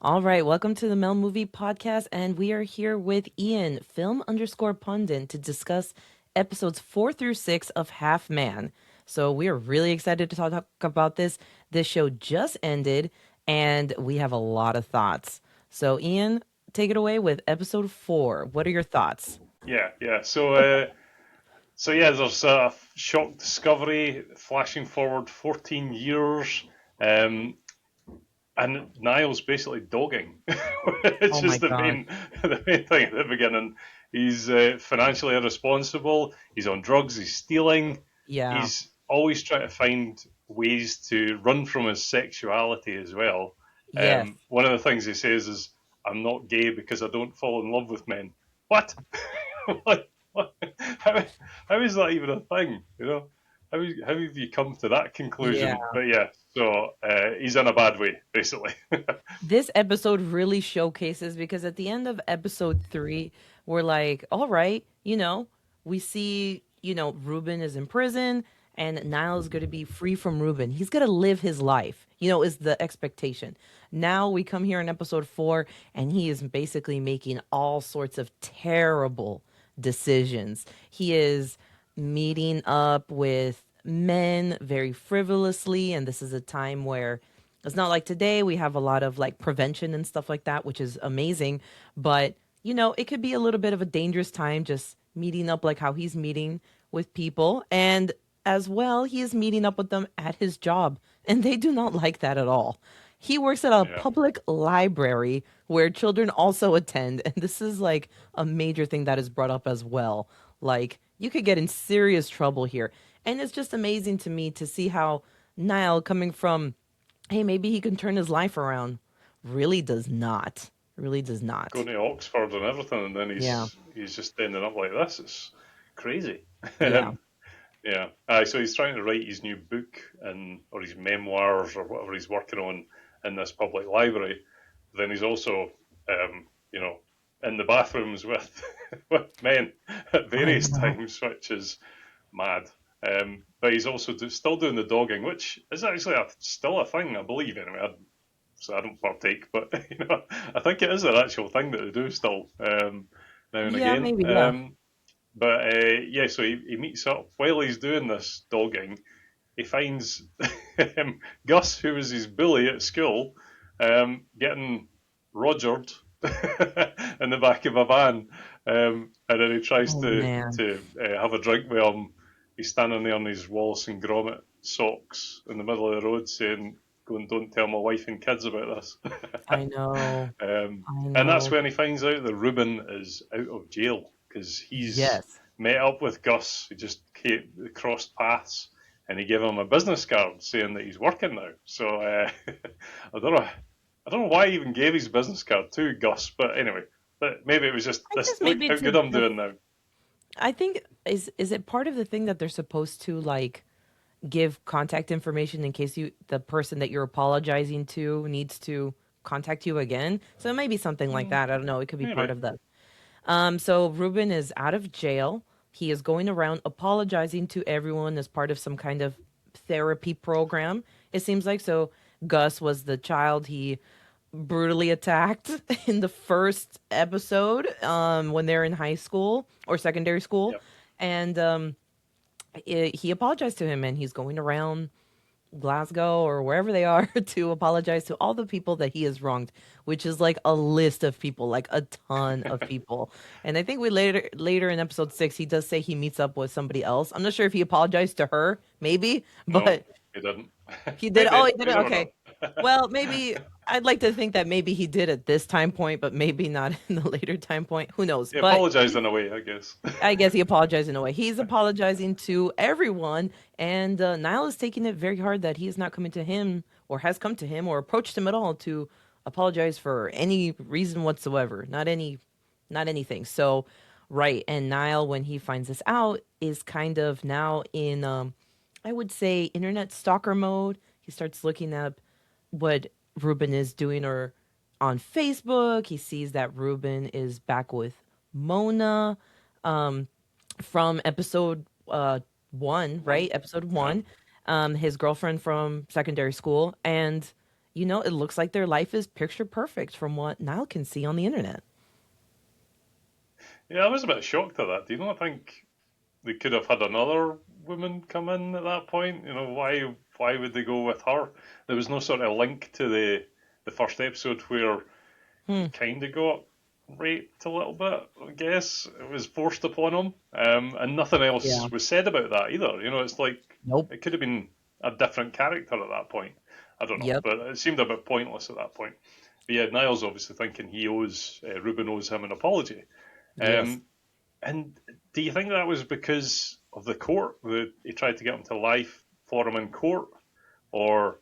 All right, welcome to the Mel Movie podcast, and we are here with Ian, film underscore pundit, to discuss episodes 4 through 6 of Half Man. So we are really excited to talk about this. This show just ended, and we have a lot of thoughts. So Ian, take it away with episode 4. What are your thoughts? Yeah. So yeah, there's a shock discovery flashing forward 14 years, um, and Niall's basically dogging, Oh which my is God. the main thing at the beginning. He's financially irresponsible. He's on drugs. He's stealing. Yeah. He's always trying to find ways to run from his sexuality as well. Yes. One of the things he says is, "I'm not gay because I don't fall in love with men." What? Like, what? How, how is that even a thing? How have you come to that Yeah. conclusion? But yeah, so he's in a bad way, basically. This episode really showcases because at the end of episode 3, we're like, all right, we see, Ruben is in prison and Niall's going to be free from Ruben. He's going to live his life, is the expectation. Now we come here in episode 4 and he is basically making all sorts of terrible decisions. He is meeting up with men very frivolously, and this is a time where it's not like today we have a lot of like prevention and stuff like that, which is amazing. But, it could be a little bit of a dangerous time just meeting up like how he's meeting with people. And as well, he is meeting up with them at his job. And they do not like that at all. He works at a Yeah, public library where children also attend. And this is like a major thing that is brought up as well. Like, you could get in serious trouble here. And it's just amazing to me to see how Niall, coming from hey, maybe he can turn his life around. Really does not. Really does not. going to Oxford and everything, and then Yeah. he's just ending up like this. It's crazy. Yeah. Yeah. So he's trying to write his new book and or his memoirs or whatever he's working on in this public library. Then he's also, um, you know, in the bathrooms with with men at I various know. times, which is mad. But he's also still doing the dogging, which is actually still a thing, I believe. Anyway, so I don't partake, but I think it is an actual thing that they do still now and Yeah, again. maybe. Yeah. But yeah, so he meets up while he's doing this dogging. He finds Gus, who was his bully at school, getting rogered in the back of a van, and then he tries Oh, to man. have a drink with him. He's standing there in his Wallace and Gromit socks in the middle of the road, saying, "Go and don't tell my wife and kids about this." I know. I And that's know. when he finds out that Ruben is out of jail because he's Yes. met up with Gus. He just crossed paths, and he gave him a business card saying that he's working now. So I don't know. I don't know why he even gave his business card to Gus, but anyway, but maybe it was just I this. guess Look maybe how it's good I'm doing now. I think is it part of the thing that they're supposed to like give contact information in case the person that you're apologizing to needs to contact you again. So it may be something like that. I don't know. It could be part Maybe. of that. So Ruben is out of jail. He is going around apologizing to everyone as part of some kind of therapy program. It seems like so. Gus was the child he brutally attacked in the first episode when they're in high school or secondary school, Yep. and he apologized to him, and he's going around Glasgow or wherever they are to apologize to all the people that he has wronged, which is like a list of people, like a ton of people. And I think we later in episode 6, he does say he meets up with somebody else. I'm not sure if he apologized to her, maybe, No, but he didn't. he did. Oh, Maybe he did we it. never Okay. know. Well, maybe I'd like to think that maybe he did at this time point, but maybe not in the later time point. Who knows? He But apologized in a way, I guess. I guess he apologized in a way. He's apologizing to everyone, and Niall is taking it very hard that he is not coming to him or has come to him or approached him at all to apologize for any reason whatsoever. Not anything. So, right. And Niall, when he finds this out, is kind of now in, I would say, internet stalker mode. He starts looking up what Ruben is doing or on Facebook. He sees that Ruben is back with Mona from episode 1, One. right? Episode Yeah. 1, his girlfriend from secondary school. And, it looks like their life is picture perfect from what Niall can see on the internet. Yeah, I was a bit shocked at that. Do you not think they could have had another woman come in at that point? Why would they go with her? There was no sort of link to the first episode where he Hmm. kind of got raped a little bit. I guess it was forced upon him, and nothing Yeah. else was said about that either. It's like Nope. it could have been a different character at that point. I don't know, Yep. but it seemed a bit pointless at that point. But yeah, Niall's obviously thinking he owes Ruben owes him an apology. Yes. Um, and do you think that was because of the court that he tried to get him to life for him in court, or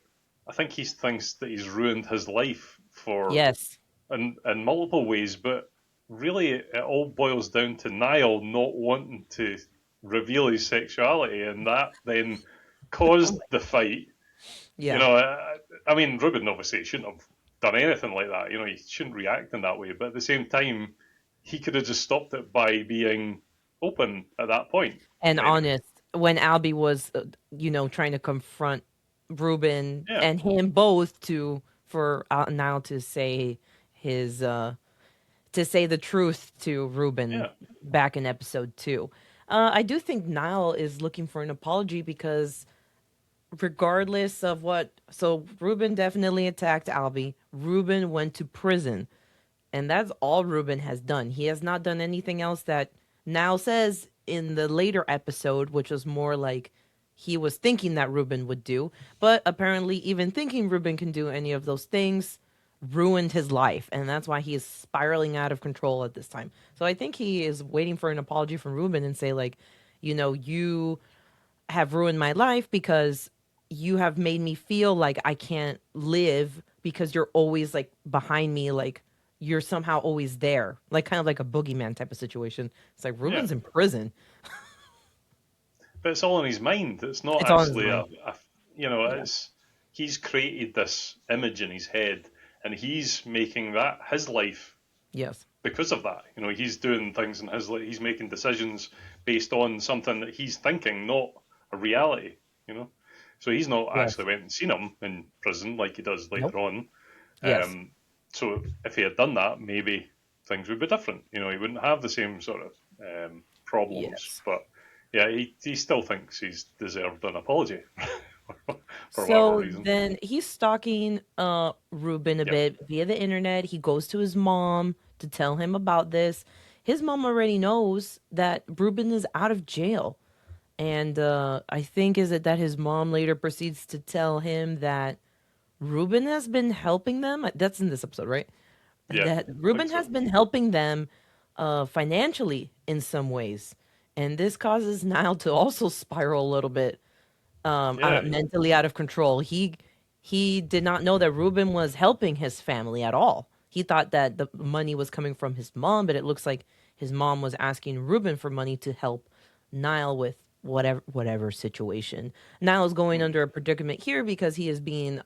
I think he thinks that he's ruined his life for Yes. in multiple ways, but really it all boils down to Niall not wanting to reveal his sexuality, and that then Oh caused my- the fight. Yeah. I mean, Ruben obviously shouldn't have done anything like that. He shouldn't react in that way, but at the same time, he could have just stopped it by being open at that point. And But anyway, honest, when Albie was, trying to confront Ruben yeah, and him both for Niall his, to say the truth to Ruben yeah, back in episode 2. I do think Niall is looking for an apology because regardless of what, so Ruben definitely attacked Albie. Ruben went to prison, and that's all Ruben has done. He has not done anything else that Niall says in the later episode, which was more like he was thinking that Ruben would do. But apparently, even thinking Ruben can do any of those things ruined his life. And that's why he is spiraling out of control at this time. So I think he is waiting for an apology from Ruben and say, like, you have ruined my life because you have made me feel like I can't live because you're always like behind me, like you're somehow always there, like kind of like a boogeyman type of situation. It's like yeah. Ruben's in prison. But it's all in his mind. It's not It's all in his actually mind. a. Yeah. It's he's created this image in his head, and he's making that his life Yes. because of that. He's doing things in his life. He's making decisions based on something that he's thinking, not a reality. You know, so he's not Yes. actually went and seen him in prison like he does Nope. later on. Yes. So if he had done that, maybe things would be different. He wouldn't have the same sort of problems. Yes. But yeah, he still thinks he's deserved an apology for whatever So reason. then he's stalking Ruben a Yep. bit via the internet. He goes to his mom to tell him about this. His mom already knows that Ruben is out of jail. And I think is it that his mom later proceeds to tell him that Ruben has been helping them. That's in this episode, right? Yeah, That I think Ruben so. has been helping them financially in some ways. And this causes Niall to also spiral a little bit Yeah, mentally out of control. He did not know that Ruben was helping his family at all. He thought that the money was coming from his mom, but it looks like his mom was asking Ruben for money to help Niall with whatever situation. Niall is going mm, under a predicament here because he is being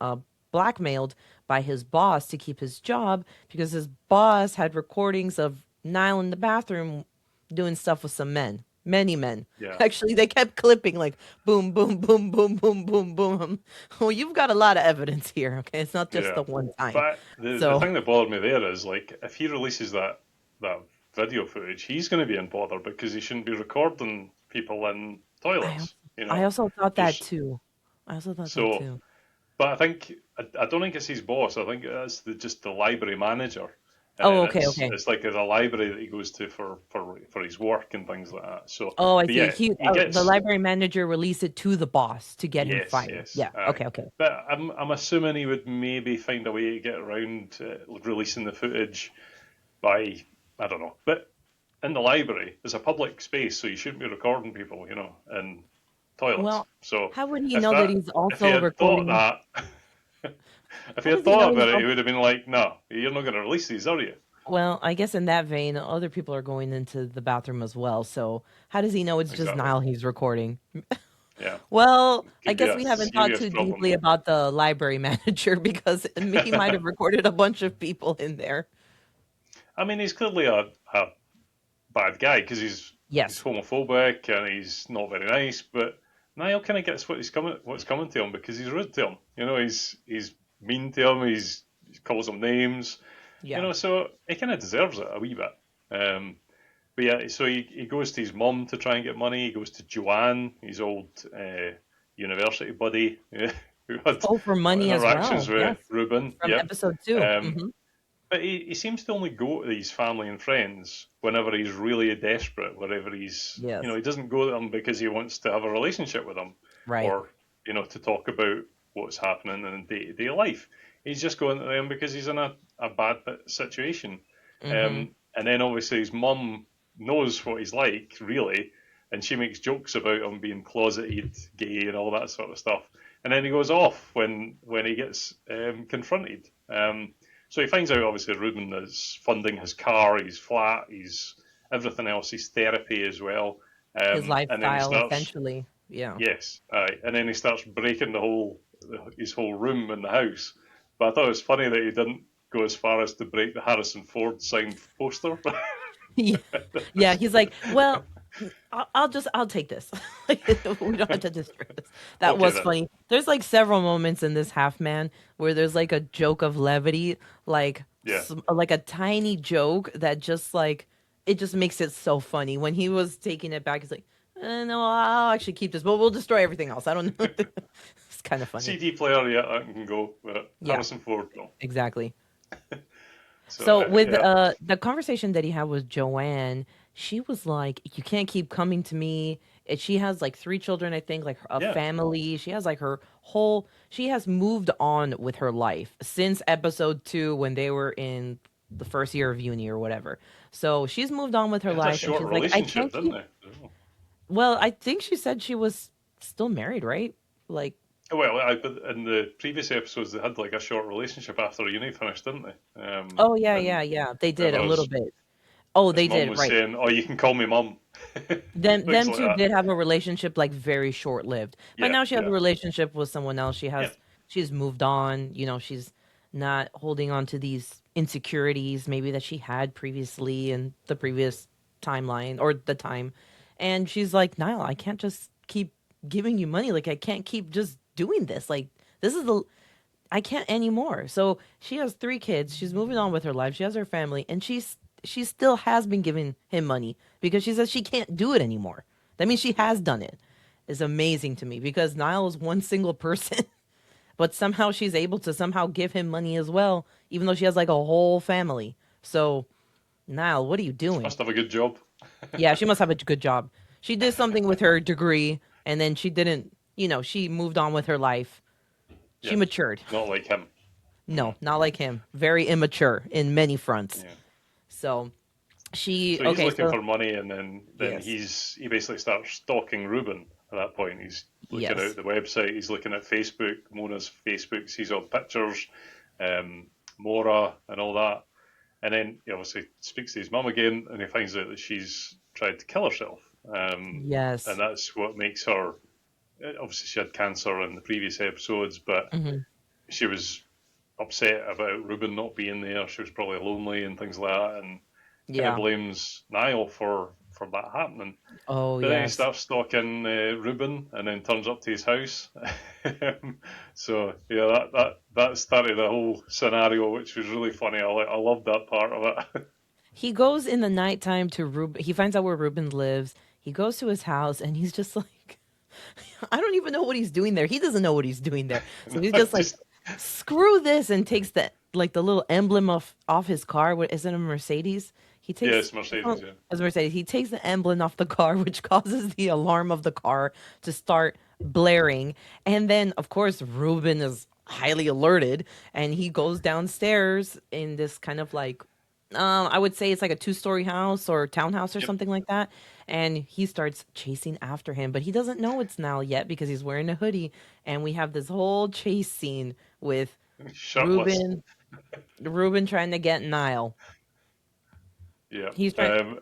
blackmailed by his boss to keep his job because his boss had recordings of Niall in the bathroom doing stuff with some men, many men. yeah, Actually, they kept clipping like boom, boom, boom, boom, boom, boom, boom. Well, you've got a lot of evidence here. Okay, it's not just yeah. the one time. But the So, thing that bothered me there is like if he releases that video footage, he's going to be in bother because he shouldn't be recording people in I toilets. I also thought that Just too. I also thought that so. too. But I don't think it's his boss. I think it's just the library manager, Oh, and okay, it's okay. it's like a library that he goes to for his work and things like that. So, Oh, I but see. yeah, he The gets library manager released it to the boss to get him yes, fired. yes, Yeah. aye. Okay, okay. But I'm assuming he would maybe find a way to get around releasing the footage by I don't know. But in the library, it's a public space, so you shouldn't be recording people, in toilets. Well, So how would he if know that that he's if he also had thought recording? that. If he How had does he thought know he's about it, he also? would have been like, "No, you're not going to release these, are you?" Well, I guess in that vein, other people are going into the bathroom as well. So how does he know it's just Exactly. Niall he's recording? Yeah, Well, I could be guess a we haven't thought serious too problem. deeply about the library manager because he might have recorded a bunch of people in there. I mean, he's clearly a bad guy because he's Yes. homophobic and he's not very nice. But Niall kind of gets what's coming to him because he's rude to him. He's mean to him. He calls him names, Yeah. So he kind of deserves it a wee bit. But yeah, so he goes to his mum to try and get money. He goes to Joanne, his old university buddy, who had Oh, for money as interactions well. with Yes. Ruben. From Yep. episode 2. Um, Hmm. but he seems to only go to these family and friends whenever he's really desperate, wherever Yes. he doesn't go to them because he wants to have a relationship with them Right. or, to talk about what's happening in day to day life. He's just going to them because he's in a bad situation. Hmm. And then obviously his mum knows what he's like, really, and she makes jokes about him being closeted, gay, and all that sort of stuff. And then he goes off when he gets confronted. So he finds out obviously Ruben is funding his car, his flat, his everything else, his therapy as well. His And then he lifestyle, starts, essentially. Yeah. yes, and then he starts breaking his whole room in the house. But I thought it was funny that he didn't go as far as to break the Harrison Ford signed poster. Yeah. Yeah. He's like, well, I'll take this. We don't have to destroy this. That Okay was then. funny. There's like several moments in this Half Man where there's like a joke of levity, like Yeah, like a tiny joke that just like it just makes it so funny. When he was taking it back, he's like, no, I'll actually keep this, but we'll destroy everything else. I don't know. It's kind of funny. CD player, yeah, I can go. But Yeah, Harrison Ford, no. exactly. So So with yeah, the conversation that he had with Joanne, she was like, "You can't keep coming to me." And she has like 3 children, I think, like a yeah, family. She has like her whole. She has moved on with her life since episode 2 when they were in the first year of uni or whatever. So she's moved on with her they had a life, and short she's like, "I relationship, can't didn't keep." they? Well, I think she said she was still married, right? Like, Well, but in the previous episodes, they had like a short relationship after uni finished, didn't they? oh yeah, yeah, And yeah, they did a whenever little bit. Oh, his they mum did, was right. saying, "Oh, you can call me mum," Them things like two that. did have a relationship like very short lived. But Yeah, now she has a yeah, relationship with someone else. yeah. She's moved on, she's not holding on to these insecurities maybe that she had previously in the previous timeline or the time. And she's like, "Niall, I can't just keep giving you money. Like I can't keep just doing this. Like this is the I can't anymore." So she has 3 kids. She's moving on with her life. She has her family, and she still has been giving him money because she says she can't do it anymore. That means she has done it. It's amazing to me because Niall is one single person, but somehow she's able to somehow give him money as well, even though she has like a whole family. So Niall, what are you She doing? must have a good job. Yeah, she must have a good job. She did something with her degree, and then she didn't. She moved on with her life. She Yes, matured. not like him. No, not like him. Very immature in many fronts. Yeah. So she So he's okay, looking so for money, and then yes. he basically starts stalking Ruben. At that point, he's looking at Yes. the website. He's looking at Facebook, Mona's Facebook. Sees all pictures, Mora, and all that. And then he obviously speaks to his mum again, and he finds out that she's tried to kill herself. And Yes. that's what makes her. Obviously, she had cancer in the previous episodes, but Hmm. she was upset about Ruben not being there. She was probably lonely and things like that, and kind of Yeah. blames Niall for that happening. Oh But then he yes. starts stalking Ruben, and then turns up to his house. So yeah, that started the whole scenario, which was really funny. I loved that part of it. He goes in the nighttime to Ruben. He finds out where Ruben lives. He goes to his house and he's just like, I don't even know what he's doing there. He doesn't know what he's doing there. So he's just like, Just screw this, and takes the little emblem off his car. What is it, a Mercedes? He takes yes, Mercedes. Yeah, as a Mercedes. He takes the emblem off the car, which causes the alarm of the car to start blaring. And then, of course, Ruben is highly alerted, and he goes downstairs in this kind of like I would say it's like a 2-story house or townhouse or yep. something like that. And he starts chasing after him, but he doesn't know it's Niall yet because he's wearing a hoodie. And we have this whole chase scene with Shirtless. Ruben, Ruben trying to get Niall. Yeah. He's trying.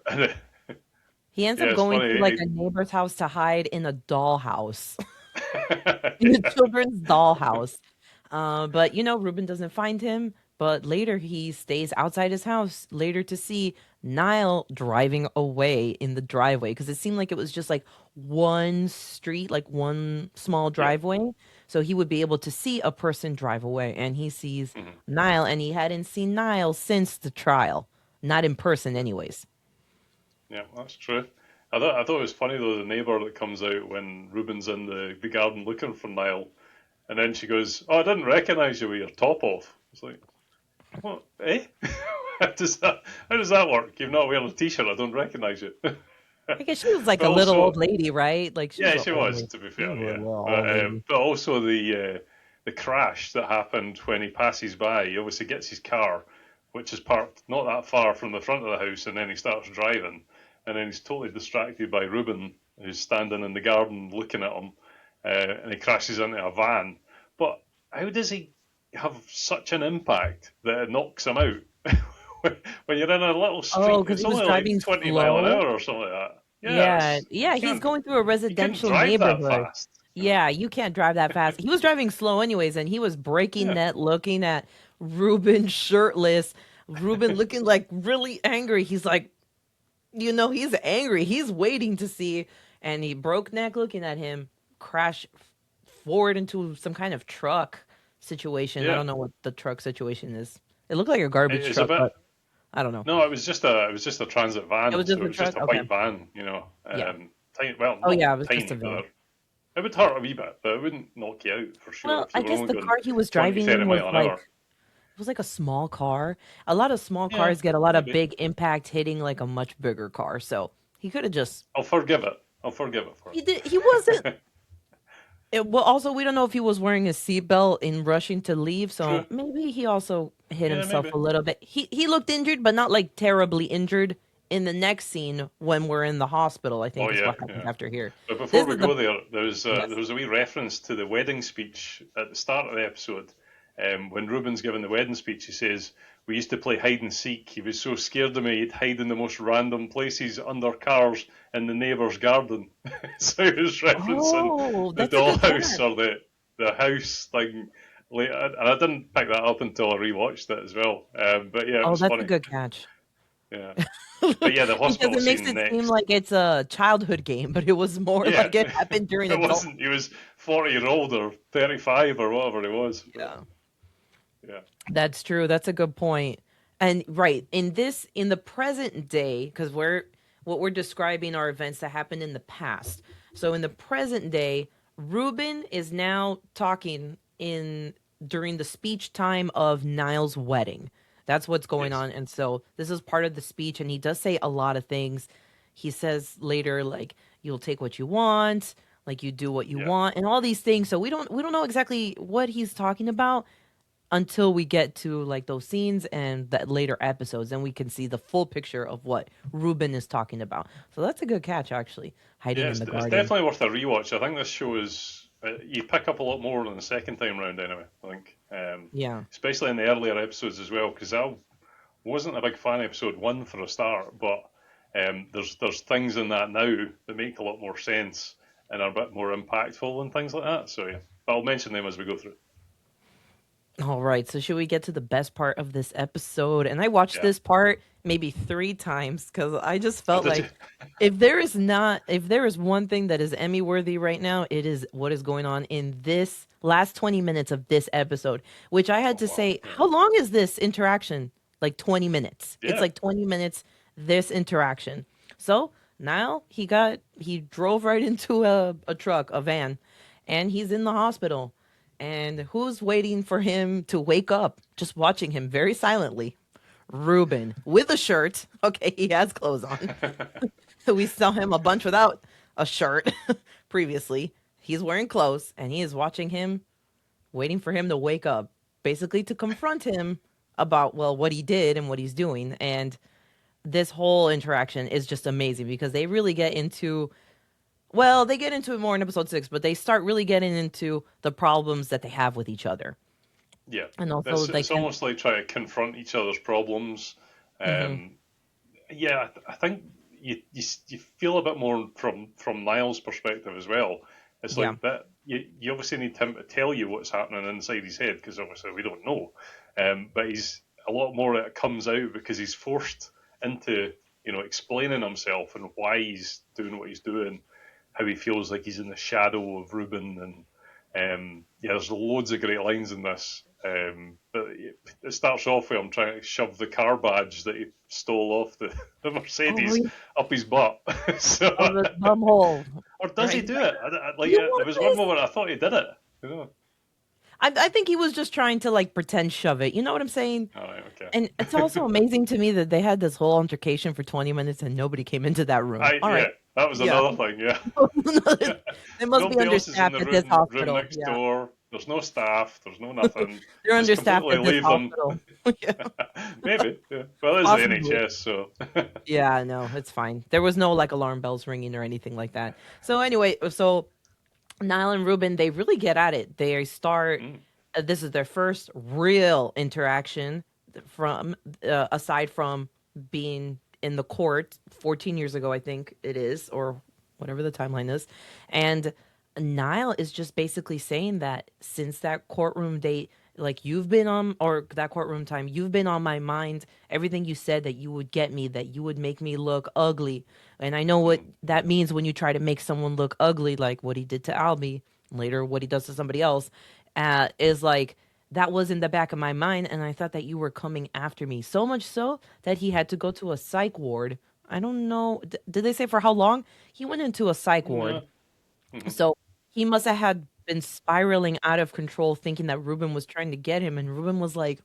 He ends Yeah, up it's going to like funny. a neighbor's house to hide in a dollhouse, in a children's dollhouse. But Ruben doesn't find him. But later he stays outside his house later to see Niall driving away in the driveway because it seemed like it was just like one street, like one small Yeah. driveway. So he would be able to see a person drive away, and he sees Hmm. Niall, and he hadn't seen Niall since the trial, not in person, anyways. Yeah, that's true. I thought it was funny though, the neighbour that comes out when Ruben's in the garden looking for Niall, and then she goes, "Oh, I didn't recognise you with your top off." It's like, what? Eh? How does that work? You've not wearing a t-shirt. I don't recognise you. I guess she was like But a little old also, lady, right? Like she was yeah, an she old was. lady. To be She was fair, a yeah. little old But lady. but also the crash that happened when he passes by. He obviously gets his car, which is parked not that far from the front of the house, and then he starts driving, and then he's totally distracted by Ruben, who's standing in the garden looking at him, and he crashes into a van. But how does he have such an impact that it knocks him out? When you're in a little Oh, street, because it's he was only like driving 20 mile an slow. hour or something like that. Yeah, Yeah, it's yeah, he's going through a you couldn't residential drive that neighborhood. fast. Yeah, you can't drive that fast. He was driving slow anyways, and he was breaking Yeah, net looking at Ruben shirtless. Ruben looking like really angry. He's like, he's angry. He's waiting to see, and he broke neck looking at him, crash forward into some kind of truck situation. I yeah. don't know what the truck situation is. It looked like a garbage It's a truck, bit. but I don't know. No, it was just a transit It van, was just so it a was just truck? a Okay. white van, Yeah. tiny. Well, Oh, not yeah, it was just a tiny, van. but it would hurt a wee bit, but it wouldn't knock you out for sure Well, if I you were guess only the going car he was 20, driving 30 in was mile an like hour. it was like a small car. A lot of small Yeah, cars get a lot of maybe. big impact hitting like a much bigger car. So he could have just I'll forgive it. I'll forgive it for he did he wasn't well also we don't know if he was wearing his seatbelt in rushing to leave, so True. maybe he also hit Yeah, himself maybe. a little bit. He looked injured, but not like terribly injured in the next scene when we're in the hospital, I Oh think is yeah, what happens yeah. after here. But before This we is the go there, there was uh, yes. there was a wee reference to the wedding speech at the start of the episode. When Ruben's giving the wedding speech, he says, "We used to play hide and seek. He was so scared of me, he'd hide in the most random places under cars in the neighbour's garden." So he was referencing Oh, the that's a good dollhouse catch. or the house thing later, and I didn't pick that up until I rewatched it as well. But yeah, it Oh, was that's a funny. good catch. Yeah, but yeah, the Because hospital it makes scene it seem next. like it's a childhood game, but it was more Yeah, like it happened during it adult. wasn't. He was 40-year old or 35 or whatever he was. But Yeah, yeah, that's true. That's a good point. And right, in the present day, because what we're describing are events that happened in the past. So in the present day, Ruben is now talking in during the speech time of Niall's wedding. That's what's going yes, on. And so this is part of the speech, and he does say a lot of things. He says later, like, you'll take what you want, like you do what you yeah, want, and all these things. So we don't know exactly what he's talking about until we get to like those scenes and the later episodes, and we can see the full picture of what Ruben is talking about. So that's a good catch, actually, hiding yeah. in It's, the it's garden. definitely worth a rewatch. I think this show is. You pick up a lot more than the second time round, anyway. I think, Yeah. especially in the earlier episodes as well, because I wasn't a big fan of episode one for a start, but there's things in that now that make a lot more sense and are a bit more impactful and things like that. So yeah, but I'll mention them as we go through. All right, so should we get to the best part of this episode? And I watched Yeah. this part maybe 3 times because I just Oh, felt did you? like if there is one thing that is Emmy worthy right now, it is what is going on in this last 20 minutes of this episode, which I had Oh to wow. say, Yeah. how long is this interaction? Like 20 minutes. It's Yeah. like 20 minutes this interaction. So now he drove right into a truck, a van, and he's in the hospital. And who's waiting for him to wake up? Just watching him very silently. Ruben with a shirt. Okay, he has clothes on. We saw him a bunch without a shirt previously. He's wearing clothes and he is watching him, waiting for him to wake up, basically to confront him about, well, what he did and what he's doing. And this whole interaction is just amazing because they really get into well, they get into it more in episode 6, but they start really getting into the problems that they have with each other. Yeah. And also It's, they it's can almost like trying to confront each other's problems. mhm, Um, yeah, I think you feel a bit more from Niall's perspective as well. It's yeah. like that you obviously need him to tell you what's happening inside his head because obviously we don't know. But he's a lot more that comes out because he's forced into explaining himself and why he's doing what he's doing, how he feels like he's in the shadow of Ruben, and Yeah, there's loads of great lines in this. But it starts off with him trying to shove the car badge that he stole off the Oh, Mercedes up his butt. So, of the bum hole, or does he right? do it? Like, You there want was one this? moment I thought he did it. You know? I think he was just trying to like pretend shove it. You know what I'm saying? All right, okay. And it's also amazing to me that they had this whole altercation for 20 minutes and nobody came into that room. All Yeah, right. that was Yeah. another thing. Yeah, They must be nobody else is in understaffed the at this room hospital. next Yeah. door. There's no staff. There's no nothing. They're Just understaffed completely at this leave them. hospital. Yeah. Maybe. Yeah. Well, it is the Possibly. NHS, so. Yeah, no, it's fine. There was no like alarm bells ringing or anything like that. So anyway, so Niall and Ruben, they really get at it. They start. Mm, This is their first real interaction from aside from being in the court 14 years ago, I think it is, or whatever the timeline is. And Niall is just basically saying that since that courtroom date, like you've been on, or that courtroom time, you've been on my mind. Everything you said that you would get me, that you would make me look ugly. And I know what mm, that means when you try to make someone look ugly, like what he did to Albie, later what he does to somebody else, is like, that was in the back of my mind. And I thought that you were coming after me. So much so that he had to go to a psych ward. I don't know. Did they say for how long? He went into a psych yeah. ward, Mhm. so he must have had been spiraling out of control, thinking that Ruben was trying to get him. And Ruben was like,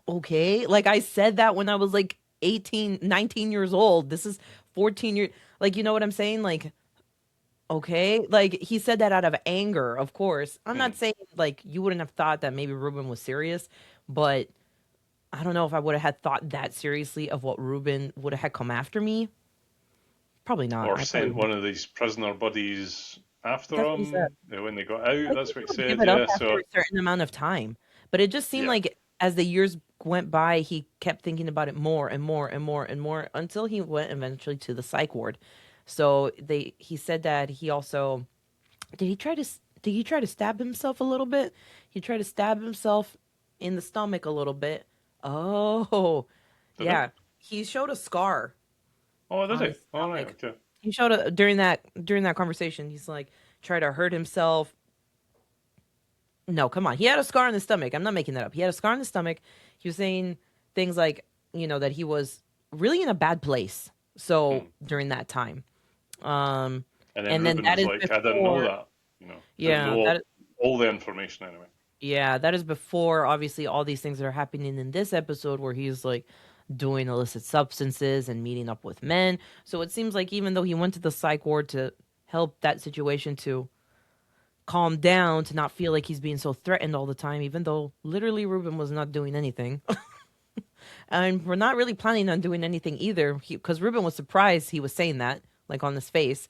okay. Like I said that when I was like 18, 19 years old. This is 14 years. Like, you know what I'm saying? Like, okay. Like he said that out of anger, of course. I'm not Mhm. saying like you wouldn't have thought that maybe Ruben was serious, but I don't know if I would have had thought that seriously of what Ruben would have had come after me. Probably not. Or I probably sent would. one of these prisoner buddies after That's what he said. him when they got out. Like That's he what he would give said. it up Yeah. after So, a certain amount of time. But it just seemed yeah. like as the years went by, he kept thinking about it more and more and more and more until he went eventually to the psych ward. So he said that he also did he try to stab himself a little bit? He tried to stab himself in the stomach a little bit. Oh, Did he? yeah. He showed a scar Oh, did on he? his All right. stomach. Okay. He showed a during that conversation. He's like tried to hurt himself. No, come on. He had a scar on the stomach. I'm not making that up. He had a scar on the stomach. He was saying things like, that he was really in a bad place. So Mm. during that time. Um, And then and then Ruben that was is like, I didn't know before, that. Didn't know yeah, that all the information anyway. yeah, that is before obviously all these things that are happening in this episode where he's like doing illicit substances and meeting up with men. So it seems like even though he went to the psych ward to help that situation to calm down, to not feel like he's being so threatened all the time, even though literally Ruben was not doing anything. And we're not really planning on doing anything either, because Ruben was surprised he was saying that, like on his face.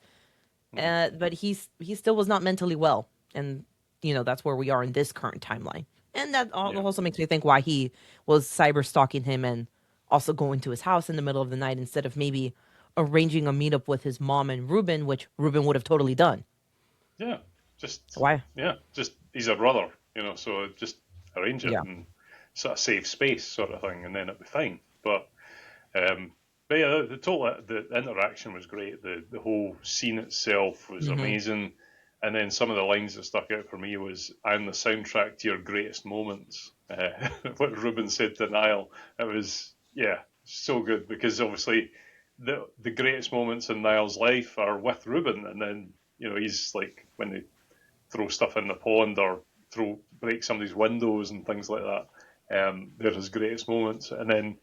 Hmm. But he still was not mentally well, and that's where we are in this current timeline. And that Yeah. also makes me think why he was cyber stalking him and also going to his house in the middle of the night instead of maybe arranging a meetup with his mom and Ruben, which Ruben would have totally done. Yeah. Just, Why? yeah. Just, he's a brother, so just arrange it Yeah. and sort of save space sort of thing, and then it'll be fine. Um, but yeah, the interaction was great. The whole scene itself was Hmm. amazing. And then some of the lines that stuck out for me was, "I'm the soundtrack to your greatest moments." What Ruben said to Niall, it was, yeah, so good, because obviously the greatest moments in Niall's life are with Ruben, and then he's like when they throw stuff in the pond or break somebody's windows and things like that. They're his greatest moments, and then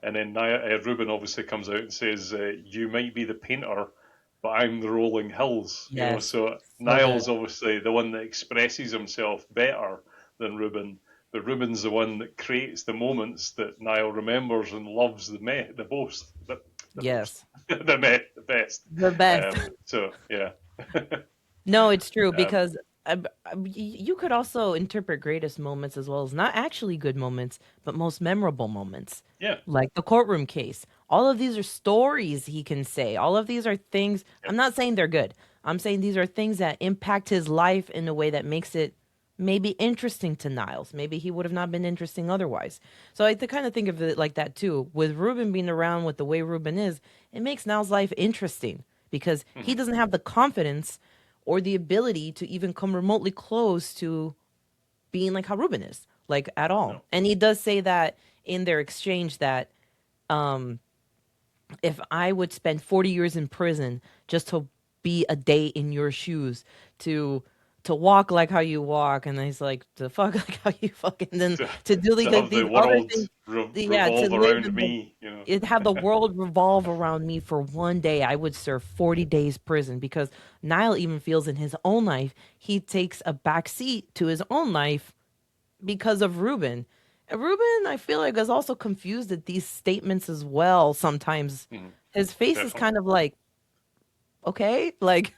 Ruben obviously comes out and says, "You might be the painter, but I'm the rolling hills." Yes. So So good. Niall's obviously the one that expresses himself better than Ruben, but Ruben's the one that creates the moments that Niall remembers and loves the most, the most, Yes. the best. The best. So yeah, No, it's true um, because you could also interpret greatest moments as well as not actually good moments, but most memorable moments, yeah, like the courtroom case. All of these are stories he can say. All of these are things. I'm yep, not saying they're good. I'm saying these are things that impact his life in a way that makes it maybe interesting to Niles. Maybe he would have not been interesting otherwise. So I like to kind of think of it like that too. With Ruben being around with the way Ruben is, it makes Niles' life interesting because he hmm doesn't have the confidence or the ability to even come remotely close to being like how Ruben is, like at all. No. And he does say that in their exchange that um, if I would spend 40 years in prison just to be a day in your shoes, to walk like how you walk, and then he's like to fuck like how you fuck, and then To, to do to like have the these other world things. Yeah, to revolve live around in the me, you know. it have the world revolve around me for one day. I would serve 40 days prison because Niall even feels in his own life he takes a back seat to his own life because of Ruben. And Ruben, I feel like, is also confused at these statements as well. Sometimes Mhm. his face is Definitely. kind of like, okay, like,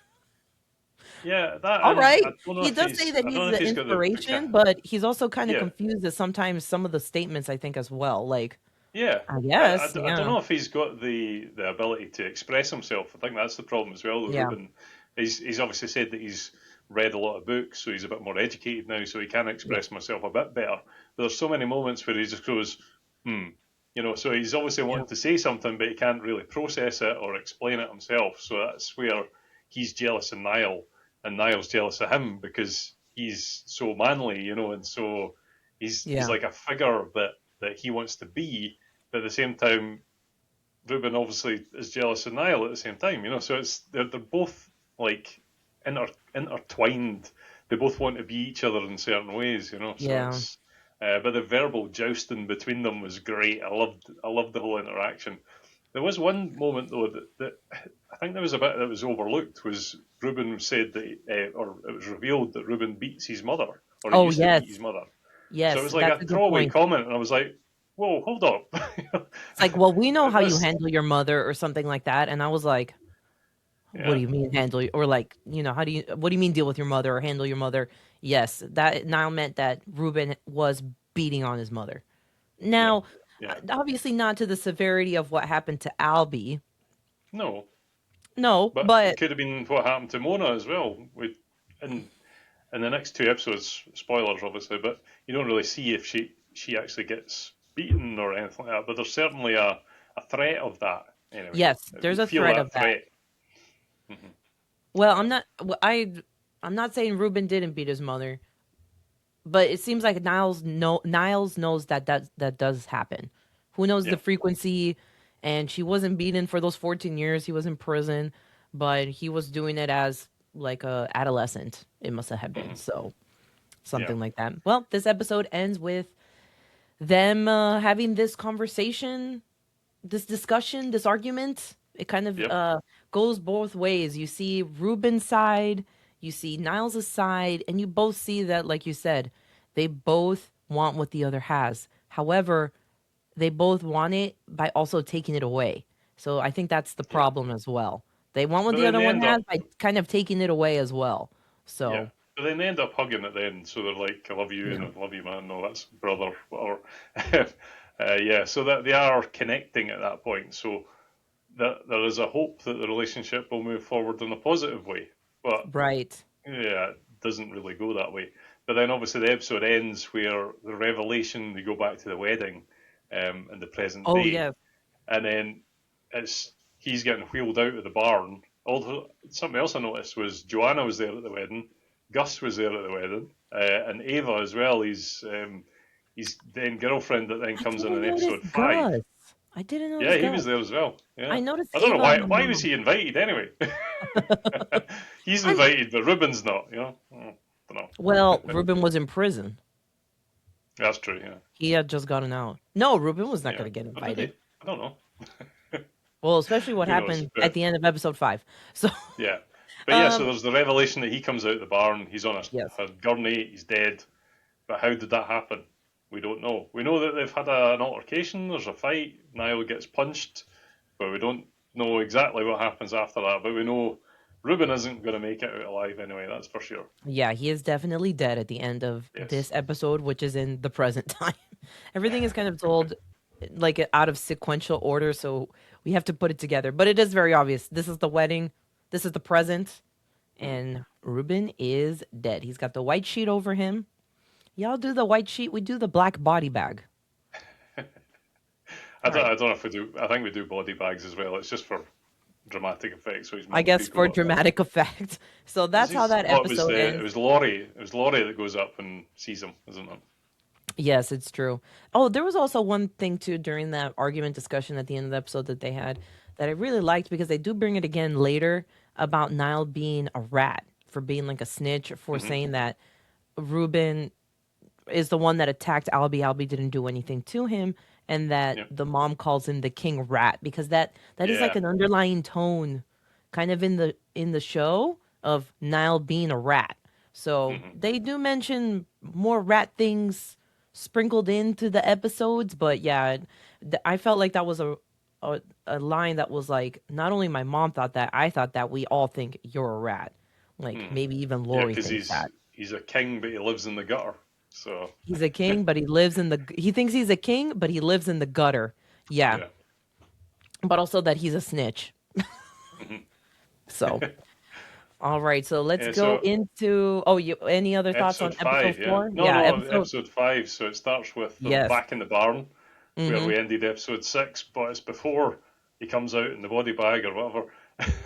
Yeah, that, all and right. He does say that I don't he's know if the he's got the inspiration, but he's also kind of yeah. confused at sometimes some of the statements, I think, as well. Like, Yeah, I I, guess, I don't yeah, know if he's got the ability to express himself. I think that's the problem as well with yeah, Ruben. He's obviously said that he's read a lot of books, so he's a bit more educated now, so he can yeah, express himself a bit better. But there's so many moments where he just goes, hmm, you know. So he's obviously yeah, wanting to say something, but he can't really process it or explain it himself. So that's where he's jealous of Niall, and Niall's jealous of him because he's so manly, you know, and so he's yeah, like a figure that he wants to be, but at the same time, Ruben obviously is jealous of Niall at the same time, you know. So they're both like intertwined. They both want to be each other in certain ways, you know. So yeah. it's but the verbal jousting between them was great. I loved the whole interaction. There was one moment though that I think there was a bit that was overlooked. Was Ruben said that, or it was revealed that Ruben beats his mother, or he Oh, used to beat his yes, mother. So it yes, was like that's a a good throwaway point. comment, and I was like, "Whoa, hold up!" It's like, well, we know how you That's handle your mother or something like that. And I was like, what do yeah, you mean handle or like, what do you mean deal with your mother or handle your mother? Yes, that now meant that Ruben was beating on his mother. yeah, Now, yeah. obviously not to the severity of what happened to Albie. No, No, but it but could have been what happened to Mona as well. In the next two episodes, spoilers obviously, but you don't really see if she actually gets beaten or anything like that. But there's certainly a threat of that anyway. yes, You there's a feel threat that of that. threat. Hmm Well, I'm not saying Ruben didn't beat his mother, but it seems like Niles knows that that does happen. Who knows the Yeah. frequency? And she wasn't beaten for those 14 years. He was in prison, but he was doing it as like a adolescent. It must have been hmm so Yeah. something like that. Well, this episode ends with them having this conversation, this discussion, this argument. It kind of Yep. goes both ways. You see Ruben's side, you see Niles' side, and you both see that, like you said, they both want what the other has. However, they both want it by also taking it away. So I think that's the Yeah. problem as well. They want what But the then other they one end has up by kind of taking it away as well. Yeah. So But then they end up hugging at the end, so they're like, "I love you," yeah, and "I love you, man." No, that's brother. Or, yeah. So that they are connecting at that point. So that there is a hope that the relationship will move forward in a positive way. But right. yeah, it doesn't really go that way. But then obviously the episode ends where the revelation they go back to the wedding, in the present Oh day, yes. and then it's he's getting wheeled out of the barn. Although something else I noticed was Joanna was there at the wedding, Gus was there at the wedding, and Ava as well. His then girlfriend that then I comes in didn't notice episode 5. Gus. I didn't Yeah, notice he Gus. was there as well. I Yeah, noticed I don't know Ava and why. the Why was mom. he invited anyway? He's I'm invited, but Ruben's not. You know, don't well, know. Ruben was in prison. That's true. Yeah, He had just gotten out. No, Ruben was not yeah. going to get Or did he? invited. I don't know. Well, especially what Who knows? happened at But the end of episode 5. So, yeah, but yeah. So um, there's the revelation that he comes out of the barn. He's on yes. a gurney. He's dead. But how did that happen? We don't know. We know that they've had an altercation. There's a fight. Niall gets punched, but we don't know exactly what happens after that. But we know Ruben isn't going to make it out alive anyway. That's for sure. Yeah, he is definitely dead at the end of Yes. this episode, which is in the present time. Everything is kind of told like out of sequential order, so we have to put it together. But it is very obvious. This is the wedding, this is the present, Mhm. and Ruben is dead. He's got the white sheet over him. Y'all do the white sheet, we do the black body bag. I All don't. right. I don't know if we do. I think we do body bags as well. It's just for dramatic effect, so he's I mugging guess for people up. dramatic effect. So that's how that Oh, it was episode ends. Laurie. It was Laurie that goes up and sees him, isn't it? Yes, it's true. Oh, there was also one thing too during that argument discussion at the end of the episode that they had that I really liked because they do bring it again later about Niall being a rat for being like a snitch for Hmm. saying that Ruben is the one that attacked Albie. Albie didn't do anything to him, and that Yeah, the mom calls him the king rat because that is like yeah. an underlying tone, kind of in the show of Niall being a rat. So Hmm. they do mention more rat things sprinkled into the episodes, but yeah, I felt like that was a line that was like not only my mom thought that, I thought that we all think you're a rat. Like Hmm. maybe even Yeah, Lori because thinks that. he's a king, but he lives in the gutter. So He's a king, but he thinks he's a king, but he lives in the gutter. Yeah. yeah. But also that he's a snitch. Hmm. So, all right. So let's Yeah. go So into you any other thoughts on episode episode five, yeah. 4? No, Yeah, no, episode episode five. So it starts with them yes. back in the barn where Mhm. we ended episode six, but it's before he comes out in the body bag or whatever.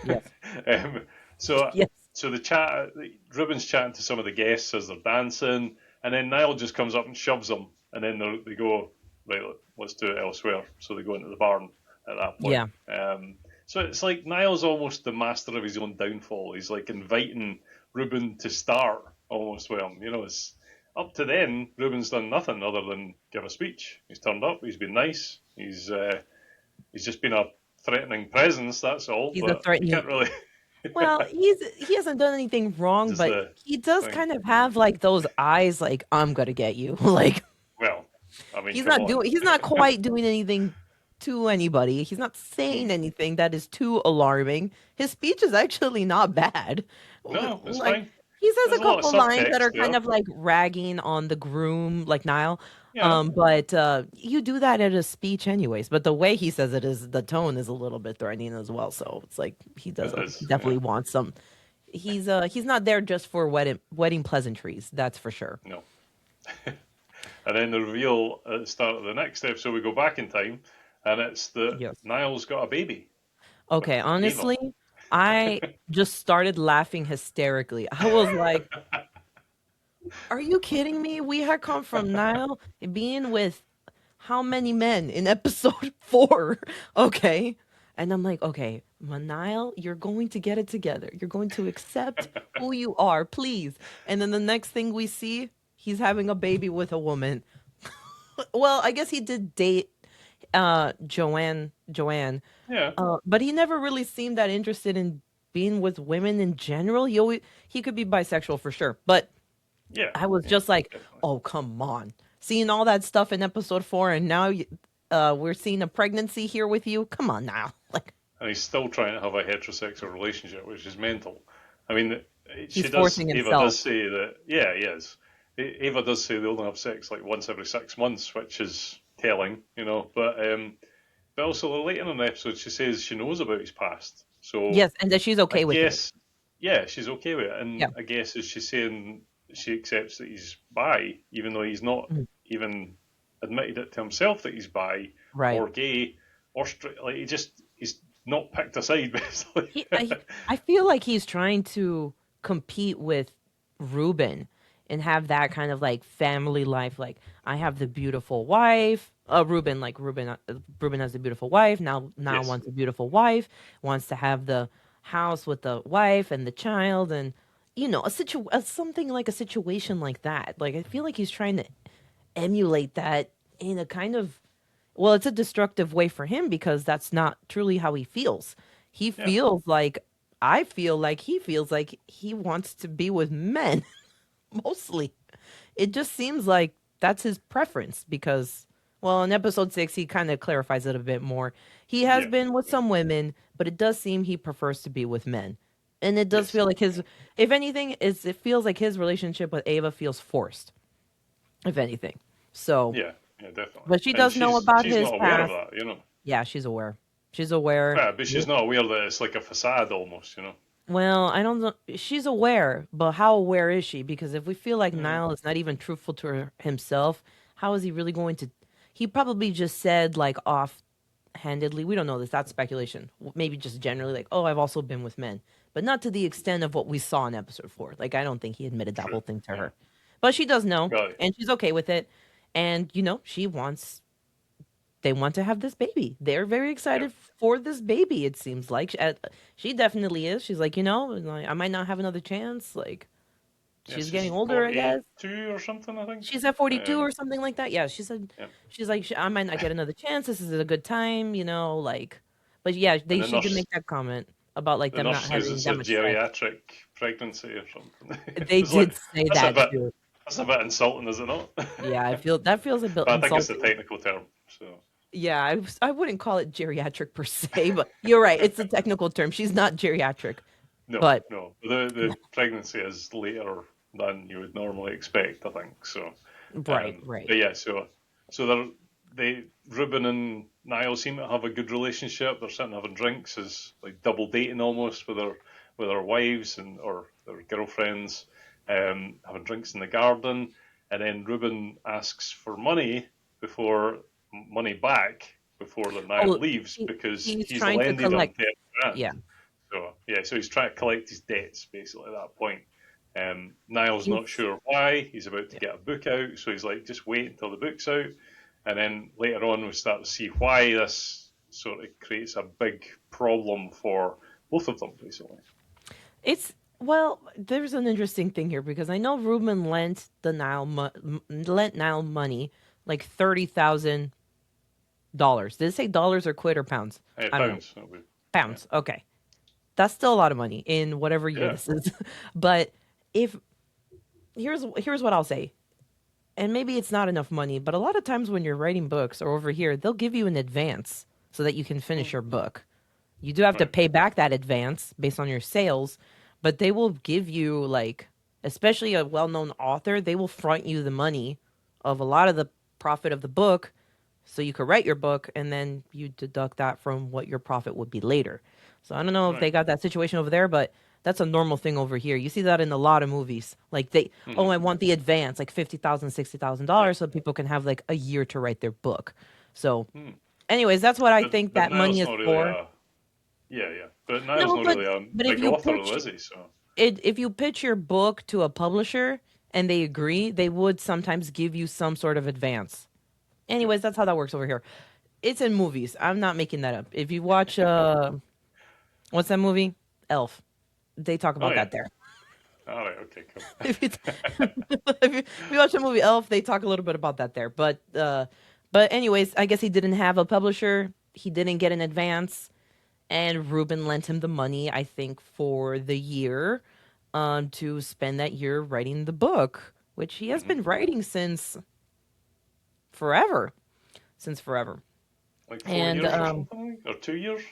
Yes. um, so, Yes. so the chat, Ruben's chatting to some of the guests as they're dancing, and then Niall just comes up and shoves them, and then they go, right, let's do it elsewhere. So they go into the barn at that point. Yeah. So it's like Niall's almost the master of his own downfall. He's like inviting Ruben to start almost with him. It's up to then. Ruben's done nothing other than give a speech. He's turned up. He's been nice. He's just been a threatening presence. That's all. He's a But threat. you can't really. Well, he hasn't done anything wrong, Just but the he does thing. kind of have like those eyes like I'm going to get you. Like Well, I mean, come on. he's not quite doing anything to anybody. He's not saying Hmm. anything that is too alarming. His speech is actually not bad. No, it's Like fine. he says There's a a lot of couple lines that subtext are kind there. of like ragging on the groom, like Niall. Yeah, But you do that at a speech anyways. But the way he says it is the tone is a little bit threatening as well. So it's like it he is. Yeah, definitely wants some. He's not there just for wedding pleasantries. That's for sure. no. And then the reveal at the start of the next episode, we go back in time, and it's that Yes. Niall's got a baby with Okay, Ava. honestly, I just started laughing hysterically. I was like, "Are you kidding me? We had come from Niall being with how many men in episode 4?" Okay. And I'm like, "Okay, Niall, you're going to get it together. You're going to accept who you are, please." And then the next thing we see, he's having a baby with a woman. Well, I guess he did date Joanne, Yeah, but he never really seemed that interested in being with women in general. He could be bisexual for sure, but yeah, I was yeah, just like, definitely. oh come on, seeing all that stuff in episode 4, and now we're seeing a pregnancy here with you. Come on now, like And he's still trying to have a heterosexual relationship, which is mental. I mean, he's forcing Ava himself. does say that, yeah, he is. Ava does say they only have sex like once every 6 months, which is telling, but also later in the episode, she says she knows about his past. So Yes, and that she's I okay with it. guess, yeah, she's okay with it. Yeah. And I guess is she saying she accepts that he's bi, even though he's not Mhm. even admitted it to himself that he's bi Right. or gay or straight. Like he's not picked a side basically. I feel like he's trying to compete with Ruben and have that kind of like family life. Like I have the beautiful wife. Ruben has a beautiful wife. Now Yes. wants a beautiful wife. Wants to have the house with the wife and the child, and something like a situation like that. Like I feel like he's trying to emulate that in a kind of well, it's a destructive way for him because that's not truly how he feels. He Yeah. feels like I feel like he feels like he wants to be with men mostly. It just seems like that's his preference because well, in episode 6 he kind of clarifies it a bit more. He has Yeah. been with Yeah. some women, but it does seem he prefers to be with men. And it does Yes. feel like his Yeah. if anything it feels like his relationship with Ava feels forced, if anything. So, Yeah. Yeah. Definitely. but she And does know about she's his not aware of past. that. Yeah, she's aware. She's aware. Yeah, but she's not aware that it's like a facade almost. Well, I don't know. She's aware, but how aware is she? Because if we feel like Mm. Niall is not even truthful to himself, how is he really going to? He probably just said like off. handedly. We don't know this. That's speculation. Maybe just generally, like, oh, I've also been with men, but not to the extent of what we saw in episode 4. Like, I don't think he admitted that True. whole thing to Yeah. her, but she does know, Right. and she's okay with it. And she wants. They want to have this baby. They're very Yeah. excited for this baby. It seems like she definitely is. She's like, like, I might not have another chance. Like, Yeah. she's getting She's older, I guess. 42 or something, I think. She's at 42 Um. or something like that. Yeah, she said Yeah. she's like I might not get another chance. This is a good time, like. But yeah, And they she did make that comment about like the them nurse not says having it's that a much sex. geriatric pregnancy or something. They It's like did say that's a that bit too. that's a bit insulting, is it not? Yeah, I feel that feels a bit But I think it's a insulting. technical term. So Yeah, I wouldn't call it geriatric per se, but you're right. It's a technical term. She's not geriatric, no, but no. The pregnancy is later than you would normally expect, I think. So, right, right. but yeah, so they Ruben and Niall seem to have a good relationship. They're sitting having drinks, as like double dating almost with their wives and or their girlfriends, having drinks in the garden, and then Ruben asks for money back before the Niall Oh, leaves he, because he's he's trying to lended him collect. 30 Yeah, grand. So yeah, so he's trying to collect his debts basically at that point. Niall's not he's sure why. He's about to yeah. get a book out, so he's like, just wait until the book's out. And then later on, we start to see why this sort of creates a big problem for both of them, basically. It's well, there's an interesting thing here because I know Ruben lent Niall money, like $30,000. Did it say dollars or quid or pounds? I don't know. Pounds. Yeah. Pounds. Okay, that's still a lot of money in whatever year Yeah. this is. But if here's what I'll say, and maybe it's not enough money, but a lot of times when you're writing books or over here, they'll give you an advance so that you can finish Mm. your book. You do have to Right. pay back that advance based on your sales, but they will give you like, especially a well-known author, they will front you the money of a lot of the profit of the book so you could write your book and then you deduct that from what your profit would be later. So I don't know if they Right. got that situation over there, but that's a normal thing over here. You see that in a lot of movies. Like oh, Mm-hmm. I want the advance, like $50,000, $60,000, Yeah. so people can have like a year to write their book. So, Mm. anyways, that's what I think But that money Niall's is not really for. a yeah, yeah. But Niall's No, not really a but if big you author, though, pitch is he? So if you pitch your book to a publisher and they agree, they would sometimes give you some sort of advance. yeah. Anyways, that's how that works over here. It's in movies. I'm not making that up. If you watch what's that movie? Elf. They talk Oh about yeah. that there. All right. Okay. Cool. if, you, if you watch the movie Elf, they talk a little bit about that there. But anyways, I guess he didn't have a publisher. He didn't get an advance, and Ruben lent him the money. I think for the year, to spend that year writing the book, which he has hmm been writing forever, since forever. Like four And years or something, or 2 years.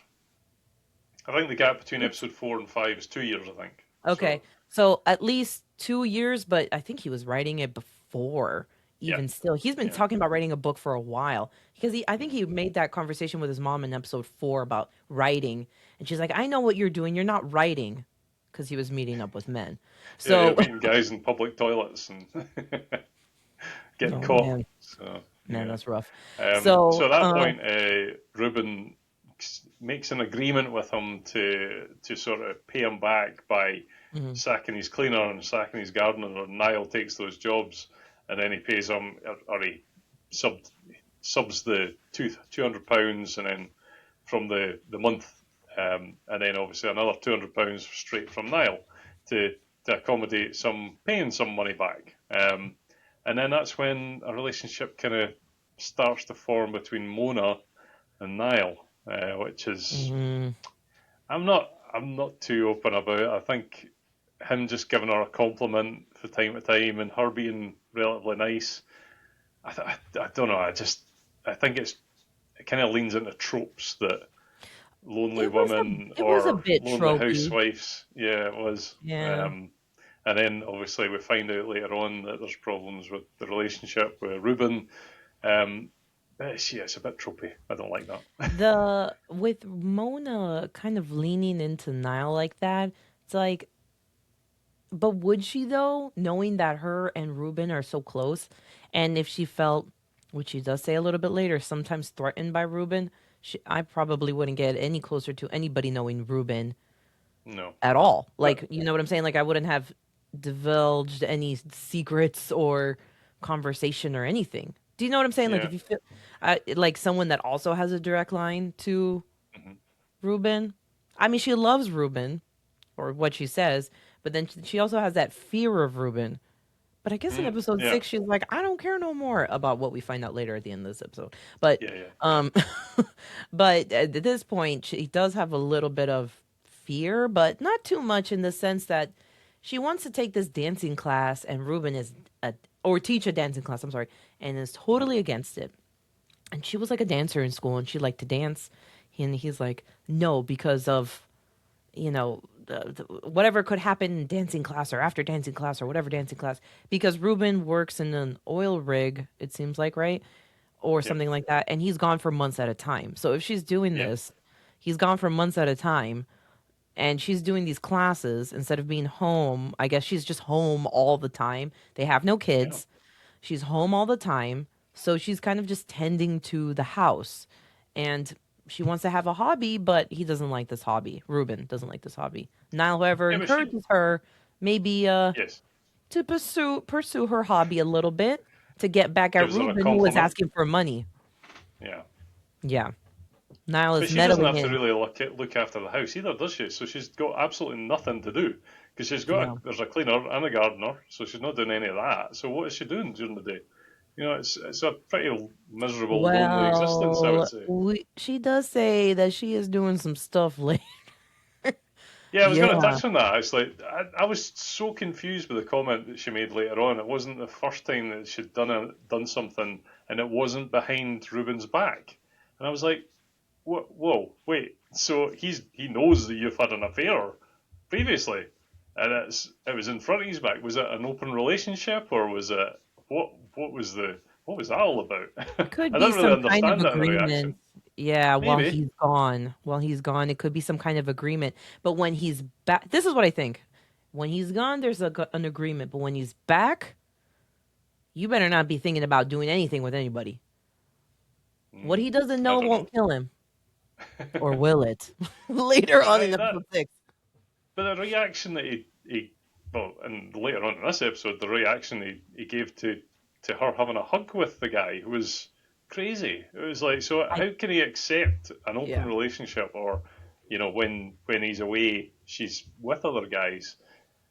I think the gap between it's episode 4 and 5 is 2 years. I think okay. so. So at least 2 years, but I think he was writing it before. Yeah. Even still, he's been Yeah. talking about writing a book for a while because I think hmm he made that conversation with his mom in episode 4 about writing, and she's like, "I know what you're doing. You're not writing," because he was meeting up with men. Yeah. Yeah. So, Meeting guys in public toilets and getting oh caught. man, So man, yeah. that's rough. So So, at that point, Ruben makes an agreement with him to sort of pay him back by mhm. sacking his cleaner and sacking his gardener. And Niall takes those jobs, and then he pays him, or he sub, subs the £200, and then from the month, and then obviously another £200 straight from Niall to accommodate some paying some money back. And then that's when a relationship kind of starts to form between Mona and Niall, which is Mhm. I'm not too open about it. I think him just giving her a compliment from time to time and her being relatively nice. I don't know. I think it kind of leans into tropes that lonely it was a women it was a or bit lonely tropey. housewives. Yeah, it was. Yeah. Um, and then obviously we find out later on that there's problems with the relationship with Ruben. Um, yeah, it's a bit tropey. I don't like that. The with Mona kind of leaning into Niall like that, it's like, but would she though, knowing that her and Ruben are so close, and if she felt, which she does say a little bit later, sometimes threatened by Ruben, I probably wouldn't get any closer to anybody knowing Ruben No, at all. but Like, you know what I'm saying? Like, I wouldn't have divulged any secrets or conversation or anything. Do you know what I'm saying? Like, yeah, if you feel like someone that also has a direct line to hmm Ruben. I mean, she loves Ruben or what she says, but then she also has that fear of Ruben. But I guess in episode yeah, 6, she's like, I don't care no more about what we find out later at the end of this episode. But, yeah, yeah, um, but at this point, she does have a little bit of fear, but not too much in the sense that she wants to take this dancing class, and Ruben is or teach a dancing class. I'm sorry, and is hmm totally against it. And she was like a dancer in school, and she liked to dance, and he's like, no, because of whatever could happen in dancing class or after dancing class or whatever dancing class, because Ruben works in an oil rig, it seems like, right? Or yeah, something like that. And he's gone for months at a time. So if she's doing yeah, this, he's gone for months at a time. And she's doing these classes instead of being home. I guess she's just home all the time. They have no yeah. kids. She's home all the time. So she's kind of just tending to the house. And she wants to have a hobby, but he doesn't like this hobby. Ruben doesn't like this hobby. Niall, however, Yeah, but she, encourages her maybe yes, to pursue her hobby a little bit to get back at gives her a Ruben, who was compliment. asking for money. Yeah, Yeah. Niall but is she doesn't meddling have to in. really look after the house either, does she? So she's got absolutely nothing to do because Yeah. there's a cleaner and a gardener, so she's not doing any of that. So what is she doing during the day? It's a pretty miserable, lonely existence, I would Well, say. she does say that she is doing some stuff late. Yeah, I was going to Yeah. touch on that. It's like I was so confused with the comment that she made later on. It wasn't the first time that she'd done something, and it wasn't behind Ruben's back. And I was like, whoa, wait. So he knows that you've had an affair previously, and it was in front of his back. Was it an open relationship, or was it what was that all about? It could I be didn't really some kind of understand that in the reaction. agreement. Yeah, while Maybe. he's gone. While he's gone, it could be some kind of agreement. But when he's back, this is what I think. When he's gone, there's an agreement. But when he's back, you better not be thinking about doing anything with anybody. What he doesn't I know don't know. won't kill him. Or will it? Later But on in that episode 6. But the reaction that he well, and later on in this episode, the reaction he gave to her having a hug with the guy was crazy. It was like, so I how can he accept an open Yeah. relationship, or when he's away, she's with other guys?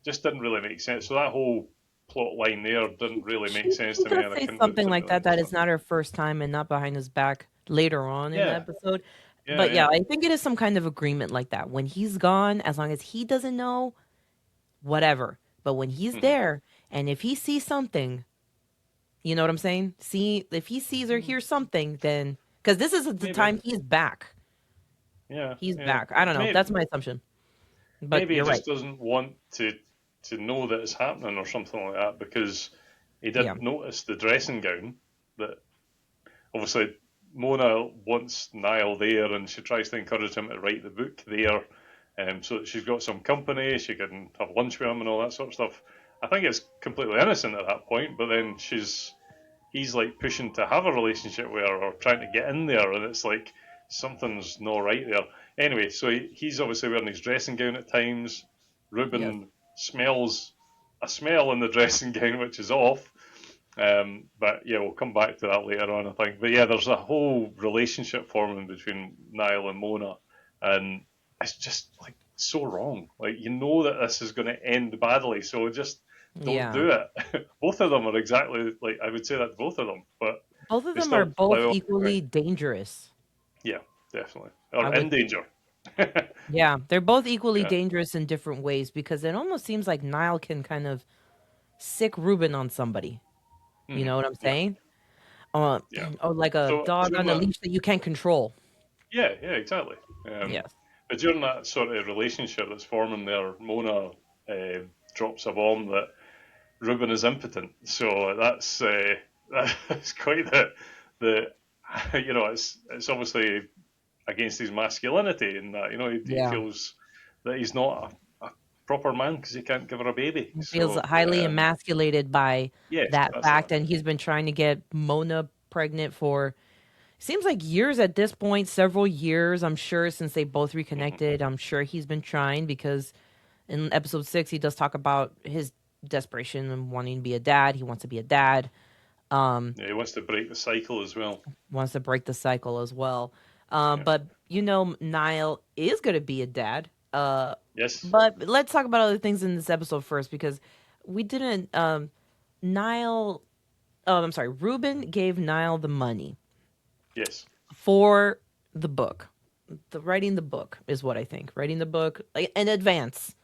Just didn't really make sense. So that whole plot line there didn't really make sense She to me, does and I say didn't something like really that, that it's understand not it. her first time and not behind his back later on in the Yeah, episode. yeah, But yeah, yeah. I think it is some kind of agreement like that. When he's gone, as long as he doesn't know, whatever. But when he's hmm there, and if he sees something, you know what I'm saying? See, if he sees or hears something, then because this is the Maybe. time he's back. Yeah, He's yeah. back. I don't know. That's Maybe my assumption. But maybe he you're right. just doesn't want to know that it's happening or something like that because he Yeah. didn't notice the dressing gown that obviously Mona wants Niall there and she tries to encourage him to write the book there so that she's got some company, she can have lunch with him and all that sort of stuff. I think it's completely innocent at that point, but then he's like pushing to have a relationship with her or trying to get in there, and it's like something's not right there. Anyway, so he's obviously wearing his dressing gown at times. Yes. Ruben smells a smell in the dressing gown, which is off. But yeah, we'll come back to that later on, I think. But yeah, there's a whole relationship forming between Niall and Mona, and it's just like so wrong. Like you know that this is going to end badly, so just don't Yeah. do it. Both of them are exactly like I would say that to both of them, but Both of they them are still both plow on anyway. equally dangerous. Yeah, definitely, I or would in danger. Yeah, they're both equally Yeah. dangerous in different ways because it almost seems like Niall can kind of sick Ruben on somebody. You know what I'm Yeah. saying? Uh, Yeah. or like a So dog during on a that, leash that you can't control. yeah, exactly. Yes. But during that sort of relationship that's forming there, Mona uh, drops a bomb that Ruben is impotent. So that's quite the it's obviously against his masculinity in that he Yeah. feels that he's not a proper man because he can't give her a baby. He feels So highly emasculated by yes, that that's fact, that. and he's been trying to get Mona pregnant for, seems like years at this point, several years, I'm sure, since they both Hmm. reconnected. I'm sure he's been trying because in episode 6 he does talk about his desperation and wanting to be a dad. He wants to be a dad. Um, Yeah, he wants to break the cycle as well. wants to break the cycle as well. Yeah. But Niall is going to be a dad. Yes. But let's talk about other things in this episode first because we didn't. Niall. Oh, I'm sorry. Ruben gave Niall the money Yes. for the book. The writing the book is what I think. Writing the book like in advance.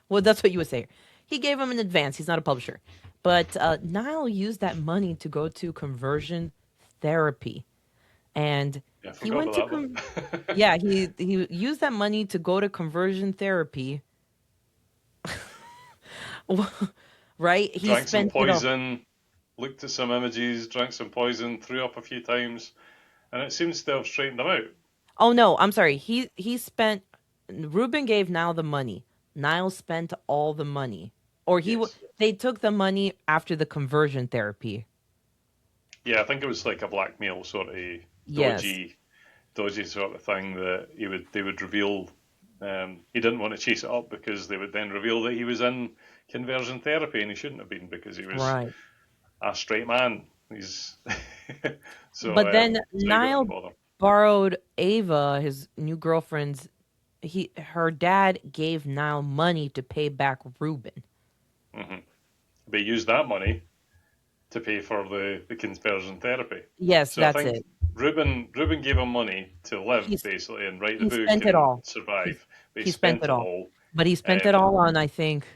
Well, that's what you would say. He gave him an advance. He's not a publisher, but Niall used that money to go to conversion therapy, and Yeah, I he forgot went to about that bit. yeah, he used that money to go to conversion therapy. Right? He Drank some spent it all. poison, looked at some images, drank some poison, threw up a few times, and it seems to have straightened him out. Oh no, I'm sorry. He spent. Ruben gave Niall the money. Niall spent all the money, or Yes. they took the money after the conversion therapy. Yeah, I think it was like a blackmail sort of Yes, dodgy, dodgy sort of thing that they would reveal. He didn't want to chase it up because they would then reveal that he was in conversion therapy and he shouldn't have been because he was right. a straight man. He's But then so he didn't Niall bother. borrowed Ava, his new girlfriend's. Her dad gave Niall money to pay back Ruben. Hmm. They used that money to pay for the conversion therapy. Yes, So I that's think it. Ruben gave him money to live He's basically and write the he book spent it and all. He survive. But he he spent spent it it all. all. But he spent it Um, all on I think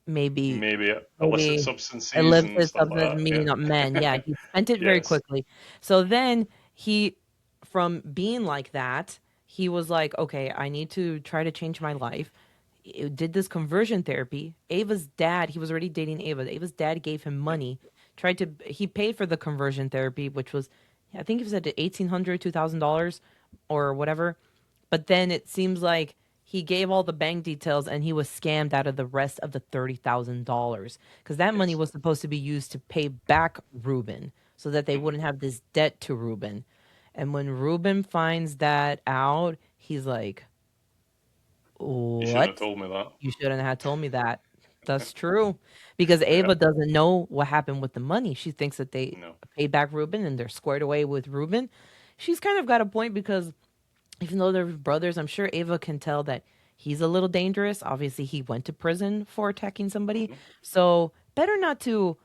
maybe Maybe illicit maybe substances and illicit stuff like substance that. meaning not men. Yeah, Yeah. he spent it very Yes. quickly. So then he from being like that, he was like, "Okay, I need to try to change my life." He did this conversion therapy. Ava's dad, he was already dating Ava. Ava's dad gave him Yep. money. He paid for the conversion therapy, which was I think it was at $1,800, $2,000 or whatever. But then it seems like he gave all the bank details and he was scammed out of the rest of the $30,000 because that money Yes. was supposed to be used to pay back Ruben so that they Hmm. wouldn't have this debt to Ruben. And when Ruben finds that out, he's like, You shouldn't "What? have told me that. You shouldn't have told me that." That's true. Because Yeah. Ava doesn't know what happened with the money. She thinks that they No. paid back Ruben and they're squared away with Ruben. She's kind of got a point because even though they're brothers, I'm sure Ava can tell that he's a little dangerous. Obviously, he went to prison for attacking somebody. Hmm. So, better not to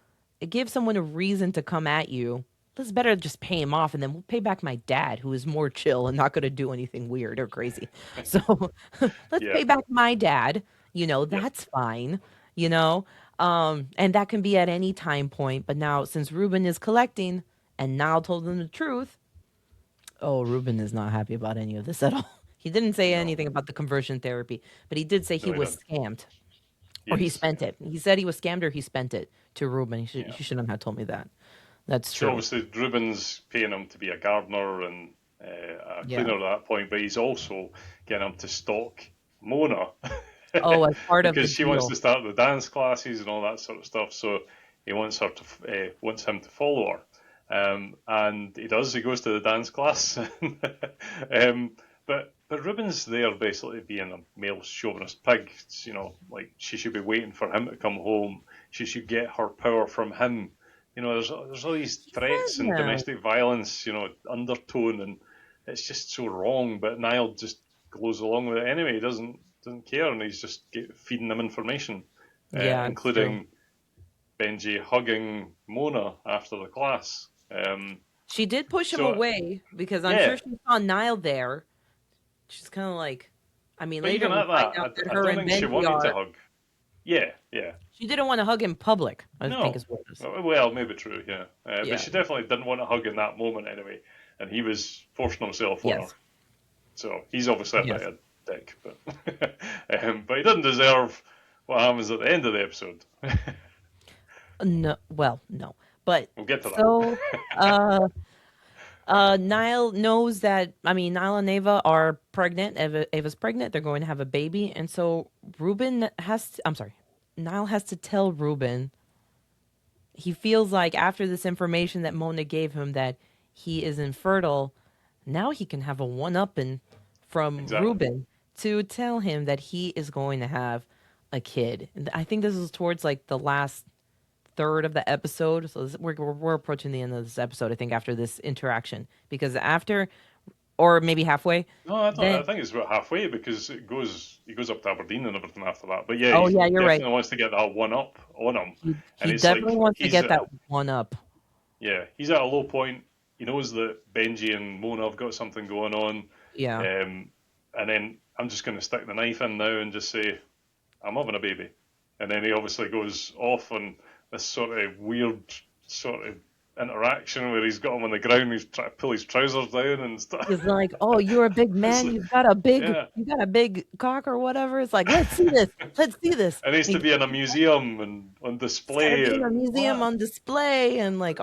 give someone a reason to come at you. Let's better just pay him off and then we'll pay back my dad, who is more chill and not going to do anything weird or crazy. So, let's Yeah. pay back my dad. Yep. That's fine, you know? And that can be at any time point. But now, since Ruben is collecting and now told them the truth, oh, Ruben is not happy about any of this at all. He didn't say No. anything about the conversion therapy, but he did say he No, he was didn't. scammed or he Yes. spent it. He said he was scammed or he spent it to Ruben. Yeah. He shouldn't have told me that. That's So true. obviously Ruben's paying him to be a gardener and a Yeah. cleaner at that point, but he's also getting him to stalk Mona Oh, as part of the because she wants to deal. start the dance classes and all that sort of stuff. So he wants her to wants him to follow her, and he does. He goes to the dance class, but Ruben's there basically being a male chauvinist pig. It's, like she should be waiting for him to come home. She should get her power from him. There's all these He threats says and that. domestic violence, undertone, and it's just so wrong. But Niall just goes along with it anyway. He doesn't care, and he's just feeding them information, Yeah, it's true. including Benji hugging Mona after the class. She did push him So away because I'm sure yeah, she saw Niall there. She's kind of like, I mean, but later even we at find that, out that I her don't and think she Benji wanted to are. hug. Yeah, yeah. She didn't want to hug in public, I think No. is what it is. Well, maybe true, yeah. But Yeah. she definitely didn't want to hug in that moment anyway, and he was forcing himself on her. Yes. So he's obviously a bit Yes. of a dick, but but he doesn't deserve what happens at the end of the episode. No, well, no. But We'll get to so that. uh Niall knows that Niall and Ava are pregnant. Ava's pregnant. They're going to have a baby. And so I'm sorry. Niall has to tell Ruben he feels like after this information that Mona gave him that he is infertile, now he can have a one-upping from Exactly. Ruben to tell him that he is going to have a kid. And I think this is towards like the last third of the episode. So we're approaching the end of this episode, I think, after this interaction. Because after, or maybe halfway, No, I don't. I then, think it's about halfway because he goes up to Aberdeen and everything after that. But yeah, oh, he yeah, you're right. definitely wants to get that one up on him, and He it's definitely like wants to get that one up. he's at a low point. He knows that Benji and Mona have got something going on, Yeah. and then I'm just going to stick the knife in now and just say I'm having a baby, and then he obviously goes off on this sort of weird sort of interaction where he's got him on the ground, he's trying to pull his trousers down and stuff. He's like, "Oh, you're a big It's man. like, yeah. You got a big cock or whatever." It's like, "Let's see this. Let's see this." It needs And to be in a museum and on he's got to display. be in a And museum what? on display, and like,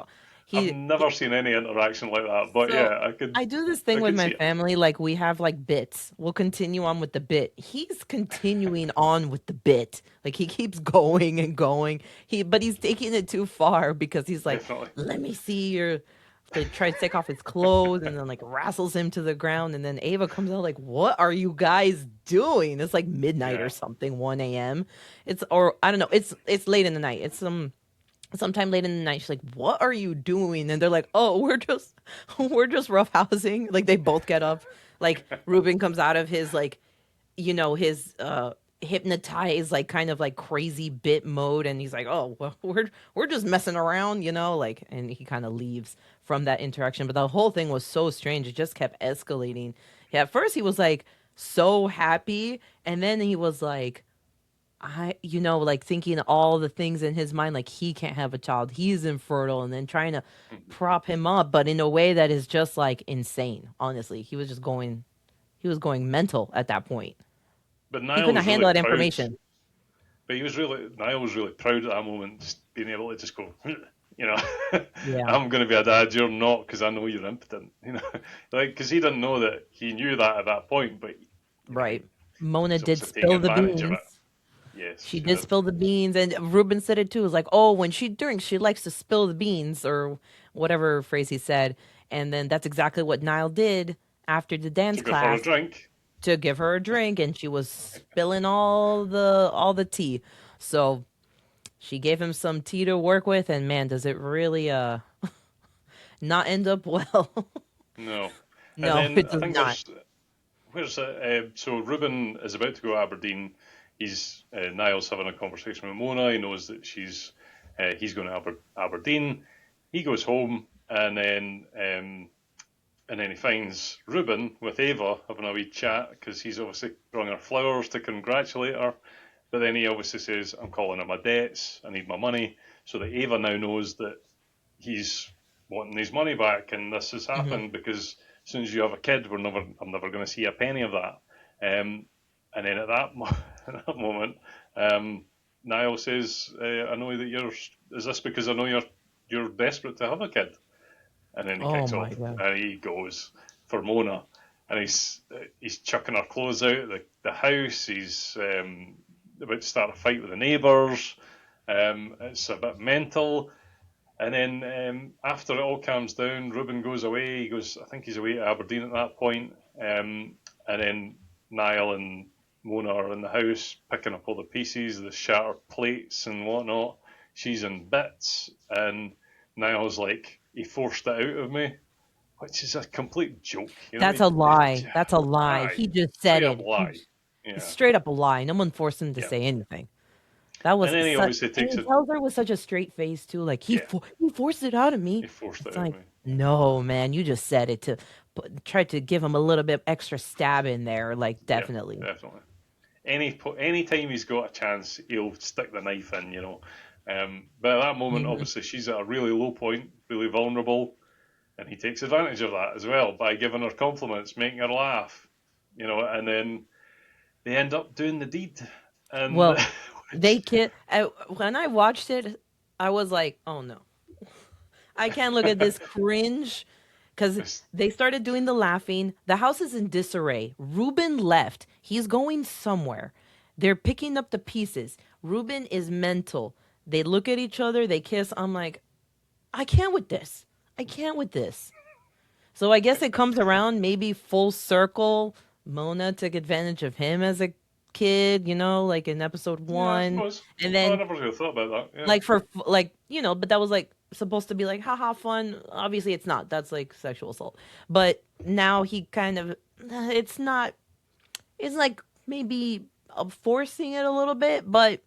I've he never seen any interaction like that. But so yeah, I do this thing I with could my see it. family. Like we have like bits. We'll continue on with the bit. He's continuing on with the bit. Like he keeps going and going. But he's taking it too far because he's like, Definitely. "Let me see your." They try to take off his clothes and then like wrestles him to the ground. And then Ava comes out like, "What are you guys doing?" It's like midnight or Yeah. something, 1 a.m. It's or I don't know. It's late in the night. It's sometime late in the night. She's like, "What are you doing?" And they're like, "Oh, we're just we're just roughhousing." Like they both get up. Like Ruben comes out of his like his hypnotized like kind of like crazy bit mode, and he's like, "Oh, well, we're just messing around, like," and he kind of leaves from that interaction. But the whole thing was so strange. It just kept escalating. Yeah, at first he was like so happy, and then he was like, like thinking all the things in his mind, like he can't have a child, he's infertile, and then trying to prop him up, but in a way that is just like insane. Honestly, he was going mental at that point. But He Niall couldn't was really handle that proud. information. But Niall was really proud at that moment, just being able to just go, you know, Yeah, I'm going to be a dad, you're not, because I know you're impotent, like because he didn't know that he knew that at that point, but right. Mona he's did obviously taking spill the advantage of it. beans. Yes, She she did did. spill the beans, and Ruben said it too. It was like, oh, when she drinks, she likes to spill the beans, or whatever phrase he said. And then that's exactly what Niall did after the dance To give her a class drink. to give her a drink, and she was spilling all the tea. So she gave him some tea to work with, and man, does it really not end up well. No. And No, then it I does think not. so Ruben is about to go to Aberdeen. Niall's having a conversation with Mona. He knows that he's going to Aberdeen. He goes home and then he finds Ruben with Ava having a wee chat because he's obviously brought her flowers to congratulate her. But then he obviously says, "I'm calling in my debts. I need my money." So that Ava now knows that he's wanting his money back, and this has Hmm. happened because as soon as you have a kid, I'm never going to see a penny of that. Um, and then at that moment, Niall says, "I know that you're. Is this because I know you're desperate to have a kid?" And then he Oh kicks my off, god. and he goes for Mona, and he's chucking her clothes out of the house. He's about to start a fight with the neighbours. It's a bit mental. And then after it all calms down, Ruben goes away. He goes, I think he's away to Aberdeen at that point. And then Niall and Mona are in the house picking up all the pieces, the shattered plates and whatnot. She's in bits, and Niall's like, he forced it out of me, which is a complete joke. That's a lie. That's a lie. Aye, He just said straight up it. lie. It's Yeah, straight up a lie. No one forced him to yeah. say anything. That And was then he such, obviously and takes he it. tells her with such a straight face too. Like Yeah, he forced it out of me. he forced it It's out of like, me. Yeah, no, man, you just said it to try to give him a little bit extra stab in there. Like yeah, definitely. definitely. Any time he's got a chance, he'll stick the knife in. But at that moment, Mhm. obviously, she's at a really low point, really vulnerable, and he takes advantage of that as well by giving her compliments, making her laugh, and then they end up doing the deed, and Well, they which kid. When I watched it, I was like, oh no, I can't look at this cringe because is they started doing the laughing. The house is in disarray. Ruben left. He's going somewhere. They're picking up the pieces. Ruben is mental. They look at each other. They kiss. I'm like, I can't with this. I can't with this. So I guess it comes around maybe full circle. Mona took advantage of him as a kid, like in episode Yeah, I one. suppose. And Oh, I then never really thought about that. Yeah. like for like, but that was like supposed to be like haha fun. Obviously it's not. That's like sexual assault. But now he kind of it's not it's like maybe forcing it a little bit, but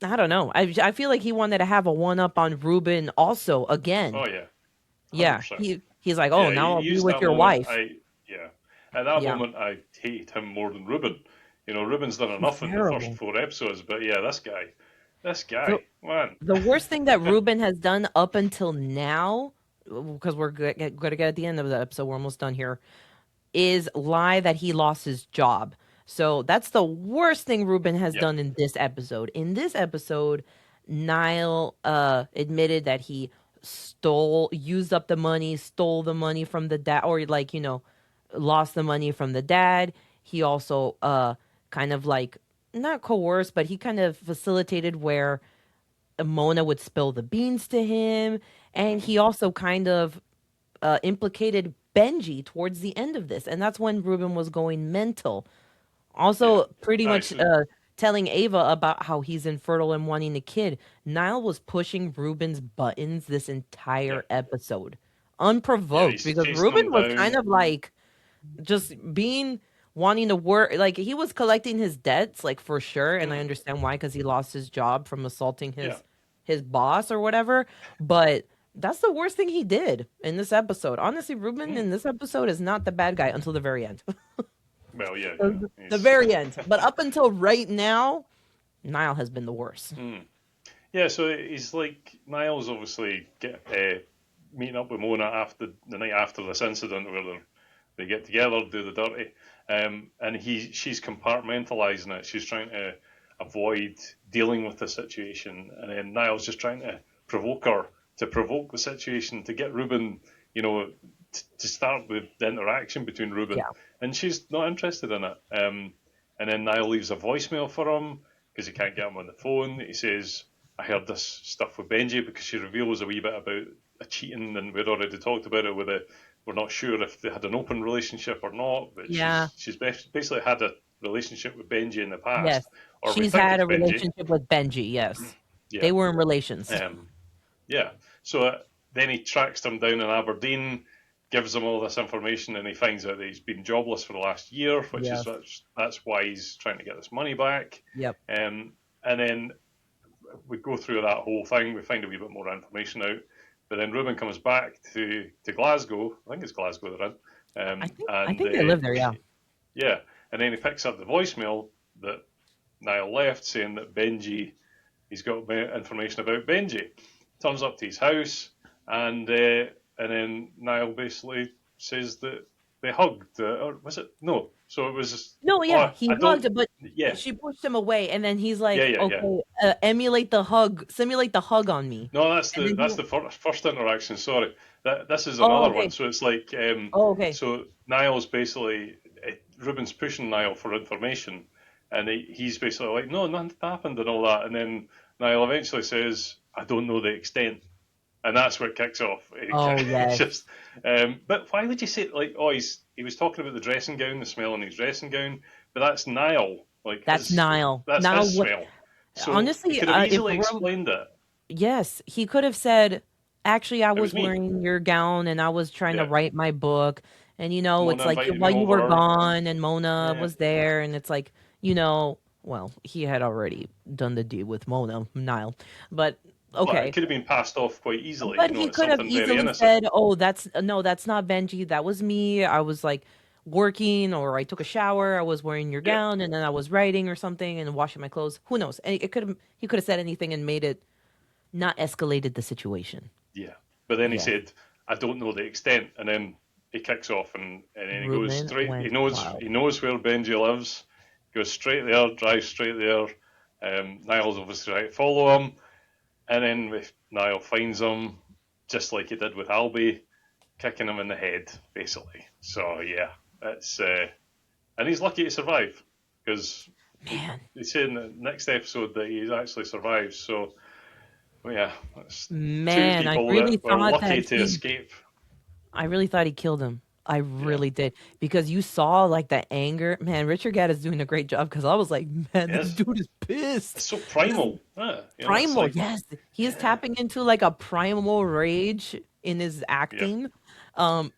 I don't know. I feel like he wanted to have a one up on Ruben also again. Oh yeah, 100%. Yeah, he's like, "Oh, Yeah, he now I'll be used with that your moment. wife." Yeah, at that Yeah. moment, I hated him more than Ruben. Ruben's done He's enough in the first terrible. 4 episodes, but yeah, this The guy, man. the worst thing that Ruben has done up until now, because we're going to get at the end of the episode, we're almost done here, is lie that he lost his job. So that's the worst thing Ruben has Yep. done in this episode. In this episode, Niall admitted that he used up the money, stole the money from the dad, or like, lost the money from the dad. He also kind of like not coerced, but he kind of facilitated where Mona would spill the beans to him. And Hmm. he also kind of implicated Benji towards the end of this, and that's when Ruben was going mental. Yeah. Also, pretty Aye. much So telling Ava about how he's infertile and wanting a kid. Niall was pushing Ruben's buttons this yeah, entire episode, yeah. unprovoked, He's because chasing Ruben him was kind down. of like just being wanting to work like he was collecting his debts like for sure, and I Hmm. understand why because he lost his job from assaulting Yeah. his boss or whatever, but that's the worst thing he did in this episode. Honestly, Ruben Hmm. in this episode is not the bad guy until the very end. Well, yeah, yeah. The He's. very end, but up until right now, Niall has been the worst. Hmm. Yeah. So he's like Niles. Obviously, meeting up with Mona after the night after this incident where they get together, do the dirty, and she's compartmentalizing it. She's trying to avoid dealing with the situation, and then Niall's just trying to provoke her to provoke the situation to get Ruben, to start the interaction between Ruben, Yeah. and she's not interested in it. And then Niall leaves a voicemail for him because he can't get him on the phone. He says, "I heard this stuff with Benji," because she reveals a wee bit about a cheating, and we'd already talked about it with a we're not sure if they had an open relationship or not, but Yeah. she's basically had a relationship with Benji in the past, Yes. or we She's think had it's a Benji. relationship with Benji. Yes. Yeah, They were in relations. um, yeah. So then he tracks them down in Aberdeen, gives them all this information, and he finds out that he's been jobless for the last year, Yes. that's why he's trying to get this money back. Yep. And then we go through that whole thing. We find a wee bit more information out. But then Ruben comes back to Glasgow. I think it's Glasgow they're in. I And think they live there, yeah. yeah, and then he picks up the voicemail that Niall left saying that he's got information about Benji. Turns up to his house, and then Niall basically says that they hugged, or was it? No. So it was. No, yeah, Oh, he I don't. hugged, but Yeah, she pushed him away, and then he's yeah, like, yeah, yeah. "Okay, emulate the hug, simulate the hug on me." No, that's And the then he, that's the first interaction. Sorry, this is oh, another one. okay, So it's like, oh, okay, so Niall's basically Ruben's pushing Niall for information, and he's basically like, no, nothing happened and all that, and then Niall eventually says, I don't know the extent, and that's what kicks off. oh It's yes, just, but why would you say like, oh, he was talking about the dressing gown, the smell in his dressing gown, but that's Niall, like that's Niall. that's Now, his smell. So he honestly, could have if easily explained it. yes, he could have said, "Actually, I It was was me. wearing your gown, and I was trying to Yeah. write my book, and it's Mona like invited me while you were over. gone, and Mona Yeah, was there, and it's like, well, he had already done the deal with Mona, Niall, but but it okay." could have been passed off quite easily. But he It's could have something very easily innocent. said, "Oh, that's no, that's not Benji. That was me. I was like working, or I took a shower. I was wearing your Yep. gown, and then I was writing or something and washing my clothes. Who knows?" And he could have said anything and made it not escalated the situation. Yeah. But then he Yes, said, "I don't know the extent," and then he kicks off, and then he goes Ruben straight. He went knows wild. he knows where Benji lives. Goes straight there, drives straight there. Niall's obviously trying to follow him, and then Niall finds him, just like he did with Albie, kicking him in the head, basically. So yeah, it's and he's lucky to survive because Man, they say in the next episode that he actually survives. So well, yeah, that's two man, I people really that were thought lucky that to escape. I really thought he killed him. I Yeah. really did because you saw like the anger. Man, Richard Gadd is doing a great job because I was like, man, this Yes. dude is It's pissed. so This primal. It's primal, like, yes. He is yeah, tapping into like a primal rage in his yeah, acting.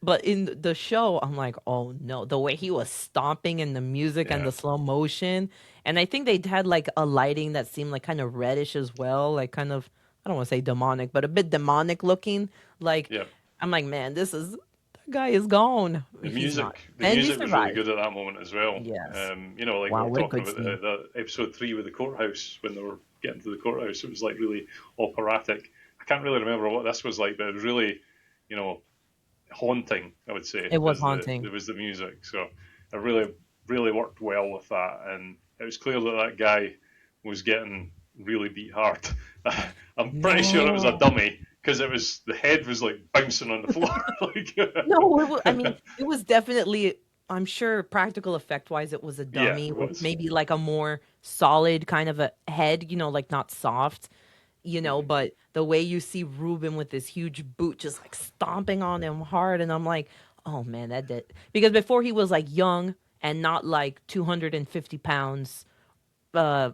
But in the show, I'm like, oh no, the way he was stomping and the music and yeah. the slow motion. And I think they had like a lighting that seemed like kind of reddish as well, like kind of, I don't want to say demonic, but a bit demonic looking. Like, Yeah. I'm like, man, that guy is gone. He's not. The And he music was really survived. good at that moment as well. Yes. Like we Wow, were what a talking good about scene. the episode 3 with the courthouse when they were getting to the courthouse. It was like really operatic. I can't really remember what this was like, but it was really, you know, haunting. I would say It was as haunting. there was the music. So it really worked well with that, and it was clear that that guy was getting really beat hard. I'm pretty sure it was a No. dummy because it was the head was like bouncing on the floor. like No, I mean, it was definitely, I'm sure practical effect wise, it was a yeah, dummy it with was. maybe like a more solid kind of a head, like not soft, Hmm. but the way you see Ruben with this huge boot just like stomping on him hard. And I'm like, oh man, that did. Because before he was like young and not like 250 pounds, uh,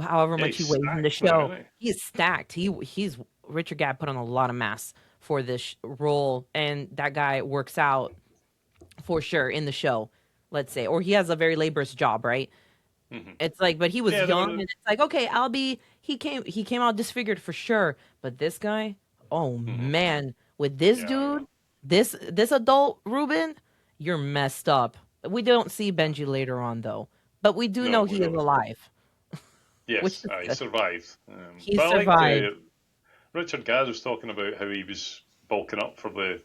however Yeah, much he's he weighs in the stacked now, show, isn't he? he's stacked. He's Richard Gadd put on a lot of mass for this role. And that guy works out for sure in the show, let's say, or he has a very laborious job, right? Hmm. It's like, but he was Yeah, there young, were. and it's like, okay, he came out disfigured for sure, but this guy, oh Mhm. man, with this Yeah, yeah. dude, this adult Ruben, you're messed up. We don't see Benji later on though, but we do No, know we he is don't. alive, which Yes, is he good. survived. He But I liked survived. Richard Gadd was talking about how he was bulking up for the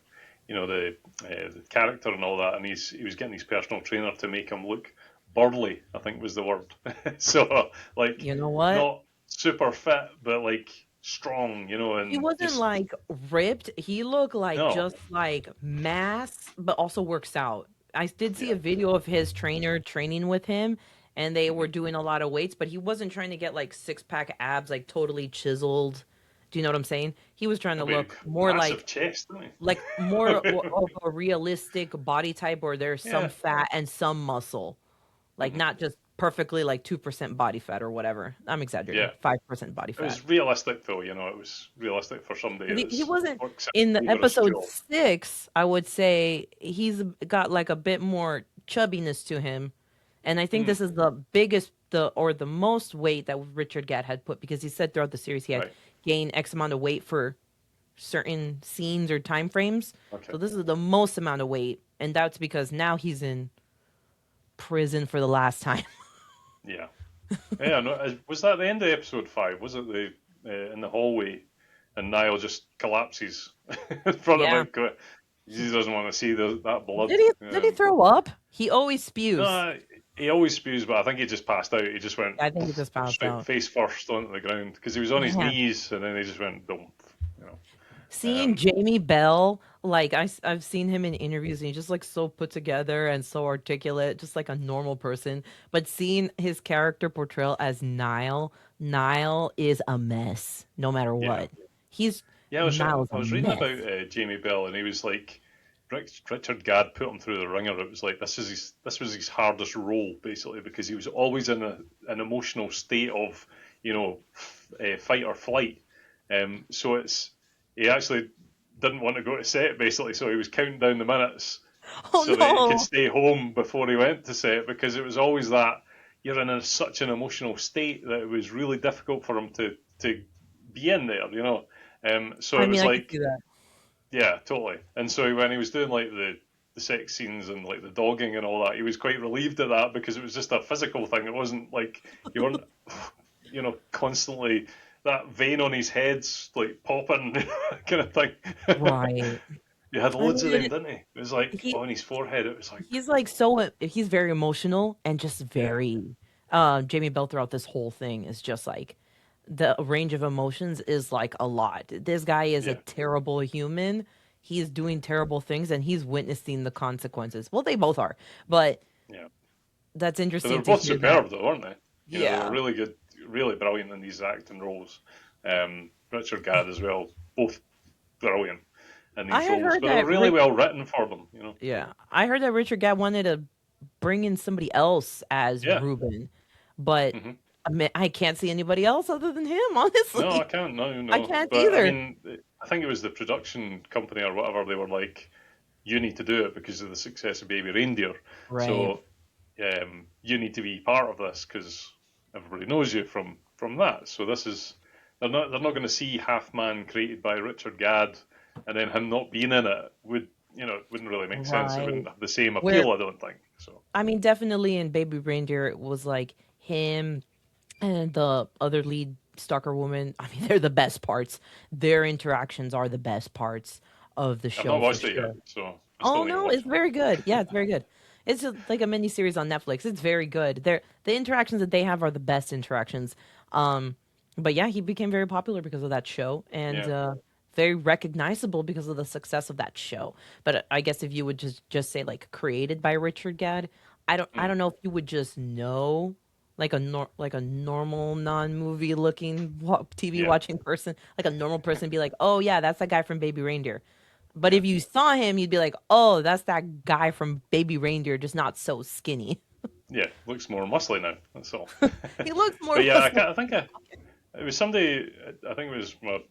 character and all that, and he was getting his personal trainer to make him look burly. I think was the word. So like You know what? not super fit, but like strong, He and wasn't just like ripped. He looked like no, just like mass, but also works out. I did see yeah, a video of his trainer training with him, and they were hmm doing a lot of weights, but he wasn't trying to get like six pack abs, like totally chiseled. Do you know what I'm saying? He was trying a to big look more massive chest, didn't he? like more of a realistic body type where there's some Yeah. fat and some muscle, like Hmm. not just perfectly like 2% body fat or whatever. I'm exaggerating. Yeah. 5% body It fat. was realistic though, it was realistic for somebody 'Cause he that's wasn't works a in the laborious episode job. 6, I would say he's got like a bit more chubbiness to him. And I think Hmm. this is the biggest the most weight that Richard Gadd had put because he said throughout the series he had Right. gained X amount of weight for certain scenes or time frames. Okay. So this is the most amount of weight, and that's because now he's in prison for the last time. Yeah. Yeah. No, was that the end of episode 5? Was it the in the hallway and Niall just collapses in front of Yeah. him? He doesn't want to see that blood. Did he throw up? He always spews. No, he always spews, but I think he just passed out. He just went I think he just passed straight out. face first onto the ground because he was on his Man. knees and then he just went dump. You Seeing know. Jamie Bell, like I've seen him in interviews and he's just like so put together and so articulate, just like a normal person. But seeing his character portrayal as Niall is a mess, no matter Yeah. what. He's Yeah, Niall's I a was reading mess. about Jamie Bell, and he was like, Richard Gadd put him through the ringer. It was like this was his hardest role basically because he was always in an emotional state of fight or flight. So he actually didn't want to go to set basically, so he was counting down the minutes Oh so that he could no. stay home before he went to set because it was always that you're in such an emotional state that it was really difficult for him to be in there. So I it mean, was I can like, see that. yeah, totally. And so when he was doing like the sex scenes and like the dogging and all that, he was quite relieved at that because it was just a physical thing. It wasn't like you weren't, constantly that vein on his head's like popping kind of thing. Right. You had I loads of mean, them, didn't he? It was like he on his forehead. It was like, he's like he's very emotional and just yeah, very Jamie Bell throughout this whole thing is just like the range of emotions is like a lot. This guy is a yeah, terrible human. He's doing terrible things and he's witnessing the consequences. Well, they both are, but yeah. that's But they interesting were to both hear that. superb, though, weren't they? They were Yeah. really good, really brilliant in these acting roles. Richard Gadd as well, both brilliant. in I these had roles, heard but they were that really well written for them. yeah, I heard that Richard Gadd wanted to bring in somebody else as Yeah. Ruben, but Hmm. I can't see anybody else other than him. No, I Honestly, can't. No, I no. can't But I either. mean, I think it was the production company or whatever. They were like, "You need to do it because of the success of Baby Reindeer." Right. So you need to be part of this because everybody knows you from that. So this is they're not going to see Half Man created by Richard Gadd and then him not being in it it wouldn't really make sense. It Right. wouldn't have the same Where appeal, I don't think. So I mean, definitely in Baby Reindeer, it was like him and the other lead stalker woman. I mean, they're the best parts. Their interactions are the best parts of the I've not show for watched it yet, sure. so I Oh still need to no, watch it's it. very good. Yeah, it's very good. It's just like a mini series on Netflix. It's very good. The interactions that they have are the best interactions. Um, but yeah, he became very popular because of that show, and Yeah. very recognizable because of the success of that show. But I guess if you would just say like created by Richard Gadd, I Mm. don't know if you would just know like like a normal non movie looking TV Yeah. watching person, like a normal person, be like, oh yeah, that's that guy from Baby Reindeer. But Yeah. if you saw him, you'd be like, "Oh, that's that guy from Baby Reindeer, just not so skinny." Yeah. Looks more muscly now. That's all. He looks more But yeah, muscle. I think it was somebody. I think it was my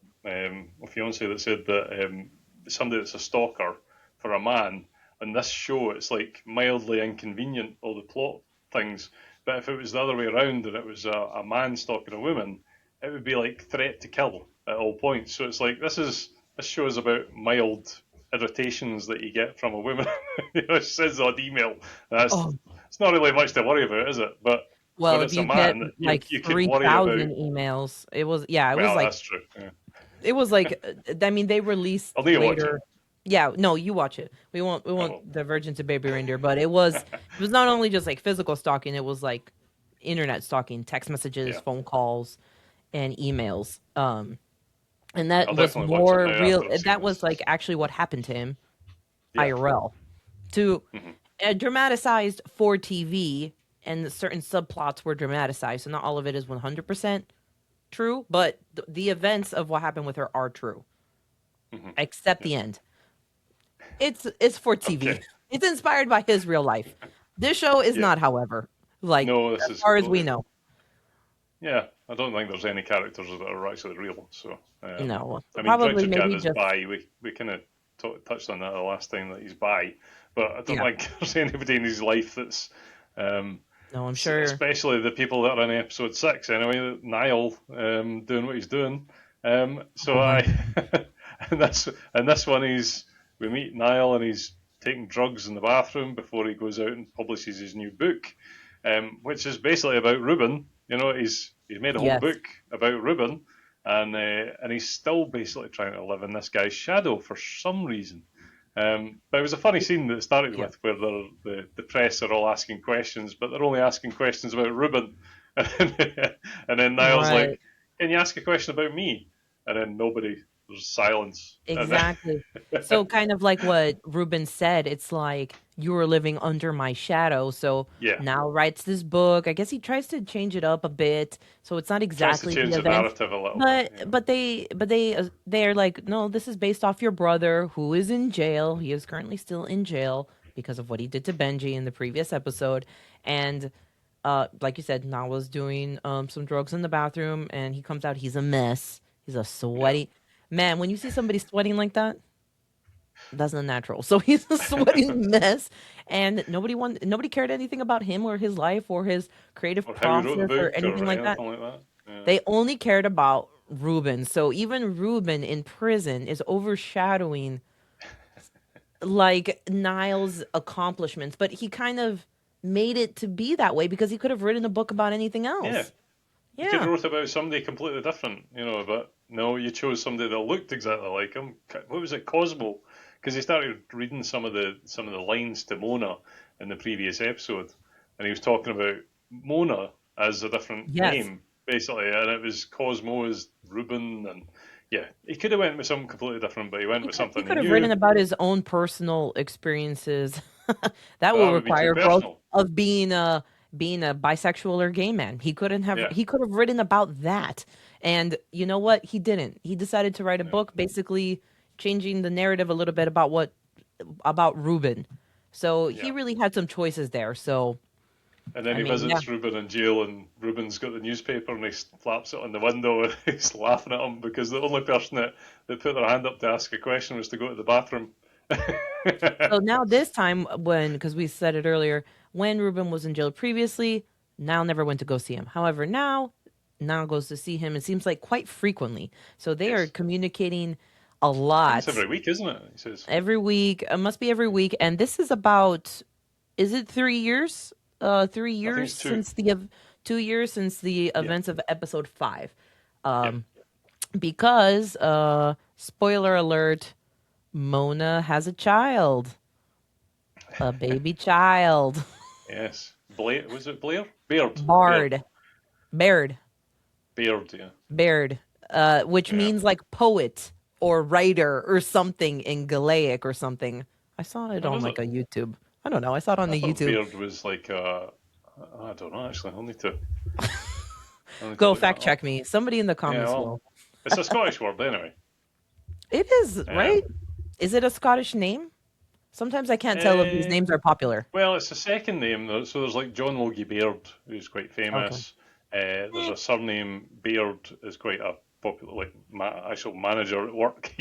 fiance that said that somebody that's a stalker for a man on this show, it's like mildly inconvenient all the plot things. But if it was the other way around and it was a man stalking a woman, it would be like threat to kill at all points. So it's like this show is about mild irritations that you get from a woman. She sends odd email. That's Oh, it's not really much to worry about, is it? But well, when if it's a you get man, like you can worry about. 3,000 emails, it was yeah, Well, that's true. Yeah. it was like I mean, they I'll released need to watch it. later. Yeah, no, you watch it. We I won't will. diverge into Baby Reindeer, but it was not only just like physical stalking, it was like internet stalking, text messages, Yeah, phone calls, and emails. And that I'll was definitely watch it more now real. after I've seen That was this. like actually what happened to him Yeah. IRL. To Hmm. dramatized for TV, and certain subplots were dramatized, so not all of it is 100% true, but the events of what happened with her are true, Hmm. except Yeah. the end. It's for TV. Okay. It's inspired by his real life. This show is Yeah. not, however, like No, this as is far as we completely. know. Yeah, I don't think there's any characters that are actually real. So, No, I mean, probably Richard Gadd maybe is just bi. We kind of touched on that the last time that he's bi, but I don't yeah. think there's anybody in his life that's um, No, I'm sure. especially the people that are in episode 6 anyway. Niall doing what he's doing. So Oh my. I and this one we meet Niall and he's taking drugs in the bathroom before he goes out and publishes his new book, which is basically about Ruben. He's made a whole Yes. book about Ruben, and he's still basically trying to live in this guy's shadow for some reason. But it was a funny scene that it started Yeah. with where the press are all asking questions, but they're only asking questions about Ruben. And then Niall's Right. like, "Can you ask a question about me?" And then nobody, there's silence. And then, Exactly. So kind of like what Ruben said, it's like you were living under my shadow. So yeah, now writes this book. I guess he tries to change it up a bit, so it's not tries to exactly the change the events, narrative a little bit. Yeah, they're like, no, this is based off your brother who is in jail. He is currently still in jail because of what he did to Benji in the previous episode, and like you said, Now was doing some drugs in the bathroom, and he comes out. He's a mess. He's a yeah. sweaty man. When you see somebody sweating like that, that's not natural. So he's a sweating mess, and nobody cared anything about him or his life or his creative Or how he wrote the process or book or anything like that. anything like that. Yeah, They only cared about Ruben. So even Ruben in prison is overshadowing like Niall's accomplishments, but he kind of made it to be that way because he could have written a book about anything yeah. else. You could have Yeah. wrote about somebody completely different, but no, you chose somebody that looked exactly like him. What was it, Cosmo? Because he started reading some of the lines to Mona in the previous episode, and he was talking about Mona as a different Yes. name, basically, and it was Cosmo as Ruben, and yeah, he could have went with something completely different, but he went with He something he could have written knew, about his own personal experiences. That but will that would be too require growth personal. of being a bisexual or gay man. Yeah, He could have written about that. And you know what? He didn't. He decided to write a yeah, book basically changing the narrative a little bit about Ruben. So he Yeah. really had some choices there. So And then I he mean, yeah. visits Ruben in jail, and Ruben's got the newspaper, and he flaps it on the window, and he's laughing at him because the only person that put their hand up to ask a question was to go to the bathroom. So now this time, when because we said it earlier, when Ruben was in jail previously, Niall never went to go see him. However, now Niall goes to see him. It seems like quite frequently. So they are Yes. communicating a I think it's lot every week, isn't it? He says. every week. It must be every week, and this is about. Is it 3 years? 3 years I think it's two. since the 2 years since the Yeah. events of episode 5. Yeah. Um, because spoiler alert, Mona has a child, a baby child. Yes. Blair, was it Blair? Baird. Baird. Bard, Baird, Baird, yeah. Baird, which Yeah. means like poet or writer or something in Gaelic or something. I saw it What on was like it? a YouTube. I don't know. I saw it on I the thought YouTube. Baird was like I don't know actually. I'll need to Go look that fact check up. me. Somebody in the Yeah, comments well, will. it's a Scottish word anyway. It is, right? Um, Is it a Scottish name? Sometimes I can't tell if these uh, names are popular. well, it's a second name though. So there's like John Logie Baird, who's quite Okay. famous. There's Eh, a surname Baird is quite a popular, like actual manager at work.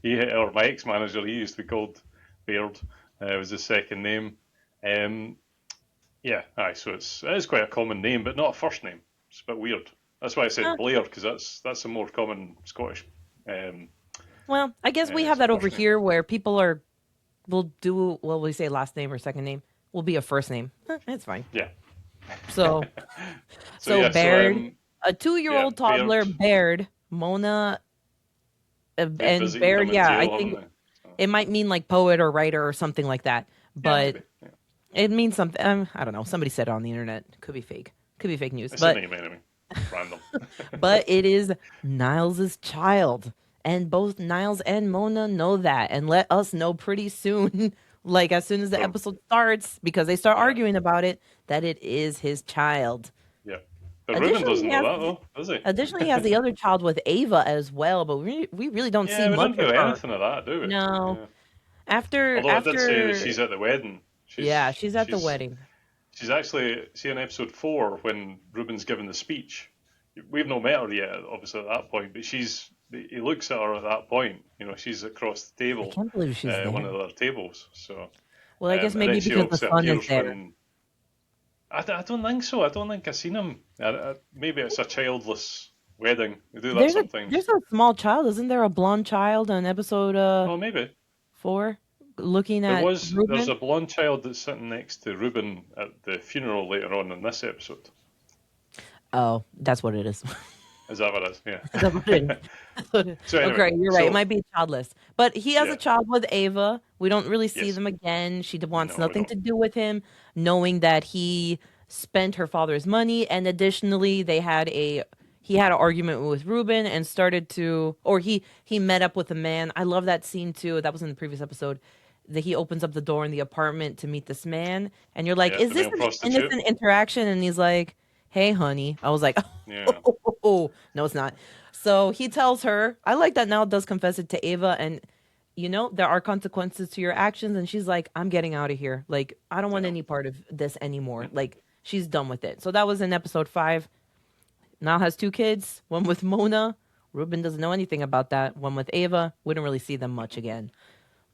Or my ex-manager, he used to be called Baird. Was his second name. Um, yeah, aye. So it is quite a common name, but not a first name. It's a bit weird. That's why I said huh. Blair because that's a more common Scottish um, Well, I guess we have that over first name. here where people are will do well. We say last name or second name will be a first name. It's fine. Yeah. So So so yeah, so Baird, a yeah, two-year-old Baird. toddler, Baird, Mona, They've and visited Baird. him in Yeah, I jail, haven't think they? So, it might mean like poet or writer or something like that. yeah, But maybe. Yeah. it means something. I don't know. Somebody said it on the internet. Could be fake. Could be fake news. It's a But name anyway. Random. it is Niles's child. And both Niles and Mona know that and let us know pretty soon, like as soon as the But episode starts, because they start yeah, arguing about it, that it is his child. yeah. But Ruben Additionally, doesn't know that though, does he? he has the other child with Ava as well, but we really don't see Yeah, we much don't of do her. anything of that, do we? No. Yeah. After Although it did say that after she's at the wedding. yeah, she's at the wedding. She's actually see in episode 4 when Ruben's given the speech. We've not met her yet, obviously at that point, but he looks at her at that point. You know, she's across the I table, can't believe she's one there. of the other tables. So, Well, I guess and then maybe she because the obviously son is appears there. when I don't think so. I don't think I've seen him. Maybe it's a childless wedding. They do that There's sometimes. a small child. Isn't there a blonde child on episode Oh, maybe. 4 looking at There's Ruben? a blonde child that's sitting next to Ruben at the funeral later on in this episode. Oh, that's what it is. Is that what it is? That's what it is. Yeah. That's what it is. So anyway, Okay, you're right. It so might be childless, but he has a yeah, child with Ava. We don't really see yes, them again. She wants no, we nothing don't. to do with him, knowing that he spent her father's money, and additionally, he had an argument with Ruben and started to, or he met up with a man. I love that scene too. That was in the previous episode. That he opens up the door in the apartment to meet this man, and you're like, Yeah, "Is the this male an prostitute. innocent interaction?" And he's like, "Hey, honey." I was like, Yeah, "Oh, no, it's not." So he tells her, I like that now does confess it to Ava, and there are consequences to your actions. And she's like, I'm getting out of here. Like, I don't want yeah, any part of this anymore. mm, Like, she's done with it. So that was in episode 5. Now has 2 kids, one with Mona. Ruben doesn't know anything about that. One with Ava. We don't really see them much again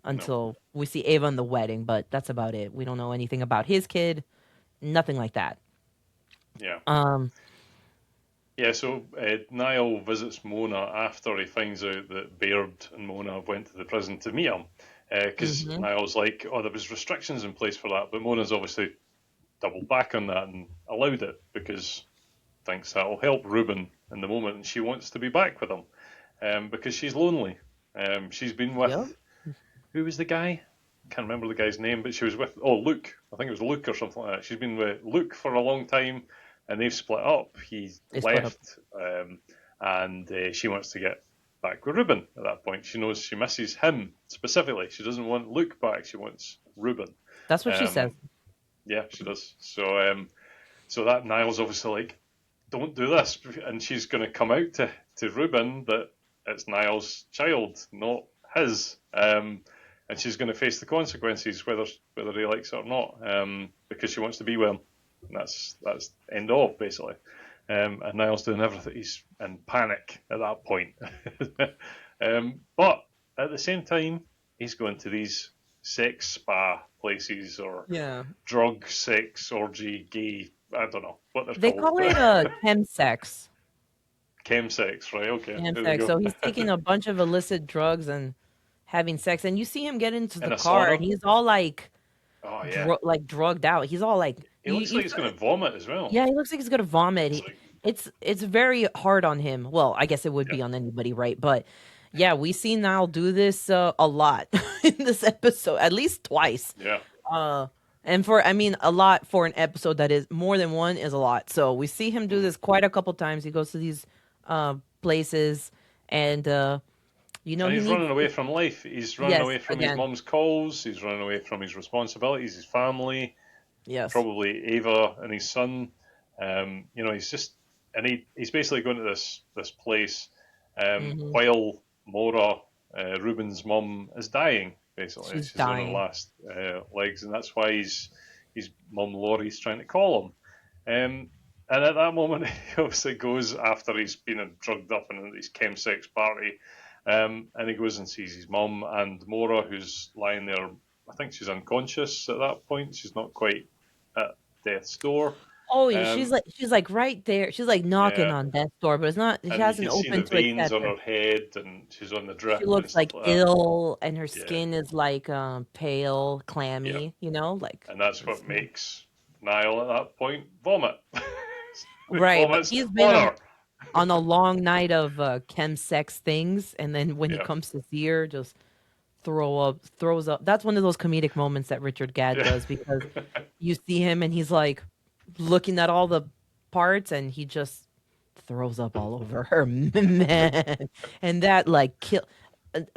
no, until we see Ava in the wedding, but that's about it. We don't know anything about his kid, nothing like that. yeah, Um, yeah. So Niall visits Mona after he finds out that Baird and Mona have went to the prison to meet him, because mhm. Niall's like, oh, there was restrictions in place for that, but Mona's obviously doubled back on that and allowed it because thinks that'll help Ruben in the moment, and she wants to be back with him because she's lonely. She's been Yep. with who was the guy? Can't remember the guy's name, but she was with Luke. I think it was Luke or something like that. She's been with Luke for a long time, and they've split up. He's They split up. left, and she wants to get back with Ruben. At that point, she knows she misses him specifically. She doesn't want Luke back. She wants Ruben. That's what she says. Um, yeah, she does. So that Niall's obviously like, don't do this, and she's going to come out to Ruben that it's Niall's child, not his, and she's going to face the consequences whether he likes it or not, because she wants to be with him. And that's end of basically. And Niall's doing everything. He's in panic at that point. But at the same time, he's going to these sex spa places or Yeah. drug, sex, orgy, gay. I don't know what they're They called. call it chemsex. Chemsex, right? Okay, there we Chemsex. go. So he's taking a bunch of illicit drugs and having sex, and you see him get into In the a car, and sauna. he's all like, Oh yeah, like drugged out. He's all like, he looks like he's going to vomit as well. yeah, he looks like he's gonna vomit. It's like, It's very hard on him. Well, I guess it would yeah, be on anybody, right? But yeah, we see Niall do this a lot in this episode, at least twice. yeah. Uh, and for I mean, a lot for an episode that is more than one is a lot. So we see him do Mm-hmm. this quite a couple times. He goes to these places, and And he he's needs running away from life. He's running yes away from his again mum's calls. He's running away from his responsibilities, his family, yes. probably Ava and his son. He's just, and he's basically going to this place Hmm. while Maura, Ruben's mum, is dying. Basically, She's she's on her dying. last legs, and that's why his mum Laurie's trying to call him. And at that moment, he obviously goes after he's been drugged up in his chemsex party, and he goes and sees his mum and Maura, who's lying there. I think she's unconscious at that point. She's not quite at death's door. Oh, yeah, Um, she's like right there. She's like knocking yeah, on death's door, but it's not. She and you hasn't can see the opened to veins accept on her. her head, and she's on the She drip and looks stuff like like that. ill, and her Yeah, skin is like pale, yeah, clammy. Like and that's it's what makes Niall at that point vomit. He right. But vomits he's been on her. on a long night of chemsex things, and then when he Yeah, comes to see her, just throws up. That's one of those comedic moments that Richard Gadd yeah, does because you see him and he's like looking at all the parts and he just throws up all over her, man. And that like kill.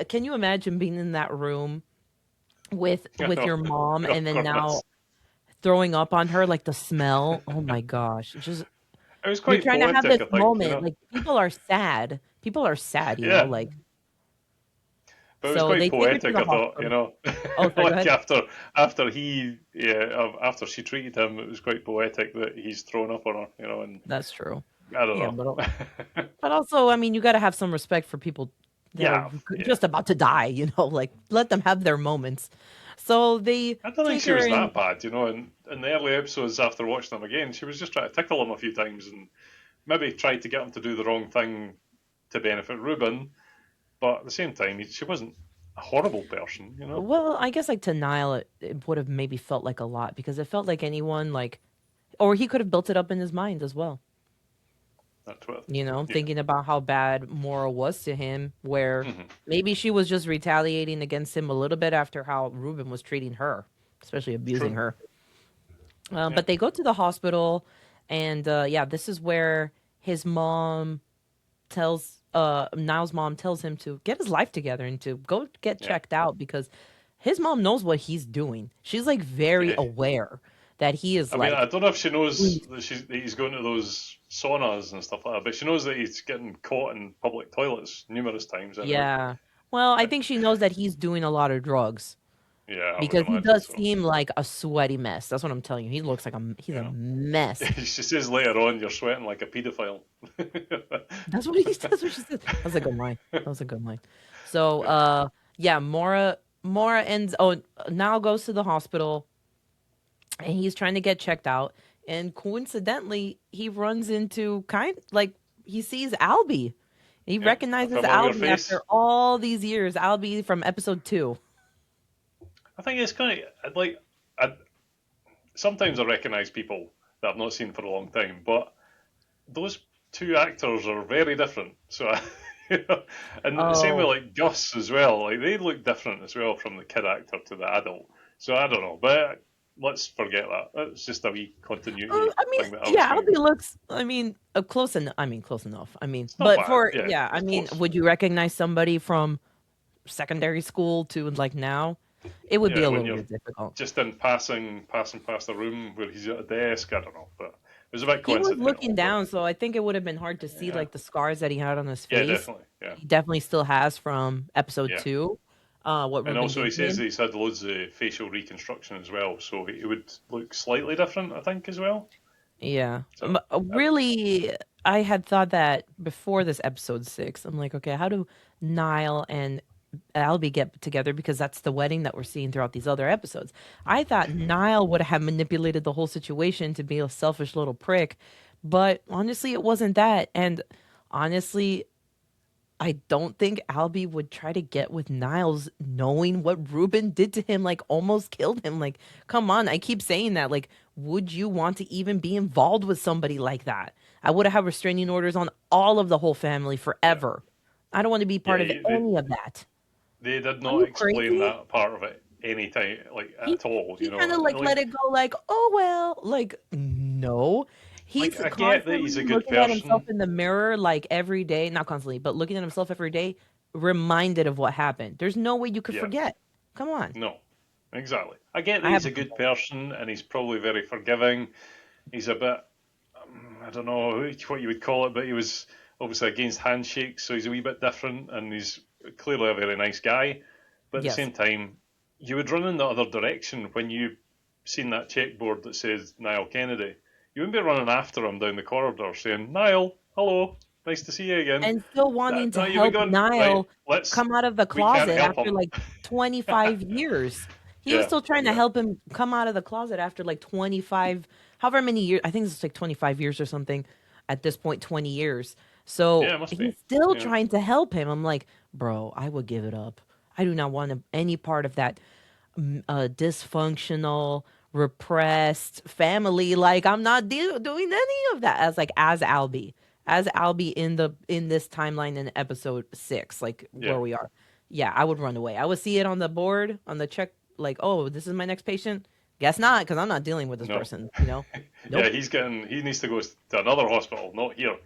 Can you imagine being in that room I with know. your mom Oh and then now goodness, throwing up on her like the smell? Oh my gosh. Just it was you're quite trying to have this poetic, I think. moment. Like people are sad. People are sad, Yeah, like but it was so quite they take her to poetic, the I thought. hospital. Oh, sorry, go Like ahead. after she treated him, it was quite poetic that he's thrown up on her. And That's true. I don't Yeah, know. but also, I mean, you got to have some respect for people that are Yeah, yeah. just about to die, like let them have their moments. So they I don't think take she her was and that bad, in the early episodes after watching them again, she was just trying to tickle him a few times and maybe tried to get him to do the wrong thing to benefit Ruben, but at the same time, she wasn't a horrible person. well, I guess like to Niall, it would have maybe felt like a lot because it felt like anyone like, or he could have built it up in his mind as well. That's what, yeah. Thinking about how bad Mora was to him, where Hmm. maybe she was just retaliating against him a little bit after how Ruben was treating her, especially abusing True. her. Yeah. But they go to the hospital, and yeah, this is where his mom tells Niall's mom tells him to get his life together and to go get Yeah. checked out because his mom knows what he's doing. She's like very Yeah. aware that he is I mean, I like don't know if she knows that he's going to those saunas and stuff like that, but she knows that he's getting caught in public toilets numerous times anyway. yeah. Well, I think she knows that he's doing a lot of drugs Yeah, I would because he imagine does so. seem like a sweaty mess. That's what I'm telling you. He looks like he's a Yeah. mess. She says later on, you're sweating like a paedophile. That's what she said. That was a good line. That was a good line. So yeah, Mora ends now goes to the hospital and he's trying to get checked out and coincidentally he runs into he sees Albie. He Yeah, a recognizes familiar Albie face. after all these years. Albie from episode 2. I think it's kind of like sometimes I recognise people that I've not seen for a long time, but those two actors are very different. So, and the same way Oh, like Gus as well. Like they look different as well from the kid actor to the adult. So I don't know, but let's forget that. That's just a wee continuity I mean, thing that I was yeah, thinking. Albie looks. I mean, close enough. I mean, close enough. I mean, It's not but bad. for Yeah, yeah, I it's mean, close. would you recognize somebody from secondary school to like now? It would be Yeah, a when little you're bit difficult. just in passing past the room where he's at a desk. I don't know, but it was a bit He was looking coincidental. But down, so I think it would have been hard to see yeah, like the scars that he had on his yeah, face. definitely. Yeah, He definitely still has from episode yeah. 2. what And Ruben also, he did to says that him. he's had loads of facial reconstruction as well, so he would look slightly different, I think, as well. Yeah. So, Really, I had thought that before this episode 6. I'm like, okay, how do Niall and Albie get together? Because that's the wedding that we're seeing throughout these other episodes. I thought Niall would have manipulated the whole situation to be a selfish little prick, but honestly, it wasn't that. And honestly, I don't think Albie would try to get with Niles knowing what Ruben did to him, like almost killed him. Like, come on, I keep saying that. Like, would you want to even be involved with somebody like that? I would have had restraining orders on all of the whole family yeah, forever. I don't want to be yeah, part of any of that. they did Are not you explain crazy? that part of it any time, like He at all. he kind of like let Like, it go, like, oh well, like no. He's I get that constantly he's a good looking at himself person. in the mirror, like every day, not constantly, but looking at himself every day, reminded of what happened. There's no way you could Yeah, forget. Come on. no, exactly. I get that I have he's a a good complaint. person and he's probably very forgiving. He's a bit, I don't know what you would call it, but he was obviously against handshakes, so he's a wee bit different, and he's clearly a very nice guy. But at the Yes. same time, you would run in the other direction when you seen that checkboard that says Niall Kennedy. You wouldn't be running after him down the corridor saying, Niall, hello, nice to see you again. And still wanting to No, you'd be help going, right, Niall let's, come out of the we can't closet help after him. like 25 years. He was Yeah, still trying to yeah, help him come out of the closet after like 25, however many years. I think it's like 25 years or something. At this point, 20 years. So yeah, it must he's be. still Yeah, trying to help him. I'm like, bro, I would give it up. I do not want any part of that dysfunctional, repressed family. Like I'm not doing any of that as Albie, in this timeline in episode 6, like yeah. where we are. Yeah, I would run away. I would see it on the board on the check, like, oh, this is my next patient. Guess not, because I'm not dealing with this No. person. Yeah, Nope. he needs to go to another hospital, not here.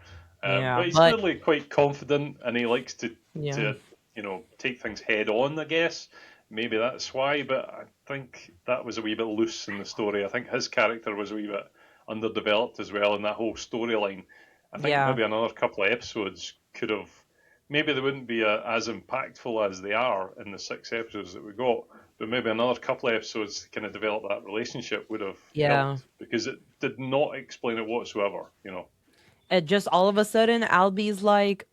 Yeah, But he's but clearly quite confident, and he likes yeah, to take things head on. I guess maybe that's why. But I think that was a wee bit loose in the story. I think his character was a wee bit underdeveloped as well in that whole storyline. I think yeah. maybe another couple of episodes could have. Maybe they wouldn't be as impactful as they are in the 6 episodes that we got, but maybe another couple of episodes to kind of develop that relationship would have Yeah. helped because it did not explain it whatsoever. And just all of a sudden, Albie's like,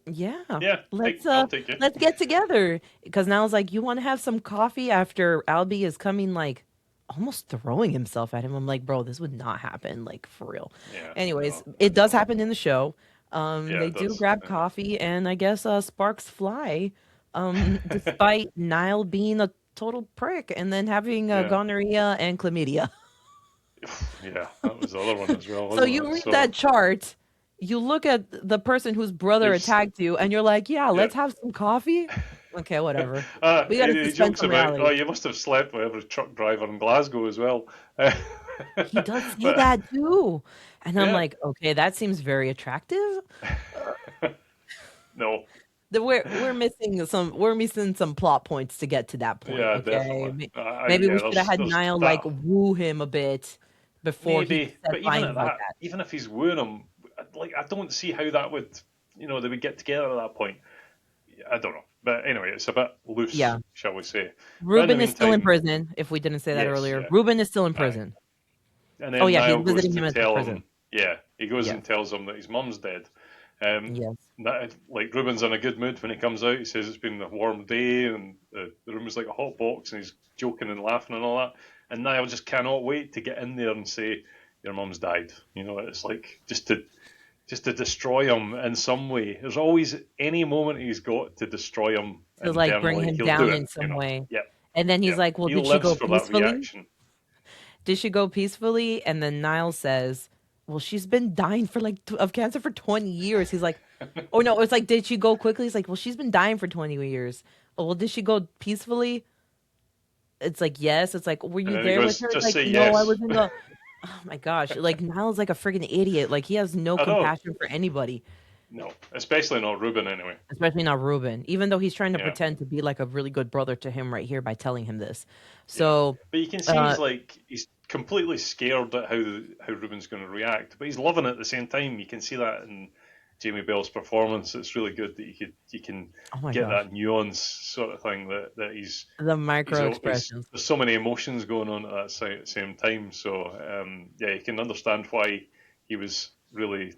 yeah, Yeah, let's I'll take you. let's get together. Because now it's like, you want to have some coffee after Albie is coming, like almost throwing himself at him. I'm like, bro, this would not happen, like for real. Yeah, Anyways, no, it does no. happen in the show. Yeah, They it do does. grab Yeah. coffee, and I guess sparks fly. Despite Niall being a total prick and then having Yeah, gonorrhea and chlamydia. yeah, that was the other one as well, So wasn't you it? read that So chart, you look at the person whose brother he's attacked you, and you're like, yeah, yeah. let's have some coffee. Okay, whatever. We got to He suspend jokes some about, oh, reality. you must have slept with every truck driver in Glasgow as well. He does say But that too. And I'm yeah, like, okay, that seems very attractive. no, We're missing some plot points to get to that point. yeah, Okay, definitely. maybe we Yeah, should have had there's Niall like that woo him a bit before he maybe, said but even at lines like that, that. even if he's wooing him, like I don't see how that would, they would get together at that point. I don't know, but anyway, it's a bit loose, Yeah, shall we say? But in the Ruben is still in meantime, prison. If we didn't say that yes, earlier, yeah, Ruben is still in aye. prison. And Oh then yeah, he's Niall goes visiting to him at the tell prison. him, yeah, he goes Yes, and tells him that his mum's dead. Um, yes. like Ruben's in a good mood when he comes out. He says it's been a warm day and the room is like a hot box, and he's joking and laughing and all that. And Niall just cannot wait to get in there and say, "Your mum's died." It's like just to destroy him in some way. There's always any moment he's got to destroy him To like bring internally, him he'll do down it. in some way. Yep, And then he's yep. like, "Well, He did she lives go for that peacefully? reaction. Did she go peacefully?" And then Niall says, "Well, she's been dying for like of cancer for 20 years." He's like, "Oh no, it's like, did she go quickly?" He's like, "Well, she's been dying for 20 years." "Oh, well, did she go peacefully?" It's like, "Yes." It's like, "Were And you then he there with goes, her?" It's "Just like, say "No, I yes." was in the." Oh my gosh, like Niall's like a freaking idiot. Like he has no I know. compassion for anybody. No, especially not Ruben anyway. Especially not Ruben, even though he's trying to Yeah. pretend to be like a really good brother to him right here by telling him this. Yeah, So, but you can see uh, he's completely scared at how Ruben's going to react, but he's loving it at the same time. You can see that in Jamie Bell's performance. It's really good that you can Oh my get gosh. that nuance sort of thing that The he's micro-expressions. there's so many emotions going on at that same time. So yeah, you can understand why he was really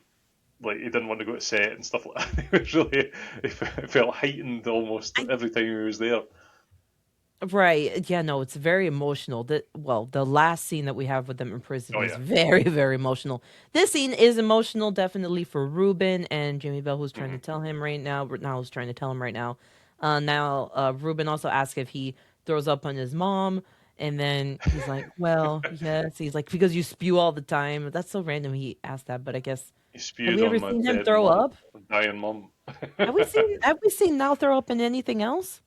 like he didn't want to go to set and stuff like that. It was really it felt heightened almost I every time he was there. Right. Yeah, no, it's very emotional. The last scene that we have with them in prison Oh is yeah. very, very emotional. This scene is emotional, definitely for Ruben and Jamie Bell, who's trying to Hmm. tell him right now. Now who's trying to tell him right now. Now, Ruben also asks if he throws up on his mom, and then he's like, "Well, yes." He's like, "Because you spew all the time." That's so random. He asked that, but I guess He have spewed we ever on my seen him dead throw mum, up? dying mum. Have we seen Now throw up in anything else?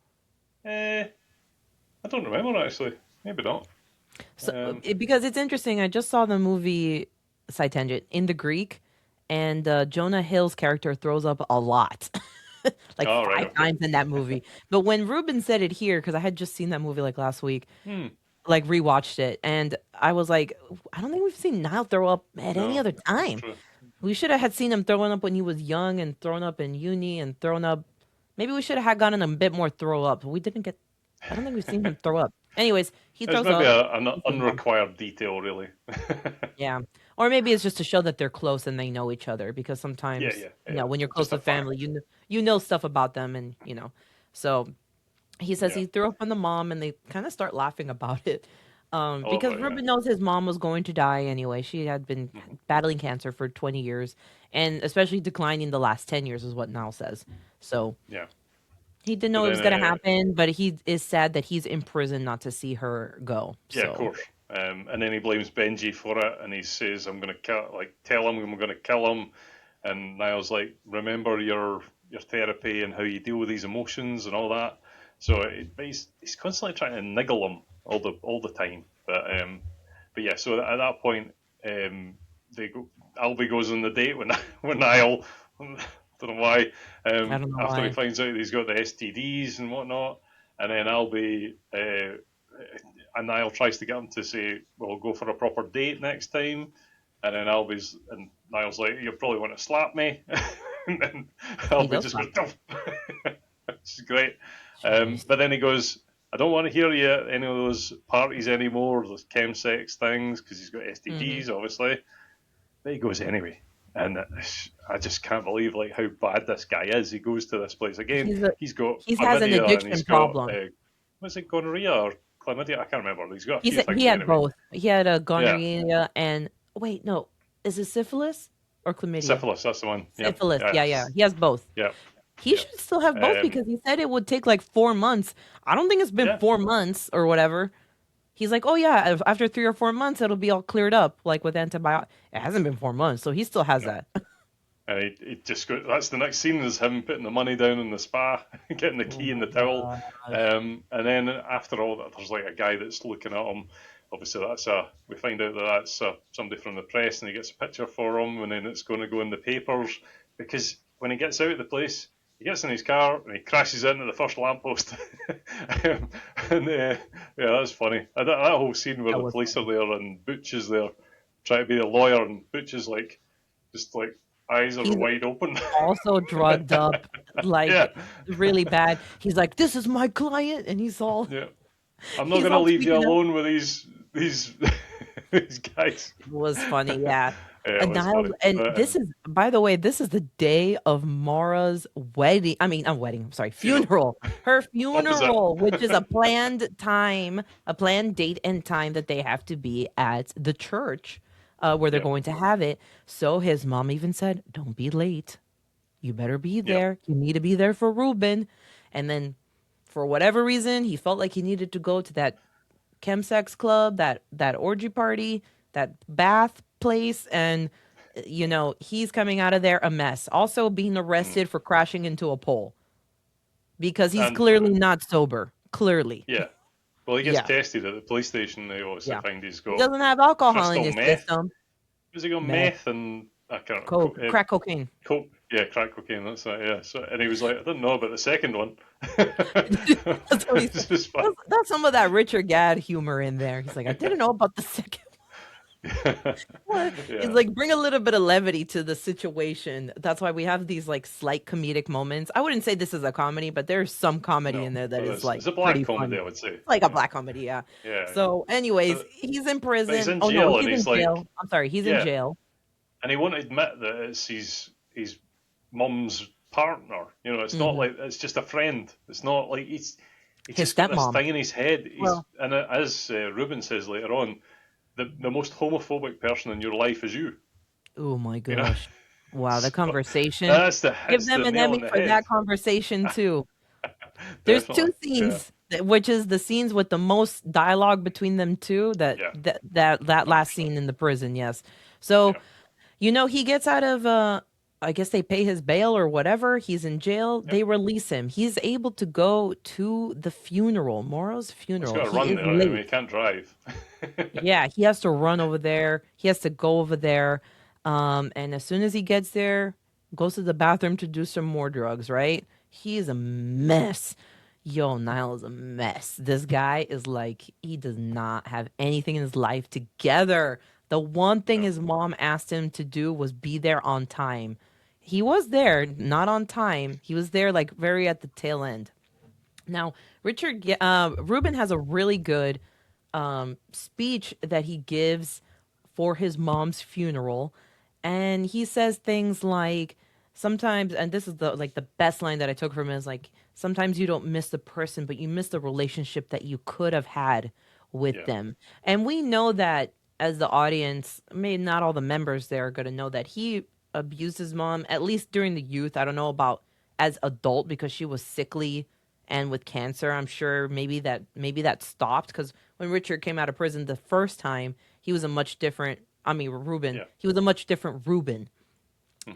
I don't remember actually. Maybe not. So, Um, because it's interesting, I just saw the movie side tangent in the Greek, and Jonah Hill's character throws up a lot, like oh right, five okay. times in that movie. But when Ruben said it here, because I had just seen that movie like last week, Hmm. like rewatched it, and I was like, I don't think we've seen Niall throw up at any No, other that's time. true. We should have had seen him throwing up when he was young, and throwing up in uni, and throwing up. Maybe we should have had gotten a bit more throw up. But we didn't get. I don't think we've seen him throw up. Anyways, he It's throws maybe up. an unrequired detail, really. Yeah. Or maybe it's just to show that they're close and they know each other because Yeah, sometimes, yeah, yeah. when you're close Just a with family, fact. you know stuff about them and. So he says Yeah. he threw up on the mom and they kind of start laughing about it. I love Because that. Yeah. Ruben knows his mom was going to die anyway. She had been Hmm. battling cancer for 20 years and especially declining the last 10 years is what Niall says. So Yeah. he didn't But know it then, was going to happen, but he is sad that he's in prison not to see her go. yeah, of So course. And then he blames Benji for it, and he says, "I'm gonna kill, like, tell him I'm gonna kill him." And Niall's like, "Remember your therapy and how you deal with these emotions and all that." So he's constantly trying to niggle him all the time. But yeah. So at that point, they go. Albie goes on the date with with Niall. Don't know why. I don't know After he why. finds out he's got the STDs and whatnot, and then Albie and Niall tries to get him to say, "We'll go for a proper date next time." And then Niall's like, "You probably want to slap me," and then He Albie does just goes, slap her. "Duff," which is great. Jeez. But then he goes, "I don't want to hear you at any of those parties anymore, those chemsex things, because he's got Hmm. STDs, obviously." But he goes anyway. And I just can't believe like how bad this guy is. He goes to this place again. He's a He's got He's has an chlamydia and he's addiction got problem. was it gonorrhea or chlamydia? I can't remember. He's got a few He things had anyway. both. He had a Yeah, gonorrhea and wait, no, is it syphilis or chlamydia? syphilis. That's the one. Yep. Syphilis. Yeah, yeah. Yes. He has both. Yep. He Yep. should still have both Um, because he said it would take like 4 months. I don't think it's been yeah. 4 months or whatever. He's like, oh yeah, after 3 or 4 months, it'll be all cleared up, like with antibiotics. It hasn't been 4 months, so he still has No. that. And he just got. That's the next scene is him putting the money down in the spa, getting the Oh key and my the towel. gosh. And then after all that, there's like a guy that's looking at him. Obviously, we find out that that's somebody from the press, and he gets a picture for him, and then it's going to go in the papers because when he gets out of the place, he gets in his car and he crashes into the first lamppost. um, and yeah, that's funny. That whole scene where That the was police are funny. there and Butch is there trying to be the lawyer, and Butch is like just like eyes are He's wide open. also drugged up, Yeah, like really bad. He's like, "This is my client," and yeah. I'm not he's gonna all leave you tweaking out. alone with these these guys. It was funny, yeah. Yeah, it And was Niall, funny. and But this is, by the way, this is the day of Mara's wedding. I mean, not wedding. I'm sorry, funeral funeral. Her opposite. funeral, which is a planned time, a planned date and time that they have to be at the church, where they're Yeah, going to have it. So his mom even said, "Don't be late. You better be yeah. there. You need to be there for Ruben." And then, for whatever reason, he felt like he needed to go to that chemsex club, that orgy party, that bath place, and he's coming out of there a mess. Also being Mm. arrested for crashing into a pole because he's And clearly not sober. Clearly. yeah, well, he gets Yeah. tested at the police station. They obviously Yeah. find he's He got doesn't have alcohol in crystal his meth. system. Has he got Meth, meth and I can't coke, crack cocaine. coke? Yeah, crack cocaine. That's right. Yeah. So and he was like, I didn't know about the second one. That's what he said. It's just fun. That's some of that Richard Gadd humor in there. He's like, I didn't know about the second. What? It's Yeah. like bring a little bit of levity to the situation. That's why we have these like slight comedic moments. I wouldn't say this is a comedy, but there's some comedy in No, there that there is is. like It's a black pretty comedy, funny. I would say. Like a Yeah. black comedy, yeah. Yeah. So, anyways, But he's in but he's prison. in Oh no, jail, he's and in he's like, jail. I'm sorry, he's in yeah, jail. and he won't admit that it's his mum's partner. You know, it's not Hmm. like it's just a friend. It's not like he's His just got this stepmom. thing in his head. He's Well, and as Ruben says later on, the most homophobic person in your life is you. oh my You know, gosh. Wow, the so conversation. that's Give hits them the an nail on Emmy the for head. that conversation too. There's two Definitely, yeah, scenes, which is the scenes with the most dialogue between them two. yeah, That hundred last percent, scene in the prison, yes. So yeah, he gets out of I guess they pay his bail or whatever. He's in jail. yep. They release him. He's able to go to the funeral, Moro's He's funeral. got to He run is there. I mean, late. he can't drive. Yeah, he has to run over there. He has to go over there. And as soon as he gets there, goes to the bathroom to do some more drugs, right? He is a mess. Yo, Niall is a mess. This guy is like, he does not have anything in his life together. The one thing No, his mom asked him to do was be there on time. He was there, not on time. He was there like very at the tail end. Now, Ruben has a really good speech that he gives for his mom's funeral, and he says things like, "Sometimes," and this is the best line that I took from him is like, "Sometimes you don't miss the person, but you miss the relationship that you could have had with yeah, them." And we know that as the audience, maybe not all the members there are going to know that he abused his mom at least during the youth. I don't know about as adult because she was sickly and with cancer. I'm sure maybe that stopped because when Richard came out of prison the first time, he was a much different. I mean, Ruben. yeah. He was a much different Ruben.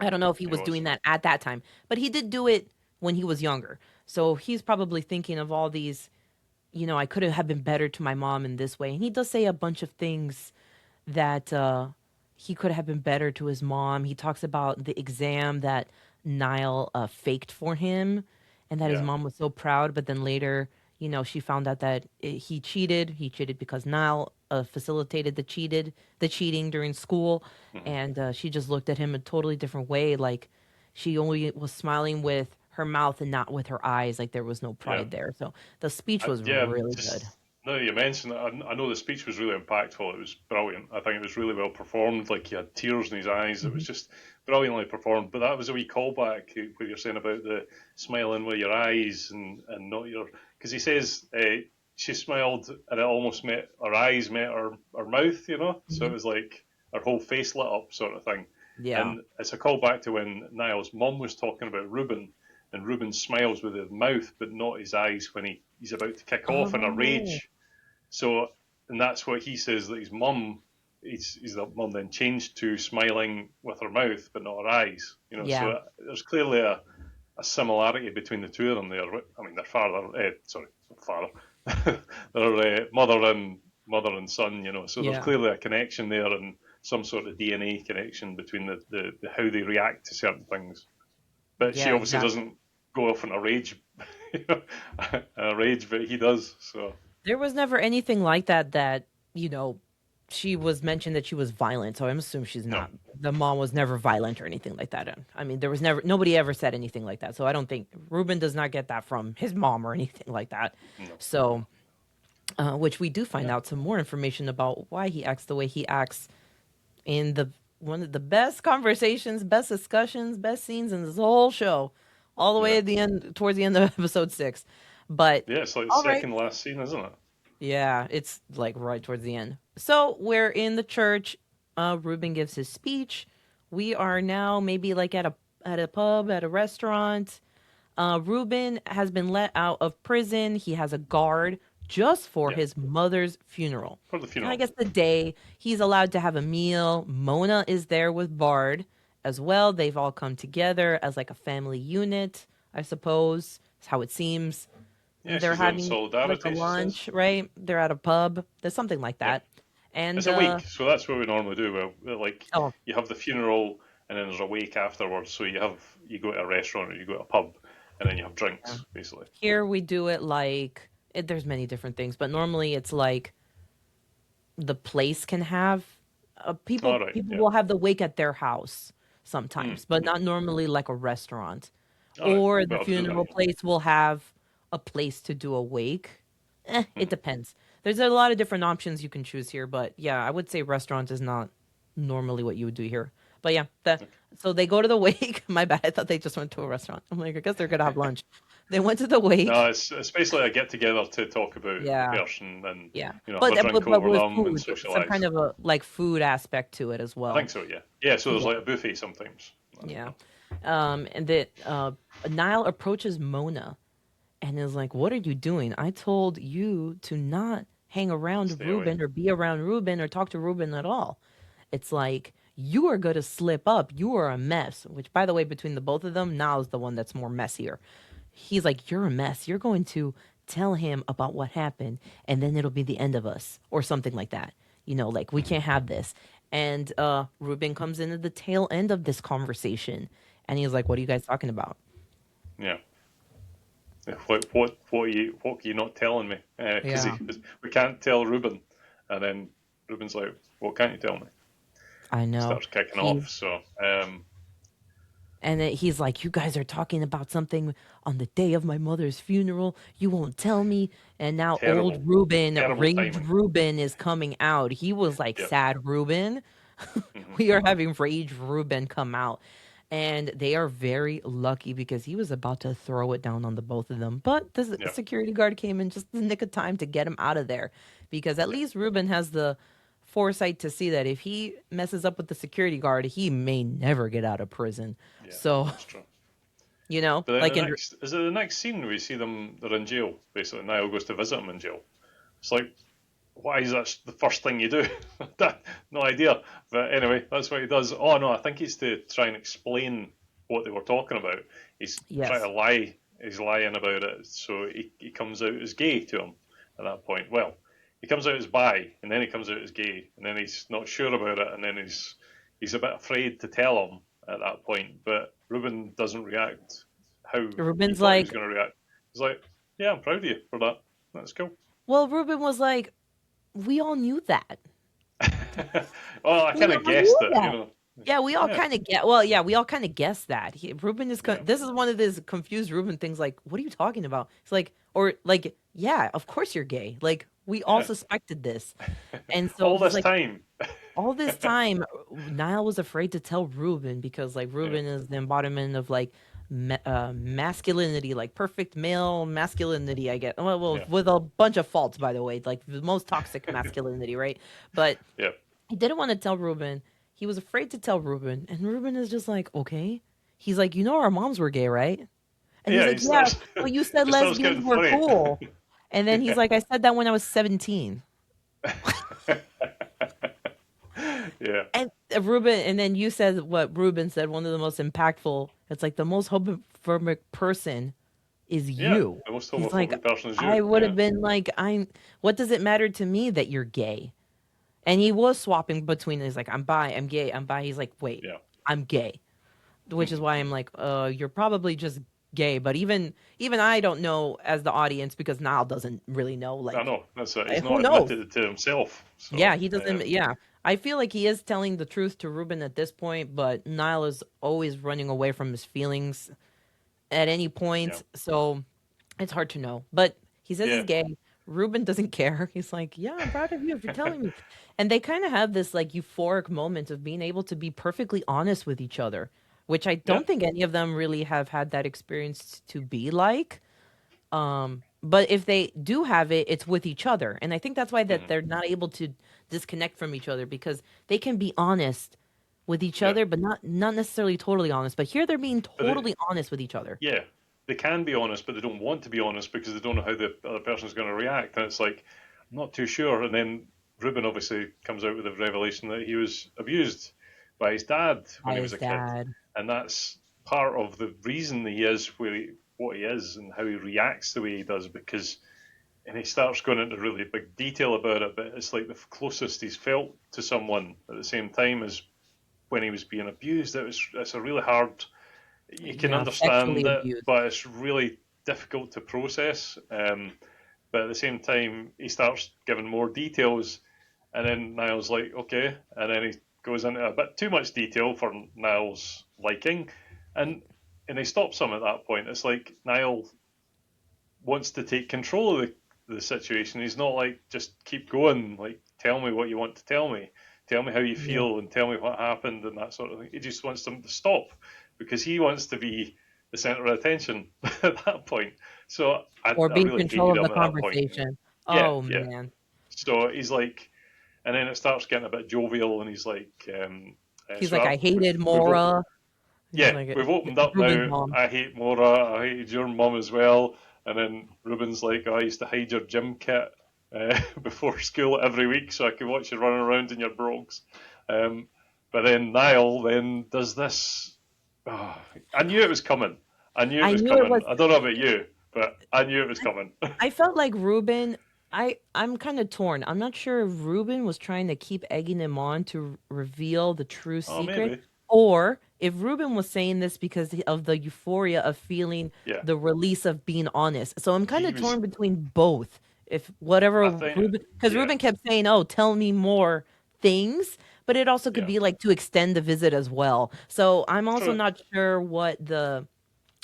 I don't know if he He was was. doing that at that time, but he did do it when he was younger. So he's probably thinking of all these. I could have been better to my mom in this way, and he does say a bunch of things that he could have been better to his mom. He talks about the exam that Niall faked for him, and that his Yeah, mom was so proud. But then later, she found out that he cheated. He cheated because Niall facilitated the cheating during school, hmm, and she just looked at him a totally different way. Like she only was smiling with her mouth and not with her eyes. Like there was no yeah. pride there. So the speech was Yeah, really good. just now that you mentioned it, I know the speech was really impactful. It was brilliant. I think it was really well performed. Like he had tears in his eyes. It was Mhm. just brilliantly performed. But that was a wee callback where you're saying about the smiling with your eyes and not your. Because he says she smiled and it almost met her eyes met her mouth. You know, so it Mhm. was like her whole face lit up, sort of thing. Yeah. And it's a callback to when Niall's mum was talking about Ruben, and Ruben smiles with his mouth but not his eyes when he's about to kick off in a Oh. rage. So, and that's what he says that his mum, his mum then changed to smiling with her mouth but not her eyes. You know, Yeah. so there's clearly a similarity between the two of them there. I mean, their father, sorry, father, their mother and son. You know, so there's Yeah. clearly a connection there and some sort of DNA connection between the how they react to certain things. But she Yeah, obviously exactly. doesn't go off in a rage, you know, a rage, but he does. So There was never anything like that, you know, she was mentioned that she was violent, so I'm assuming she's no, not. The mom was never violent or anything like that. I mean, there was never nobody ever said anything like that. So I don't think Ruben does not get that from his mom or anything like that. no, So, which we do find yeah, out some more information about why he acts the way he acts in the one of the best conversations, best discussions, best scenes in this whole show, all the way yeah, at the end, towards the end of episode 6. But yeah. It's like the all right. second last scene, isn't it? Yeah, it's like right towards the end. So we're in the church. Ruben gives his speech. We are now maybe like at a pub, at a restaurant. Ruben has been let out of prison. He has a guard just for Yeah, his mother's funeral. for the And I funeral. guess the day he's allowed to have a meal. Mona is there with Bard as well. They've all come together as like a family unit, I suppose. That's how it seems. Yeah, They're she's there in having like a solidarity. She says. lunch, right? They're at a pub. There's something like Yeah, that. And it's a wake, so that's what we normally do. Like oh, you have the funeral, and then there's a wake afterwards. So you go to a restaurant or you go to a pub, and then you have yeah. drinks, basically. Here we do it like there's many different things, but normally it's like the place can have All people right. people Yeah. will have the wake at their house Mm, sometimes, but mm. not normally like a restaurant. All right. Or the Well, do that. funeral place will have a place to do a wake. It Mm-hmm. depends. There's a lot of different options you can choose here, but yeah, I would say restaurant is not normally what you would do here. But yeah, so they go to the wake. My bad. I thought they just went to a restaurant. I'm like, I guess they're gonna have lunch. They went to the No, wake. it's basically a get together to talk about the Yeah, person and yeah. have But a drink but over with them and food, some socialise. kind of a like food aspect to it as I well. think so. Yeah. Yeah. So there's Yeah, like a buffet sometimes. I don't yeah. know. And that Niall approaches Mona and is like, "What are you doing? I told you to not hang around Stay away. Ruben or be around Ruben or talk to Ruben at all." It's like you are going to slip up. You are a mess. Which, by the way, between the both of them, Niall's the one that's more messier. He's like, "You're a mess. You're going to tell him about what happened, and then it'll be the end of us, or something like that. Like we can't have this." And Ruben comes in at the tail end of this conversation, and he's like, "What are you guys talking about?" Yeah. What are you not telling me? Because Yeah, we can't tell Ruben, and then Ruben's like, "What can't you tell me?" I know. Starts kicking He off. So And then he's like, "You guys are talking about something on the day of my mother's funeral. You won't tell me." And now old terrible, Ruben, terrible Rage timing. Ruben, is coming out. He was like, Yeah. "Sad Ruben." Hmm. We are having Rage Ruben come out. And they are very lucky because he was about to throw it down on the both of them. But the Yeah. security guard came in just the nick of time to get him out of there. Because at Yeah. least Ruben has the foresight to see that if he messes up with the security guard, he may never get out of prison. Yeah. So, That's true. But then like the in next is it the next scene we see they're in jail. Basically, Niall goes to visit him in jail. It's like, why is that the first thing you do? No idea. But anyway, that's what he does. Oh no, I think he's to try and explain what they were talking about. He's trying yes, to lie. He's lying about it, so he comes out as gay to him at that point. Well, he comes out as bi, and then he comes out as gay, and then he's not sure about it, and then he's a bit afraid to tell him at that point. But Ruben doesn't react how he Ruben's thought he was like, going to react. He's like, "Yeah, I'm proud of you for that. That's cool." well, Ruben was like, we all knew that. Well, I We kind of all knew guessed it, that. Yeah, we all Yeah, kind of get. Well, yeah, we all kind of guessed that. Ruben is. yeah, This is one of these confused Ruben things. Like, what are you talking about? It's like, or like, yeah, of course you're gay. Like, we all yeah. suspected this, and so All he's this like, time. all this time, Niall was afraid to tell Ruben because like Yeah, Ruben is the embodiment of like masculinity, like perfect male masculinity. I get well, yeah, with a bunch of faults, by the way, like the most toxic masculinity, right? But yeah, he didn't want to tell Ruben. He was afraid to tell Ruben, and Ruben is just like, okay. He's like, our moms were gay, right? And he's yeah. like, yeah, but you said He starts lesbians getting were funny. cool. And then he's like, I said that when I was 17. Yeah, And Ruben, and then you said what Ruben said, one of the most impactful. It's like the most homophobic person is yeah. you. The most He's like, homophobic person is you. I would Yeah, have been like, what does it matter to me that you're gay? And he was swapping between, he's like, I'm bi, I'm gay, I'm bi. He's like, wait, yeah. I'm gay. Which is Hmm. why I'm like, you're probably just gay. But even I don't know as the audience because Niall doesn't really know. I Like, know. That's it. He's who not knows? admitted it to himself. So, Yeah, he doesn't. Yeah, I feel like he is telling the truth to Ruben at this point, but Niall is always running away from his feelings at any yeah, point. So it's hard to know. But he says he's yeah. gay. Ruben doesn't care. He's like, "Yeah, I'm proud of you for telling me." And they kind of have this like euphoric moment of being able to be perfectly honest with each other, which I Yeah. don't think any of them really have had that experience to be like. But if they do have it, it's with each other. And I think that's why that Hmm. they're not able to disconnect from each other because they can be honest with each Yeah. other, but not necessarily totally honest. But here they're being But totally honest with each other. yeah, they can be honest, but they don't want to be honest because they don't know how the other person's going to react. And it's like, I'm not too sure. And then Ruben obviously comes out with the revelation that he was abused by his dad when By he was his a kid. dad. And that's part of the reason he is what he is and how he reacts the way he does because. And he starts going into really big detail about it, but it's like the closest he's felt to someone at the same time as when he was being abused. It's a really hard you can Yeah, sexually understand it, abused. but it's really difficult to process. But at the same time, he starts giving more details, And then Niall's like, okay. And then he goes into a bit too much detail for Niall's liking. And and he stops him at that point. It's like Niall wants to take control of the situation. He's not like, just keep going, like, tell me what you want to tell me. Tell me how you Yeah. feel and tell me what happened and that sort of thing. He just wants them to stop because he wants to be the centre of attention at that point. So Or I be in really control hated of the him at that point. conversation. Yeah, Oh yeah. man. So he's like, and then it starts getting a bit jovial, and he's like, He's so like, I hated we've Mora. He's yeah, like we've opened up Ruben's now. mom. I hate Mora. I hated your mum as well. And then Ruben's like, oh, I used to hide your gym kit before school every week so I could watch you running around in your brogues. Um, but then Niall then does this. Oh, I knew it was coming. I knew it I was knew it coming. was. I don't know about you, but I knew it was coming. I felt like Ruben. I'm kind of torn. I'm not sure if Ruben was trying to keep egging him on to reveal the true Oh, secret, maybe. or if Ruben was saying this because of the euphoria of feeling Yeah. the release of being honest. So I'm kind He of torn was, between both. If whatever I think, Ruben, because yeah, Ruben kept saying, "Oh, tell me more things," but it also could yeah. be like to extend the visit as well. So I'm also True. not sure what the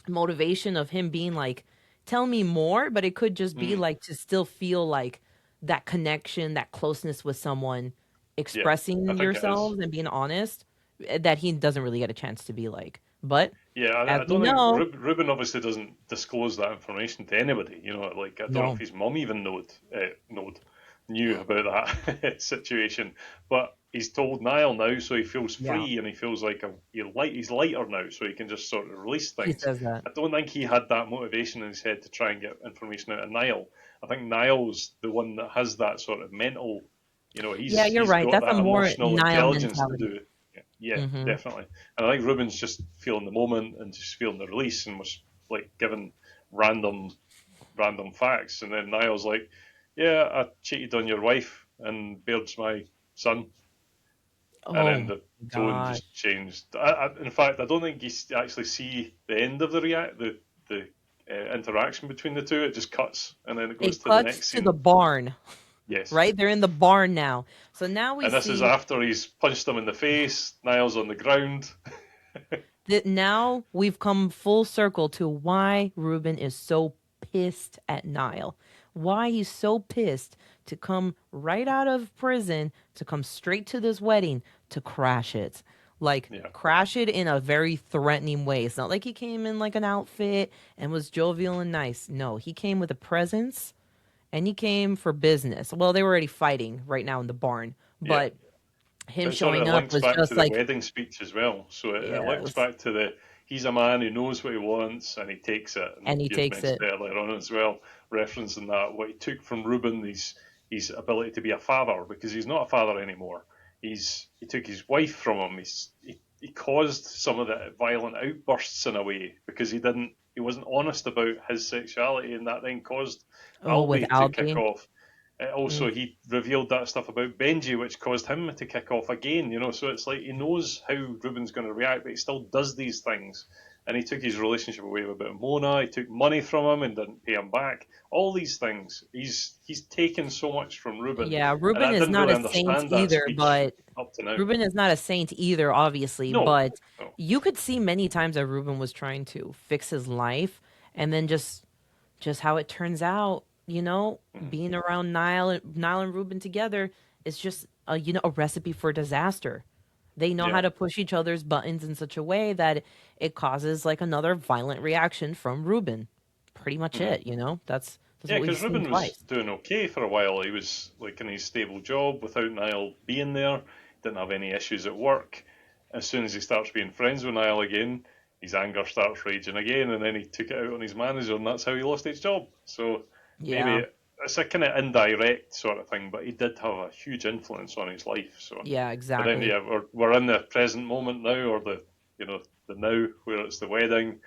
motivation of him being like, tell me more, but it could just be Mm, like to still feel like that connection, that closeness with someone, yeah, I expressing think it is. yourselves and being honest, that he doesn't really get a chance to be like. But Yeah, as I we don't think know, Ruben obviously doesn't disclose that information to anybody. You know, like I don't know if no. his mum even knew about that situation, but he's told Niall now, so he feels Yeah, free and he feels like he's lighter now, so he can just sort of release he things. says that. I don't think he had that motivation in his head to try and get information out of Niall. I think Niall's the one that has that sort of mental, Yeah, you're he's right. got That's a that more emotional Nile intelligence to mentality. do it. Yeah, yeah, Hmm. definitely. And I think Ruben's just feeling the moment and just feeling the release and was like given random random facts. And then Niall's like, "Yeah, I cheated on your wife and Baird's my son." And Oh then my the tone gosh. just changed. In fact, I don't think you actually see the end of the interaction between the two. It just cuts and then it goes It to the cuts next to the scene. barn, Yes. right? They're in the barn now. So now we And this is see after he's punched him in the face. Niall's on the ground. that now we've come full circle to why Ruben is so pissed at Niall. Why he's so pissed to come right out of prison, to come straight to this wedding, to crash it. Like, Yeah. crash it in a very threatening way. It's not like he came in like an outfit and was jovial and nice. No, he came with a presence and he came for business. Well, they were already fighting right now in the barn, Yeah. but him But it sort showing of up links was back to just the like, wedding speech as well. So it links yes. back to he's a man who knows what he wants and he takes it. And And he you'd takes mentioned it. earlier on as well, referencing that what he took from Ruben, his ability to be a father, because he's not a father anymore. He took his wife from him. He caused some of the violent outbursts in a way because he wasn't honest about his sexuality, and that then caused Oh, with Albie to kick Albie. off. Also, Mm. he revealed that stuff about Benji, which caused him to kick off again. So it's like he knows how Ruben's going to react, but he still does these things. And he took his relationship away with a bit of Mona. He took money from him and didn't pay him back. All these things. He's taken so much from Ruben, Yeah, and Ruben I is didn't not really a saint understand that either, speech but up to now. Ruben is not a saint either, obviously, No, but no. you could see many times that Ruben was trying to fix his life and then just how it turns out, Mm, being around Niall and Ruben together is just a recipe for disaster. They know how yeah. to push each other's buttons in such a way that it causes like another violent reaction from Ruben. Pretty much Mm. it. That's Yeah, what we've because seen Ruben was twice. doing okay for a while. He was like in his stable job without Niall being there. Didn't have any issues at work. As soon as he starts being friends with Niall again, his anger starts raging again, and then he took it out on his manager, and that's how he lost his job. So Yeah. maybe it's a kind of indirect sort of thing, but he did have a huge influence on his life. So, Yeah, but then exactly. yeah, we're in the present moment now, or the now where it's the wedding,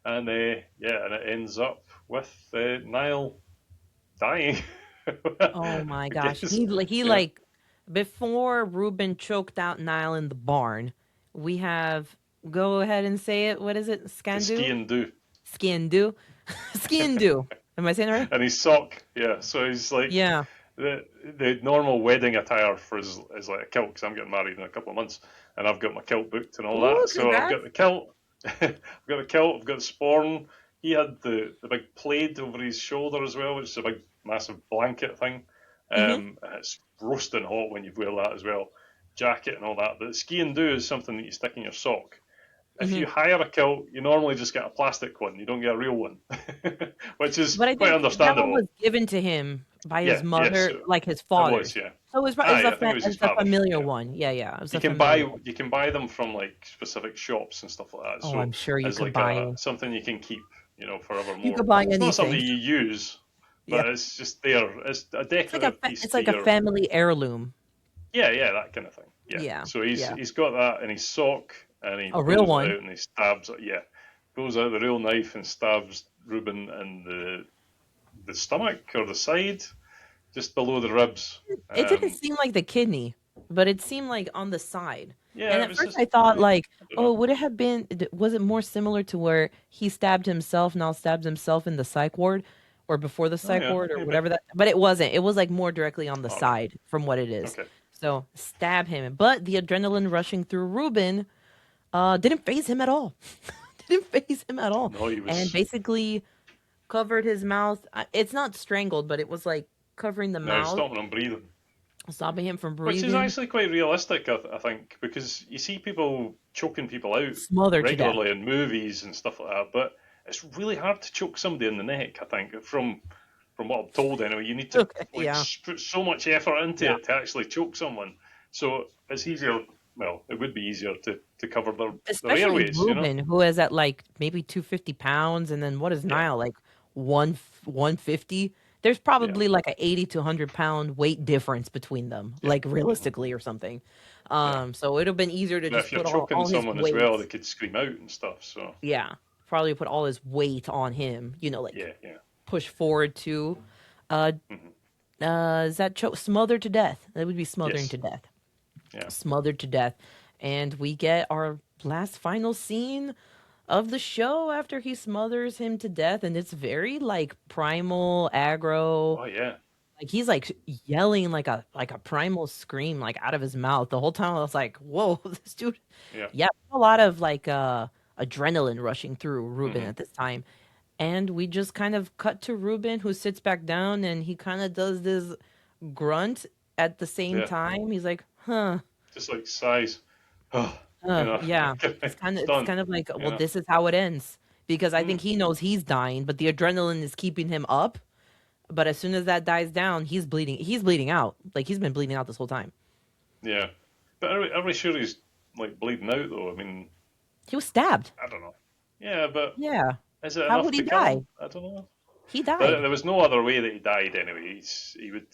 and yeah, and it ends up with Niall dying. Oh my I gosh. guess. He Yeah. like before Ruben choked out Niall in the barn, we have go ahead and say it. What is it? The ski Scandu? and do. Skindu. Skindu. Am I saying it right? And his sock. Yeah. So he's like, Yeah. the the normal wedding attire for is like a kilt because I'm getting married in a couple of months, and I've got my kilt booked and all Ooh, that. So I've got congrats. the kilt, I've got the kilt, I've got the sporn. He had the big plaid over his shoulder as well, which is a big massive blanket thing. Mm-hmm. And it's roasting hot when you wear that as well, jacket and all that. But the ski and do is something that you stick in your sock. If Mm-hmm. you hire a kilt, you normally just get a plastic one. You don't get a real one, which is But I quite think that one understandable. was given to him by his Yeah, yes, mother, like his it was. father's. Yeah, So it was aye, I think it was his it's a father's. familiar Yeah, one. Yeah, yeah, it was you a can familiar one. buy them from like specific shops and stuff like that. Oh, I'm So sure you as could like buy. a something you can keep, You forevermore. could buy It's not something anything. you use, Yeah, but it's just there. It's a decorative piece it's to like a your. family heirloom. Yeah, yeah, that kind of thing. Yeah. Yeah, So yeah, he's got that in his sock, and he a real pulls it one. out and he stabs it. Yeah, pulls out the real knife and stabs Reuben in the stomach or the side, just below the ribs. It didn't Um, seem like the kidney, but it seemed like on the side. yeah, And it at was first just I thought like, I don't oh, know. would it have been was it more similar to where he stabbed himself, now stabbed himself in the psych ward or before the Oh psych yeah, ward or maybe. whatever that, but it wasn't. It was like more directly on the All right. side from what it is. Okay. So, stab him. But the adrenaline rushing through Ruben didn't phase him at all. Didn't phase him at all. No, he And was. basically covered his mouth. It's not strangled, but it was like covering the No, he's mouth, stopping him breathing, stopping him from which is breathing. actually quite realistic, I think, because you see people choking people out Smothered to death. regularly in movies and stuff like that, but it's really hard to choke somebody in the neck. I think from what I'm told anyway, you need to Okay. like Yeah. put so much effort into Yeah. it to actually choke someone. So it's easier. Well, it would be easier to cover their Especially airways, you know. Ruben, who is at like maybe 250 pounds, and then what is Yeah, Niall like 150? There's yeah, probably like a 80 to 100 pound weight difference between them, yeah. like Hmm. realistically or something. Yeah. So it would have been easier to Now, just if you're put choking all his someone as weight. well, they could scream out and stuff. So Yeah, probably put all his weight on him. Like yeah, yeah. push forward to. Uh, Hmm. is that smothered to death? That would be smothering Yes, to death. yeah. Smothered to death, and we get our last final scene of the show after he smothers him to death, and it's very like primal aggro. Oh yeah, Like he's like yelling like a primal scream like out of his mouth the whole time. I was like, whoa, this dude. yeah. Yeah, a lot of like adrenaline rushing through Ruben Hmm. at this time. And we just kind of cut to Ruben who sits back down and he kind of does this grunt at the same Yeah, time. He's like, huh. just like size. Oh, Yeah. it's It's done. kind of like, You well, know. this is how it ends. Because I think Mm, he knows he's dying, but the adrenaline is keeping him up. But as soon as that dies down, he's bleeding. He's bleeding out. Like he's been bleeding out this whole time. yeah, but are we sure he's like bleeding out though? I mean, He was stabbed. I don't know. Yeah, but Yeah. is it How enough would he to kill him? die? I don't know. He But died. there was no other way that he died anyway. He would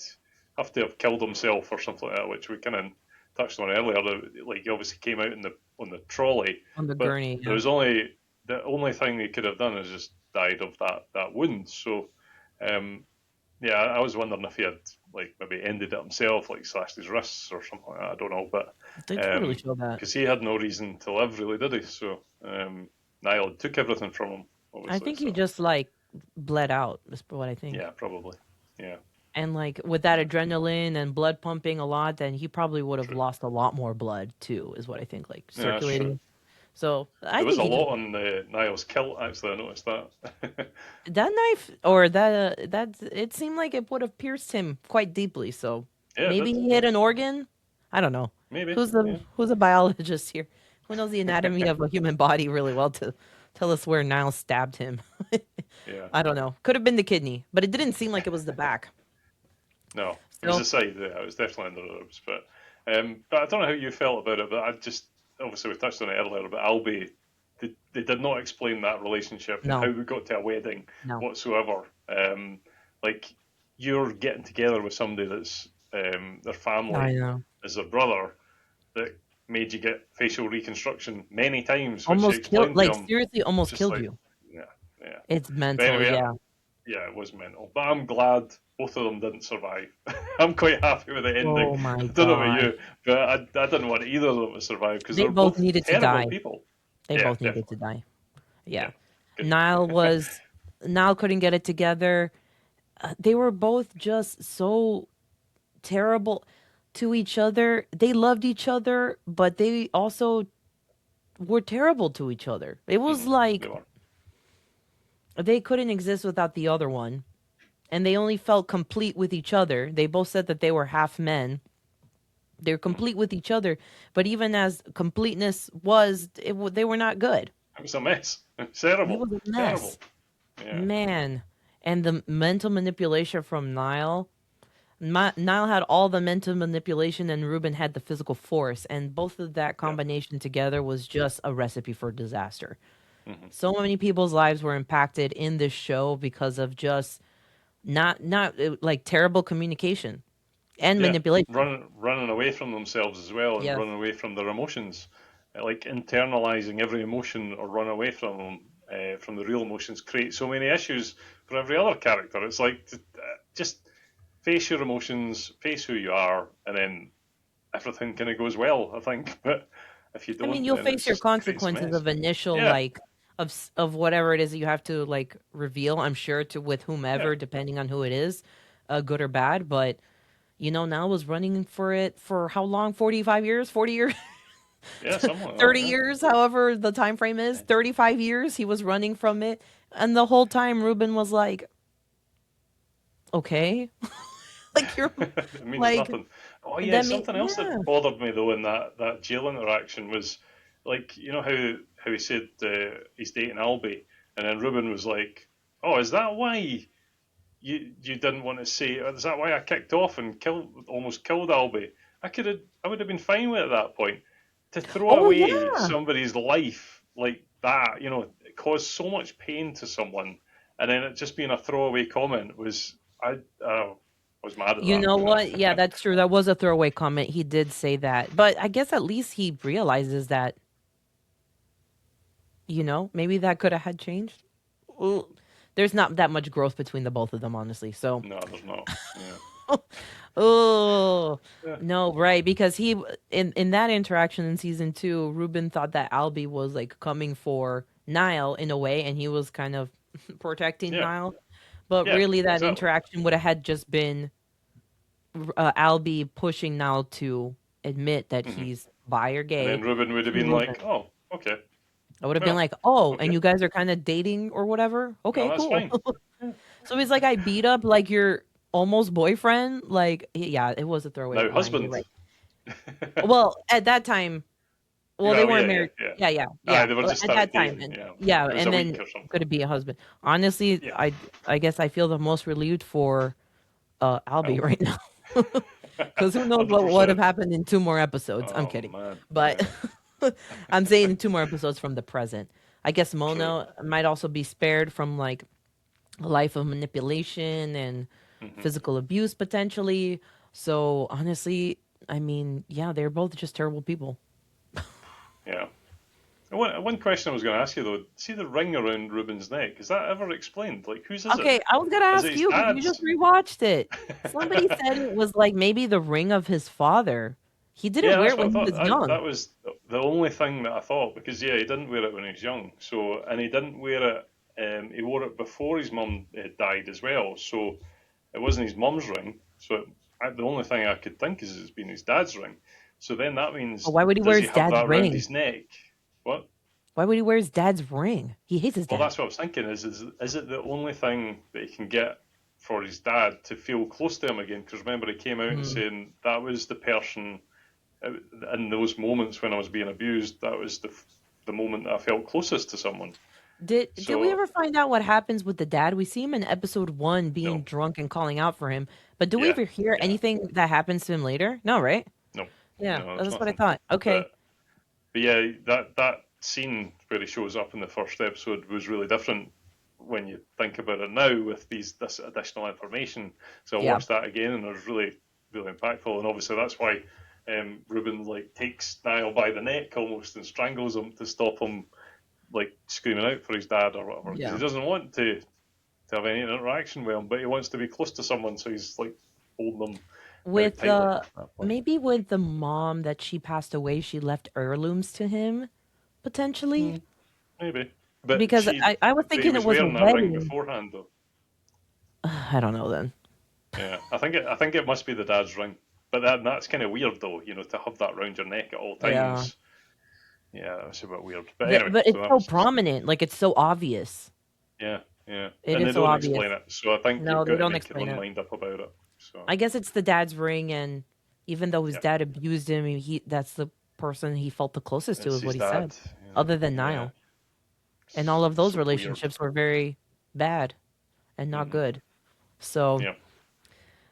have to have killed himself or something like that, which we kind of touched on earlier. Like he obviously came out in the on the trolley, On the but gurney, there yeah. was only the only thing he could have done is just died of that wound. So, um, yeah, I was wondering if he had like maybe ended it himself, like slashed his wrists or something like that. I don't know, but They totally show that. because he had no reason to live, really, did he? So, Niall took everything from him, I obviously. think he So, just like bled out, is what I think. yeah, probably. Yeah, And like with that adrenaline and blood pumping a lot, then he probably would have true. lost a lot more blood too, is what I think, like Yeah, that's true. circulating. So I There was think a he just lot on Niall's kilt, actually. I noticed that. that knife or that it seemed like it would have pierced him quite deeply. So Yeah, it maybe did. he hit an organ. I don't know. Maybe. Yeah. Who's a biologist here? Who knows the anatomy of a human body really well to tell us where Niall stabbed him? Yeah. I don't know. Could have been the kidney, but it didn't seem like it was the back. No, it was So the side. Yeah, it was definitely under the ribs. But I don't know how you felt about it. But I just obviously we touched on it earlier. But Albie, they did not explain that relationship and how no, we got to a wedding no, whatsoever. Like you're getting together with somebody that's their I family know. is their brother that made you get facial reconstruction many times, which she Almost killed, explained to like him. seriously, almost Just killed like, you. yeah, yeah. It's But mental, anyway, yeah. yeah, it was mental. But I'm glad both of them didn't survive. I'm quite happy with the ending. Oh my I don't know about god. you, but I didn't want either of them to survive because They they're both both needed to terrible die. people. They Yeah, both needed to definitely. die. Yeah, Yeah. good. Niall couldn't get it together. They were both just so terrible to each other. They loved each other, but they also were terrible to each other. It was They like were. they couldn't exist without the other one, and they only felt complete with each other. They both said that they were half men. They're complete with each other, but even as completeness was, they were not good. It was a mess. It was He terrible. was a Terrible. mess, Yeah. man. And the mental manipulation from Niall. Niall had all the mental manipulation, and Ruben had the physical force, and both of that Yeah. combination together was just a recipe for disaster. Hmm. So many people's lives were impacted in this show because of just not like terrible communication and Yeah. manipulation. Running away from themselves as well, and Yes. running away from their emotions, like internalizing every emotion or run away from them. From the real emotions create so many issues for every other character. It's like just face your emotions, face who you are, and then everything kind of goes well, I think. But if you I mean, don't, you'll then face your it creates a consequences mess. of initial Yeah, like of whatever it is that you have to like reveal. I'm sure to with yeah, whomever, depending on who it is, good or bad. But now was running for it for how long? 45 years, 40 years, yeah, something like 30 that. years, however the time frame is. 35 years he was running from it, and the whole time Ruben was like, "Okay, like you're Yeah. It means like nothing. Oh yeah, that mean something else yeah." that bothered me though in that jail interaction was like how he said he's dating Albie, and then Ruben was like, "Oh, is that why you didn't want to say? Is that why I kicked off and almost killed Albie? I would have been fine with it at that point. To throw Oh away yeah. somebody's life like that, it caused so much pain to someone, and then it just being a throwaway comment I was mad at You know what? Yeah, that. that's true. That was a throwaway comment. He did say that. But I guess at least he realizes that, maybe that could have had changed. Well, there's not that much growth between the both of them, honestly. So, No, there's not. Yeah, oh, yeah, no, right. Because in that interaction in season two, Ruben thought that Albie was like coming for Niall in a way, and he was kind of protecting yeah, Niall. But yeah, really, that exactly. interaction would have had just been Albie pushing Niall to admit that Hmm. he's bi or And gay then Ruben would have to been Ruben. like, "Oh, okay, I would have been well, like, "Oh, and okay, you guys are kind of dating or whatever. well, Okay, that's cool." fine." Yeah. So he's like, "I beat up like your almost boyfriend." Like, yeah, it was a throwaway Now line. You're husband. right. Well, at that time, well, they Well, yeah, weren't yeah, married. yeah. Yeah, yeah, Aye, yeah. they were just At that started time, dating. and Yeah, yeah, it was and a week then or something. could it be a husband? Honestly, Yeah. I guess I feel the most relieved for Albie Albie. right now. Because who knows what would have 100%. happened in two more episodes? I'm Oh kidding, man. but Yeah. I'm saying two more episodes from the present. I guess True. Mona might also be spared from like a life of manipulation and Hmm. physical abuse potentially. So honestly, I mean, yeah, they're both just terrible people. Yeah. One question I was going to ask you though, see the ring around Ruben's neck, is that ever explained? Like, whose is it? Okay, I was gonna Is it ask his you because you just dad's? rewatched it. Somebody said it was like maybe the ring of his father. He didn't Yeah, wear that's it what I when he thought. was young. That was the only thing that I thought because yeah, he didn't wear it when he was young. So and he didn't wear it. He wore it before his mum had died as well. So it wasn't his mum's ring. So the only thing I could think is it's been his dad's ring. So then that But means why would he wear does he his have dad's that around ring? his neck? What? Why would he wear his dad's ring? He hates his Well, dad. that's what I was thinking. Is it the only thing that he can get for his dad to feel close to him again? Because remember, he came out and Hmm. saying that was the person in those moments when I was being abused. That was the moment that I felt closest to someone. Did we So ever find out what happens with the dad? We see him in episode one being no, drunk and calling out for him, but do we yeah, ever hear yeah, anything that happens to him later? No, right? no, Yeah, no, there's that's what I nothing. thought. Okay. But but yeah, that scene where he shows up in the first episode was really different when you think about it now with this additional information. So I Yeah. watched that again and it was really impactful. And obviously that's why Ruben like takes Niall by the neck almost and strangles him to stop him like screaming out for his dad or whatever because he Yeah. doesn't want to have any interaction with him, but he wants to be close to someone, so he's like holding them very With tightly the at that point. maybe with the mom that she passed away, she left heirlooms to him potentially Hmm, maybe, but because I was but he thinking it was was a wearing that ring wedding. beforehand though. I don't know then. Yeah, I think it must be the dad's ring, but that's kind of weird though. To have that round your neck at all Yeah. times. Yeah, that's a bit weird. But anyway, But so it's that so was just prominent, like it's so obvious. yeah, yeah, It and is they so don't obvious. explain it, so I think No, you've they got to don't make your explain own it. mind up about it. So I guess it's the dad's ring, and even though his yeah, dad abused him, that's the person he felt the closest to, it's is what his he said, dad. other than Yeah, Niall. And all of those so weird. relationships were very bad and not Hmm. good. So Yeah.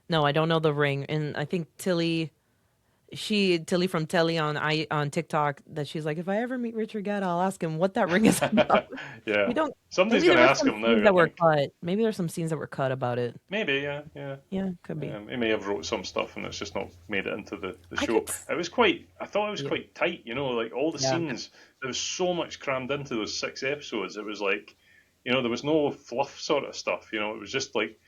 no, I don't know the ring, and I think Tilly from Telly on TikTok, that she's like, if I ever meet Richard Gadd, I'll ask him what that ring is about. We Yeah. don't. Somebody's Maybe going there to were ask some him scenes now, I that were think. cut. Maybe there's some scenes that were cut about it. Maybe, yeah, yeah. Yeah, could be. He may have wrote some stuff and it's just not made it into the I show. could. I thought it was Yeah, quite tight, like all the yeah. scenes, there was so much crammed into those 6 episodes. It was like, there was no fluff sort of stuff, it was just like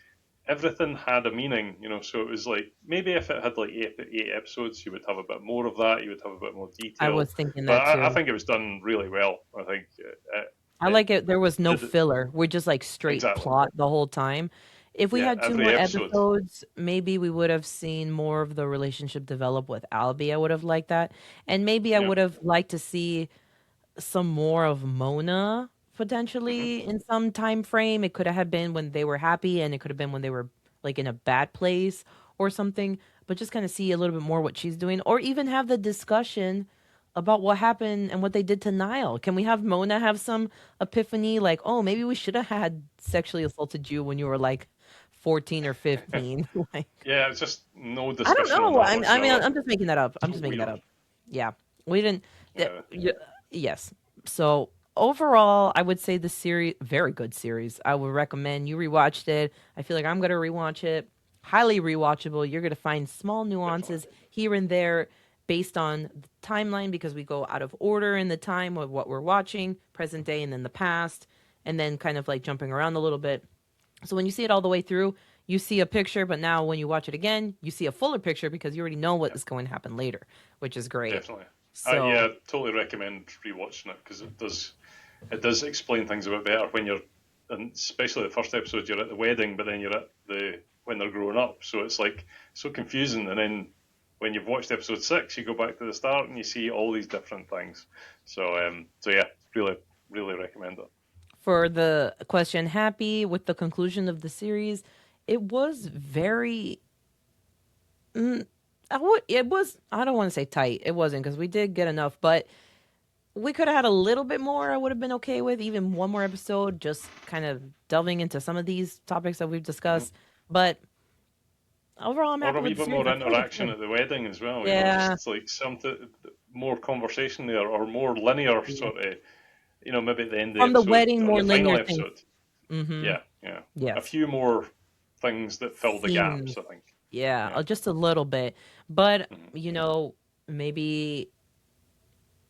everything had a meaning, so it was like, maybe if it had like eight episodes, you would have a bit more of that, you would have a bit more I detail. was thinking But that I too. think it was done really well. I think I it, like it. There was no did it filler. We're just like straight exactly. plot the whole time. If we Yeah, had two every more episode. episodes, maybe we would have seen more of the relationship develop with Albie. I would have liked that. And maybe I Yeah. would have liked to see some more of Mona Hmm. potentially in some time frame. It could have been when they were happy, and it could have been when they were like in a bad place or something. But just kind of see a little bit more what she's doing, or even have the discussion about what happened and what they did to Niall. Can we have Mona have some epiphany, like, oh, maybe we should have had sexually assaulted you when you were like 14 or 15? Like, Yeah, it's just no I don't discussion on know. that I mean, whatsoever. I'm just making that up. I'm So just making that weird. up. Yeah, we didn't. Yeah. Yes. So overall, I would say the series, very good series. I would recommend you rewatched it. I feel like I'm gonna rewatch it. Highly rewatchable. You're gonna find small Definitely. nuances here and there based on the timeline, because we go out of order in the time of what we're watching, present day and then the past, and then kind of like jumping around a little bit. So when you see it all the way through, you see a picture, but now when you watch it again, you see a fuller picture because you already know what Yeah, is going to happen later, which is great. definitely. So Yeah, totally recommend rewatching it because it does explain things a bit better when you're, and especially the first episode, you're at the wedding, but then you're at the when they're growing up, so it's like so confusing. And then when you've watched episode 6, you go back to the start and you see all these different things. So yeah, really, really recommend it. for the question, happy with the conclusion of the series, it was very. It was. I don't want to say tight. It wasn't, because we did get enough, but we could have had a little bit more. I would have been okay with even one more episode, just kind of delving into some of these topics that we've Hmm. discussed. But overall, I'm Or happy a with wee the bit series. more I feel like it's interaction good. at the wedding as well. Yeah. Just like something more conversation there, or more linear sort of. Maybe at the end of the From the episode wedding, or more the final linear things. episode. Mm-hmm. Yeah, yeah. A Yes. few more things that fill the gaps, Scenes. I think. Yeah, Yeah. just a little bit. But, Mhm. maybe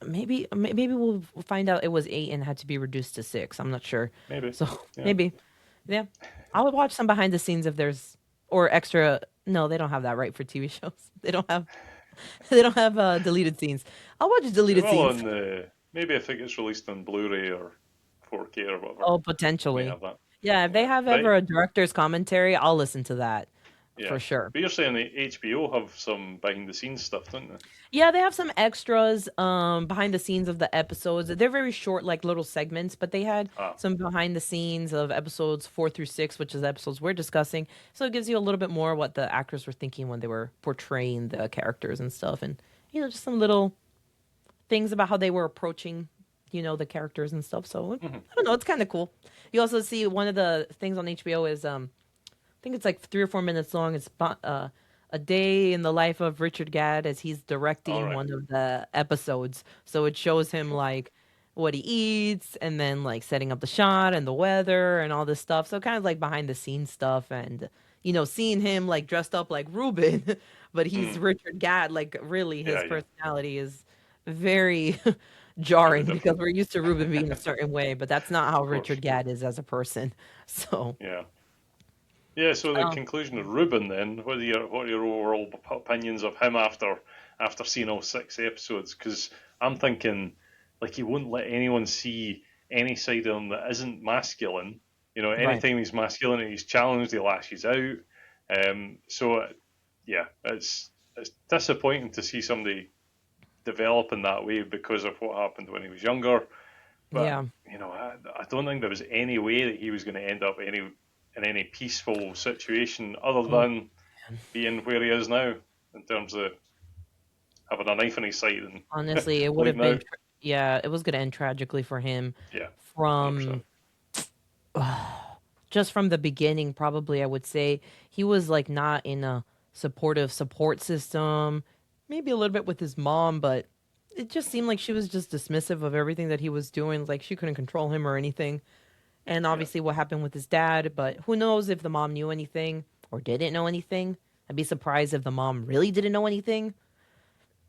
maybe we'll find out it was 8 and had to be reduced to 6. I'm not sure. Maybe. So, Yeah. maybe. Yeah. I would watch some behind the scenes if there's, or extra. No, they don't have that right for TV shows. They don't have they don't have deleted scenes. I'll watch They deleted will scenes. on the maybe if it gets released on Blu-ray or 4K or whatever, Oh, they may potentially. have that. Yeah, if they Yeah. have But ever a director's commentary, I'll listen to that yeah. for sure. But you're saying the HBO have some behind the scenes stuff, don't they? Yeah, they have some extras behind the scenes of the episodes. They're very short, like little segments, but they had Ah. some behind the scenes of episodes 4 through 6, which is the episodes we're discussing. So it gives you a little bit more what the actors were thinking when they were portraying the characters and stuff, and just some little things about how they were approaching, the characters and stuff. So Hmm. I don't know, it's kind of cool. You also see one of the things on HBO is I think it's like 3 or 4 minutes long. It's a day in the life of Richard Gadd as he's All directing right. one of the episodes. So it shows him like what he eats, and then like setting up the shot and the weather and all this stuff. So kind of like behind the scenes stuff, and seeing him like dressed up like Ruben, but he's Hmm. Richard Gadd. Like really, Yeah, his yeah. personality is very Very jarring, because different. we're used to Ruben being a certain way, but that's not how Of course. Richard Gadd is as a person. So. Yeah. Yeah, so the um, conclusion of Ruben then, what are your overall opinions of him after seeing all 6 episodes? Because I'm thinking like he won't let anyone see any side of him that isn't masculine. right. Anytime he's masculine and he's challenged, he lashes out. So yeah, it's disappointing to see somebody develop in that way because of what happened when he was younger. But Yeah. I don't think there was any way that he was going to end up in any peaceful situation other Oh, than being where he is now in terms of having a knife in his side and honestly, it would have bleeding been, out. yeah, it was going to end tragically for him Yeah, 100%. from just from the beginning, probably, I would say. He was like not in a supportive support system, maybe a little bit with his mom, but it just seemed like she was just dismissive of everything that he was doing. Like she couldn't control him or anything. And Yeah, obviously, what happened with his dad, but who knows if the mom knew anything or didn't know anything. I'd be surprised if the mom really didn't know anything.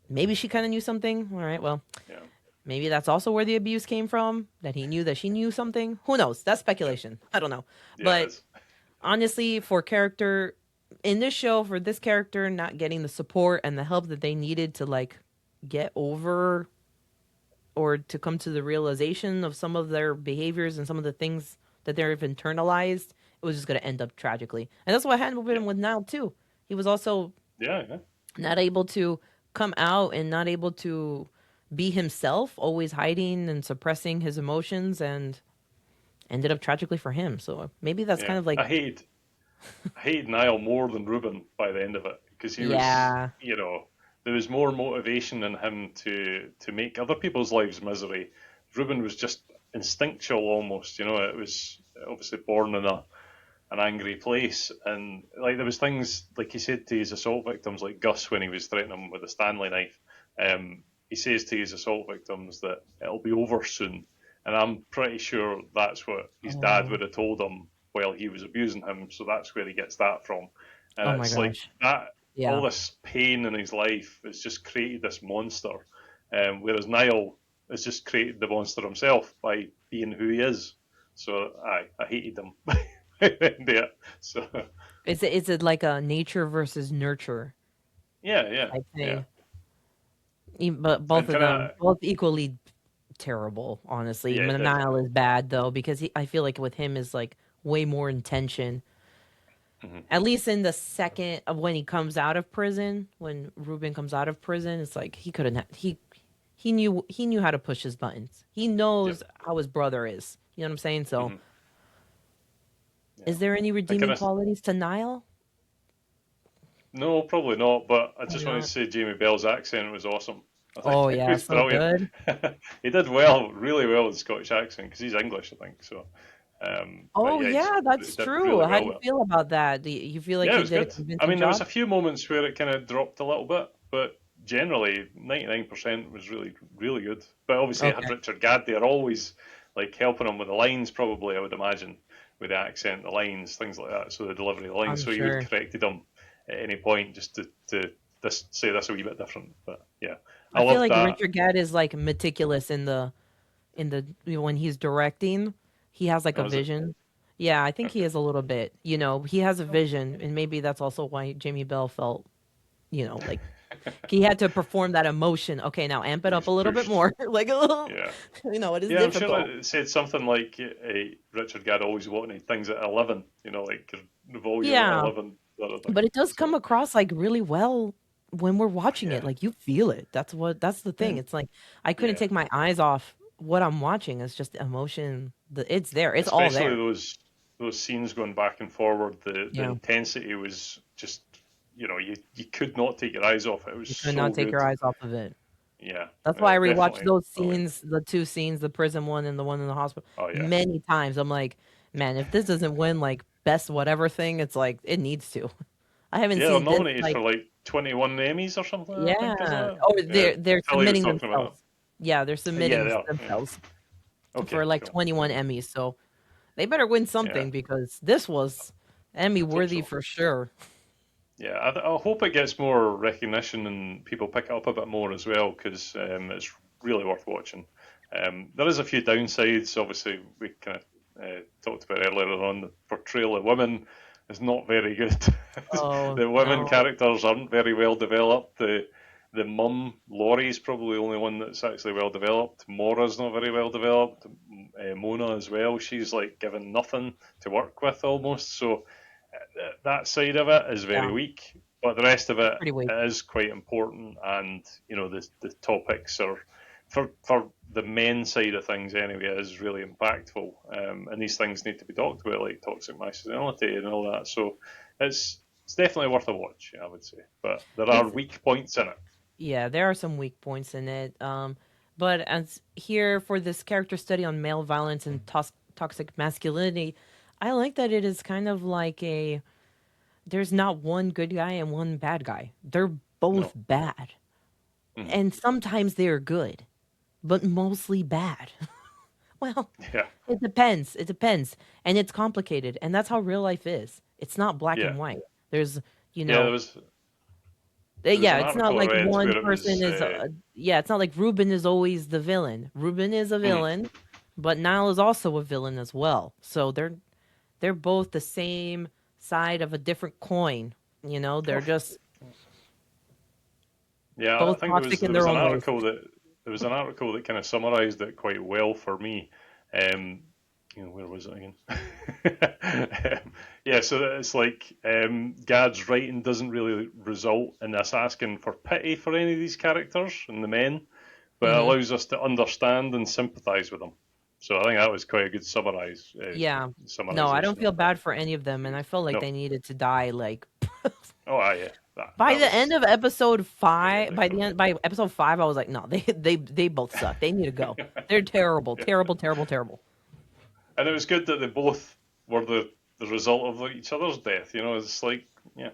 Maybe she kind of knew something. All right, well, yeah, maybe that's also where the abuse came from, that he knew that she knew something. Who knows? That's yeah, speculation. I don't know. yeah. But It's honestly, for character in this show, for this character not getting the support and the help that they needed to like get over or to come to the realization of some of their behaviors and some of the things that they've internalized, it was just going to end up tragically. And that's what happened with yeah, him with Niall too. He was also yeah, yeah, not able to come out and not able to be himself, always hiding and suppressing his emotions, and ended up tragically for him. So maybe that's yeah. kind of like, I hated Niall more than Ruben by the end of it because he was, yeah. there was more motivation in him to make other people's lives misery. Ruben was just instinctual almost, it was obviously born in an angry place, and like there was things like he said to his assault victims, like Gus when he was threatening him with a Stanley knife. He says to his assault victims that it'll be over soon, and I'm pretty sure that's what his dad Oh, would have told him while he was abusing him. So that's where he gets that from, and oh my it's like gosh. that. All Yeah. this pain in his life has just created this monster, whereas Niall has just created the monster himself by being who he is. So I hated him. Yeah. So Is it like a nature versus nurture yeah, yeah, type yeah, thing? But both and of kind them, of both equally terrible, honestly. yeah, Niall definitely. is bad though because I feel like with him is like way more intention. Hmm. At least in the second of when he comes out of prison, when Ruben comes out of prison, it's like he couldn't he knew how to push his buttons. He Yep. knows how his brother is. You know what I'm saying? So, Hmm. Yeah. is there any I kind redeeming of qualities to Niall? no, probably not. But I Probably just wanted not. to say Jamie Bell's accent was awesome. I think Oh it yeah, was so brilliant. good. He did well, really well with the Scottish accent because he's English, I think. So, but Oh yeah, yeah, he that's did true. really How do well you with it. feel about that? Do you feel like Yeah, it he was did a good. I convincing mean, there was job? a few moments where it kind of dropped a little bit, but generally 99% was really, really good. But obviously, it had Okay, Richard Gadd there, always like helping him with the lines, probably, I would imagine, with the accent, the lines, things like that. So the delivery of the lines. I'm So you would sure. corrected him at any point just to say this a wee bit different. But yeah, I I feel loved like that. Richard Gadd is like meticulous when he's directing. He has like That a was it. vision. Yeah, I think he Okay. is a little bit. He has a vision, and maybe that's also why Jamie Bell felt, like he had to perform that emotion. Okay, now amp it He up was a little bit pushed. more. Like, oh, Yeah. it is Yeah, I'm sure difficult. it said something like Richard Gadd always wanted things at 11, like the volume at Yeah, 11, sort of thing. but it does come So, across like really well when we're watching it. yeah, Like you feel it. That's the thing. yeah, It's like I couldn't yeah. take my eyes off what I'm watching. It's just emotion. It's there. It's all Especially there. those scenes going back and forward, the Yeah, intensity was just, you could not take your eyes off it. It was you could so not take good. your eyes off of it. Yeah, That's why I rewatched definitely those brilliant. scenes, the two scenes, the prison one and the one in the hospital, Oh, yeah. many times. I'm like, man, if this doesn't win like best whatever thing, it's like it needs to. I haven't Yeah, they're seen this nominated like, for like 21 Emmys or something, I think, isn't yeah. it? Oh, Yeah, they're Tilly was submitting talking about themselves. Yeah, they're that. Yeah, submitting they are. Yeah. themselves for Okay, like cool. 21 Emmys. So they better win Yeah, something because this was Emmy let's hope worthy so. for sure. Yeah, I hope it gets more recognition and people pick it up a bit more as well because it's really worth watching. There is a few downsides. Obviously, we kind of talked about earlier on the portrayal of women is not very good. Oh, The women no. characters aren't very well developed. The mum, Laurie's probably the only one that's actually well developed. Maura's not very well developed. Mona as well. She's like given nothing to work with almost. So that side of it is very Yeah, weak, but the rest of it's it pretty weak. is quite important. And the topics are for the men side of things anyway is really impactful. And these things need to be talked about, like toxic masculinity and all that. So it's definitely worth a watch, I would say. But there are It's weak points in it. Yeah, there are some weak points in it. But as here for this character study on male violence and toxic masculinity, I like that it is kind of like a there's not one good guy and one bad guy. They're both No. bad. Mm-hmm. And sometimes they're good, but mostly bad. Well, Yeah. it depends. It depends. And it's complicated. And that's how real life is. It's not black Yeah. and white. There's, you Yeah. know, There was yeah, an it's not article I like read one where it person was. is, yeah, it's not like Ruben is always the villain. Ruben is a Mm, villain, but Niall is also a villain as well. So they're both the same side of a different coin. oh, They're just yeah, I both think toxic in there their was an own ways. article that kind of summarised it quite well for me. Um, where was it again? Yeah, so it's like Gadd's writing doesn't really result in us asking for pity for any of these characters and the men, but it Hmm. allows us to understand and sympathise with them. So I think that was quite a good Yeah. No, I don't summarisation feel of that. bad for any of them, and I felt like No, they needed to die. Like oh yeah, by that the was end of episode the five, ending for me. by episode five, I was like, no, they both suck. They need to go. They're terrible, Yeah. terrible, terrible, terrible. And it was good that they both were the result of each other's death. It's like, yeah,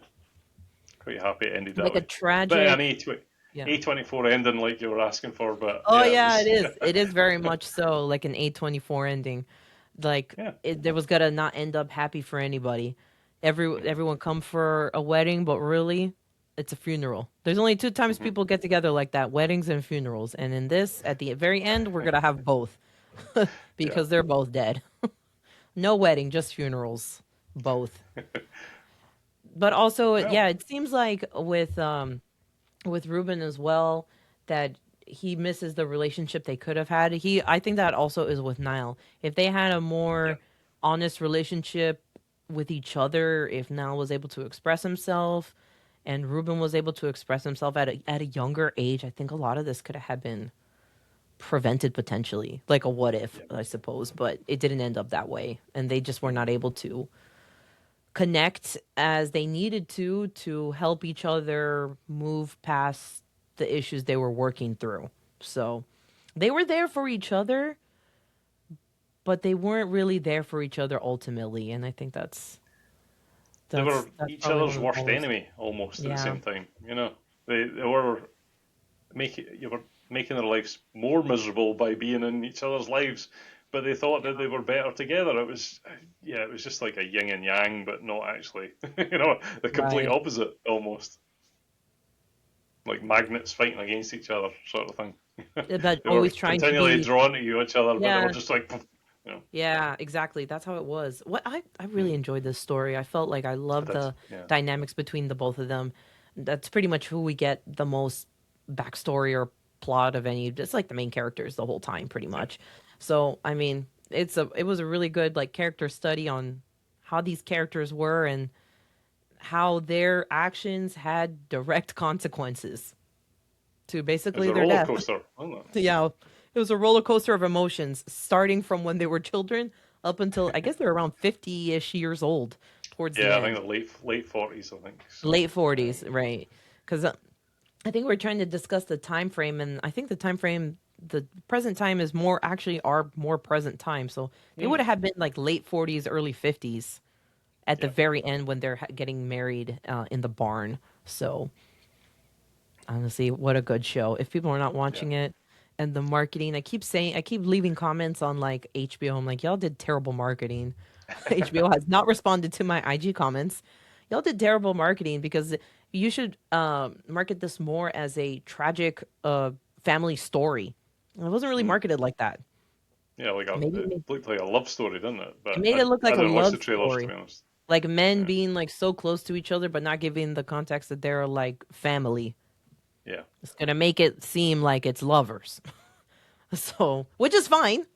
quite happy it ended that Like a way. But an tragic. Yeah. A24 ending like you were asking for, but Oh yeah, it yeah, it was. is. It is very much so like an A24 ending. Like Yeah. there was gonna not end up happy for anybody. Everyone come for a wedding, but really, it's a funeral. There's only two times Mm-hmm. people get together like that: weddings and funerals. And in this, at the very end, we're gonna have both Yeah. because they're both dead. No wedding, just funerals, both. But also, Well, yeah, it seems like with Ruben as well that he misses the relationship they could have had. I think that also is with Niall. If they had a yeah. more honest relationship with each other, if Niall was able to express himself and Ruben was able to express himself at a younger age, I think a lot of this could have been prevented potentially. Like a what if, Yeah. I suppose, but it didn't end up that way and they just were not able to connect as they needed to help each other move past the issues they were working through. So they were there for each other, but they weren't really there for each other ultimately. And I think that's They were that's each probably one other's of the worst most. enemy almost at the Yeah, same time. They were you were making their lives more miserable by being in each other's lives, but they thought that they were better together. It was just like a yin and yang, but not actually. The complete right. opposite almost, like magnets fighting against each other, sort of thing. But They were always trying to continually be. drawn to each other, but they were Yeah, just like, yeah, exactly. That's how it was. What I really mm, enjoyed this story. I felt like I I loved did, the yeah, dynamics between the both of them. That's pretty much who we get the most backstory or plot of any. It's like the main characters the whole time, pretty yeah, much. So I mean, it was a really good like character study on how these characters were and how their actions had direct consequences to it was basically a their roller death. coaster, wasn't it? Yeah, it was a roller coaster of emotions, starting from when they were children up until I guess they're around 50-ish years old towards the Yeah, I think end, the late forties, I think. So, late 40s, um, right? Because I think we're trying to discuss the time frame, and I think the time frame, the present time is more actually our more present time. So they would mm, have been like late 40s, early 50s at the yeah, very end when they're getting married in the barn. So honestly, what a good show. If people are not yeah. watching it and the marketing, I keep leaving comments on like HBO. I'm like, y'all did terrible marketing. HBO has not responded to my IG comments. Y'all did terrible marketing because you should market this more as a tragic family story. It wasn't really Mm. marketed like that. Yeah, Maybe it looked like a love story, didn't it? it But made it look I like a didn't watch the love trailers to story. be honest. Like men Yeah, being like so close to each other, but not giving the context that they're like family. yeah, It's gonna make it seem like it's lovers. So, which is fine.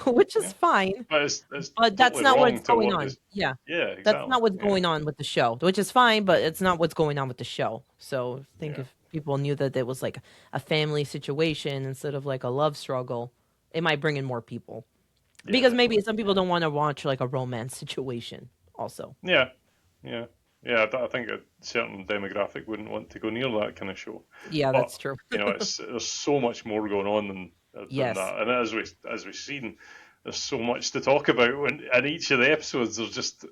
which is Yeah, fine. but it's But that's totally not what's wrong to going what on. this. Yeah. Yeah, That's exactly. not what's Yeah, going on with the show, which is fine, but it's not what's going on with the show. So I think yeah, if people knew that it was like a family situation instead of like a love struggle, it might bring in more people. yeah, Because maybe definitely. some people Yeah, don't want to watch like a romance situation also. yeah, yeah, yeah. I think a certain demographic wouldn't want to go near that kind of show. Yeah, But that's true. it's there's so much more going on than Yes. that. And as we've seen, there's so much to talk about. In each of the episodes, there's just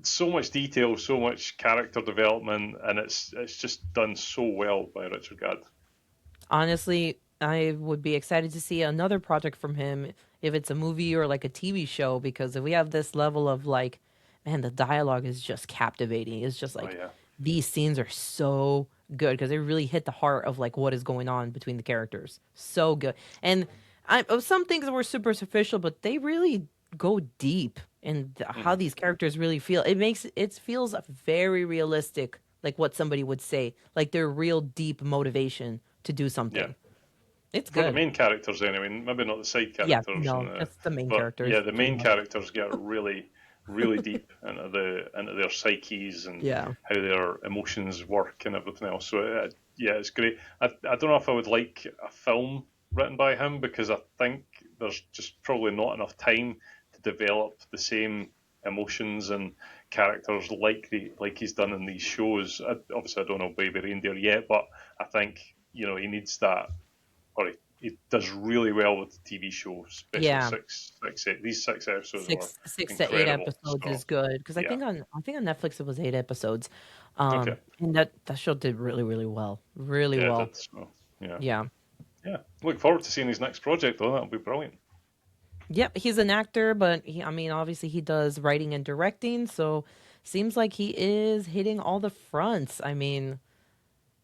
so much detail, so much character development, and it's just done so well by Richard Gadd. Honestly, I would be excited to see another project from him if it's a movie or like a TV show because if we have this level of like, man, the dialogue is just captivating. It's just Oh like yeah, these scenes are so good because they really hit the heart of like what is going on between the characters. So good. And some things were super superficial, but they really go deep in how hmm these characters really feel. It feels very realistic, like what somebody would say, like their real deep motivation to do yeah. something. It's For the good. main characters anyway, maybe not the side Yeah, characters, no, just the main but yeah, characters, the pretty main much. characters get really deep into their psyches and Yeah. how their emotions work and everything else. So yeah, it's great. I don't know if I would like a film written by him because I think there's just probably not enough time to develop the same emotions and characters like he's done in these shows. Obviously, I don't know Baby Reindeer yet, but I think he needs that or he does really well with the TV show, especially Yeah. these 6 episodes were Six to eight incredible. episodes So is good because yeah, I think on Netflix it was 8 episodes, okay, and that show did really well, really yeah, well. that's yeah, Yeah. yeah. Look forward to seeing his next project though. That'll be brilliant. Yep, he's an actor, but I mean, obviously he does writing and directing, so seems like he is hitting all the fronts. I mean,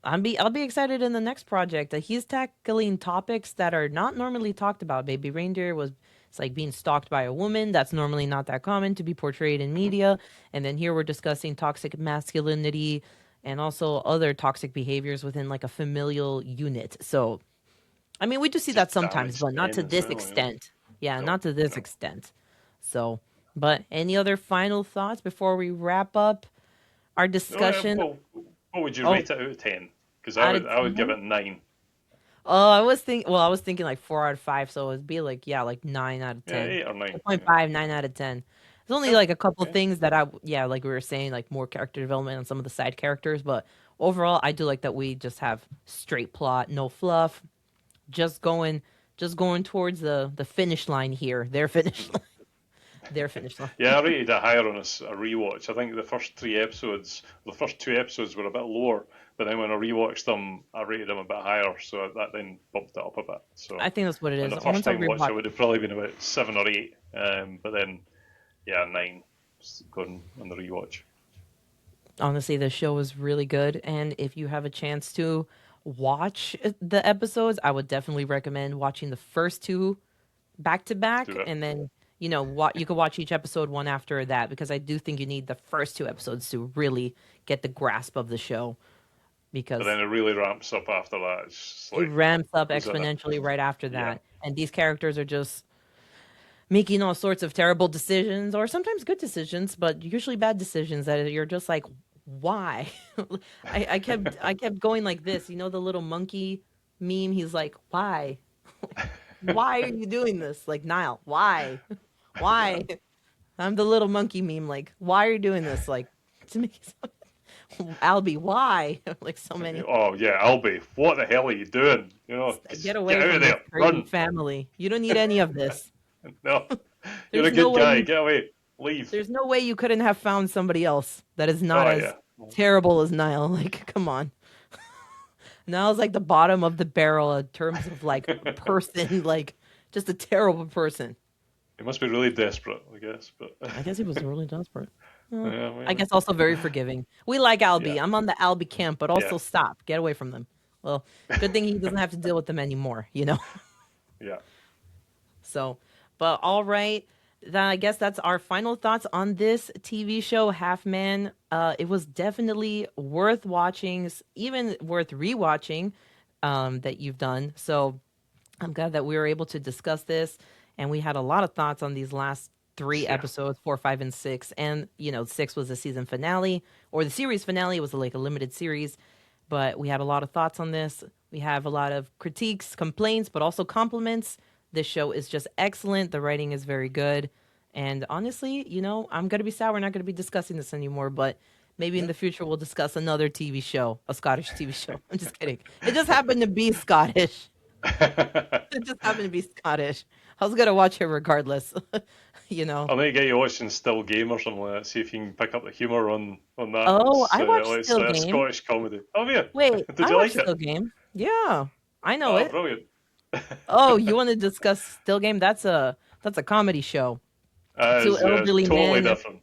I'll be excited in the next project. He's tackling topics that are not normally talked about. Baby Reindeer was it's like being stalked by a woman. That's normally not that common to be portrayed in Mm-hmm. media. And then here we're discussing toxic masculinity and also other toxic behaviors within like a familial unit. So I mean, we do see that Just sometimes, damaged but not to men as this well. extent. Yeah, No, not to this no. extent. So, but any other final thoughts before we wrap up our No, discussion? well, what would you Oh, rate it out of 10? Because out of I would give 10? it 9. Oh, I was thinking like 4 out of 5, so it'd be like, yeah, like 9 out of Yeah, 10. 8 or 9. Yeah. 8.5, 9 out of 10. There's only Cool. like a couple Okay. things that yeah, like we were saying, like more character development on some of the side characters, but overall, I do like that we just have straight plot, no fluff, just going, just going towards the finish line here, their finish line, their finish line. Yeah, I rated it higher on a rewatch. I think the first 3 episodes, the first 2 episodes were a bit lower, but then when I rewatched them, I rated them a bit higher, so that then bumped it up a bit. So I think that's what it on is. the first Once I time watch, rewatch, it would have probably been about 7 or 8, but then yeah, 9 going on the rewatch. honestly, the show is really good, and if you have a chance to watch the episodes, I would definitely recommend watching the first two back to Let's back, do it. and then what you could watch each episode one after that because I do think you need the first two episodes to really get the grasp of the show But because then it really ramps up after that. It's just it like ramps up goes in it. exponentially right after Yeah, that, and these characters are just making all sorts of terrible decisions or sometimes good decisions, but usually bad decisions that you're just like, why? I kept going like this. You know the little monkey meme? He's like, why? Why are you doing this? Like Niall, why? yeah. Why? I'm the little monkey meme. Like, why are you doing this? Like, to me, Albie, why? Like so many. Oh yeah, Albie, what the hell are you doing? Get Get away out of from this there, crazy run! family. You don't need any of this. No, you're a There's no good way guy. you Get away, leave. There's no way you couldn't have found somebody else that is not Oh as yeah, terrible as Niall. Like, come on. Niall's like the bottom of the barrel in terms of like person, like just a terrible person. he must be really desperate, I guess. But I guess he was really desperate. Well, yeah, I maybe. guess also very forgiving. We like Yeah, Albie. I'm on the Albie camp, but yeah, also stop. Get away from them. Well, good thing he doesn't have to deal with them anymore, you know? yeah. So, but all right. I guess that's our final thoughts on this TV show, Half Man. It was definitely worth watching, even worth rewatching that you've done. So I'm glad that we were able to discuss this. and we had a lot of thoughts on these last three Yeah. episodes, 4, 5, and 6. And, 6 was the season finale, or the series finale. It was like a limited series, but we had a lot of thoughts on this. We have a lot of critiques, complaints, but also compliments. This show is just excellent. The writing is very good. And honestly, I'm going to be sad we're not going to be discussing this anymore, but maybe in Yeah. the future we'll discuss another TV show, a Scottish TV show. I'm just kidding. It just happened to be Scottish. It just happened to be Scottish. I was going to watch it regardless, you know. I'll need to get you watching Still Game or something like that. See if you can pick up the humour on that. Oh, I watched It's Still like a Game. Scottish comedy. Oh yeah, Wait, did I you like watched it? Still Game. Yeah, I know Oh, it. brilliant. Oh, you want to discuss Still Game? That's a comedy show. Two Yeah, it's elderly totally men. different.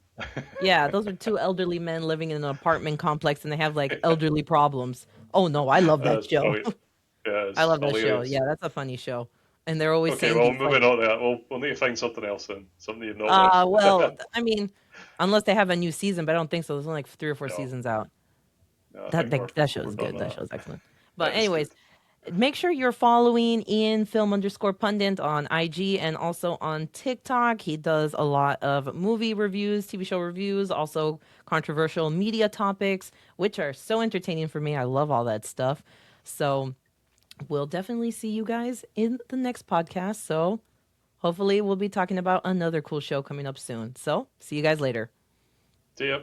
Yeah, those are two elderly men living in an apartment complex and they have like elderly problems. Oh no, I love that That's show. brilliant. Yeah, I it's love that show. hilarious. Yeah, that's a funny show. And they're always Okay, saying well, these like moving on to that, we'll need to find something else then. Something you've not watched. I mean, unless they have a new season, but I don't think so. There's only like 3 or 4 No, seasons out. no, I That think that, that show we're is done good. That that. show is excellent. But That is anyways, good. make sure you're following Ian Film underscore pundit on IG and also on TikTok. He does a lot of movie reviews, TV show reviews, also controversial media topics, which are so entertaining for me. I love all that stuff. So we'll definitely see you guys in the next podcast. So hopefully we'll be talking about another cool show coming up soon. So see you guys later. See ya.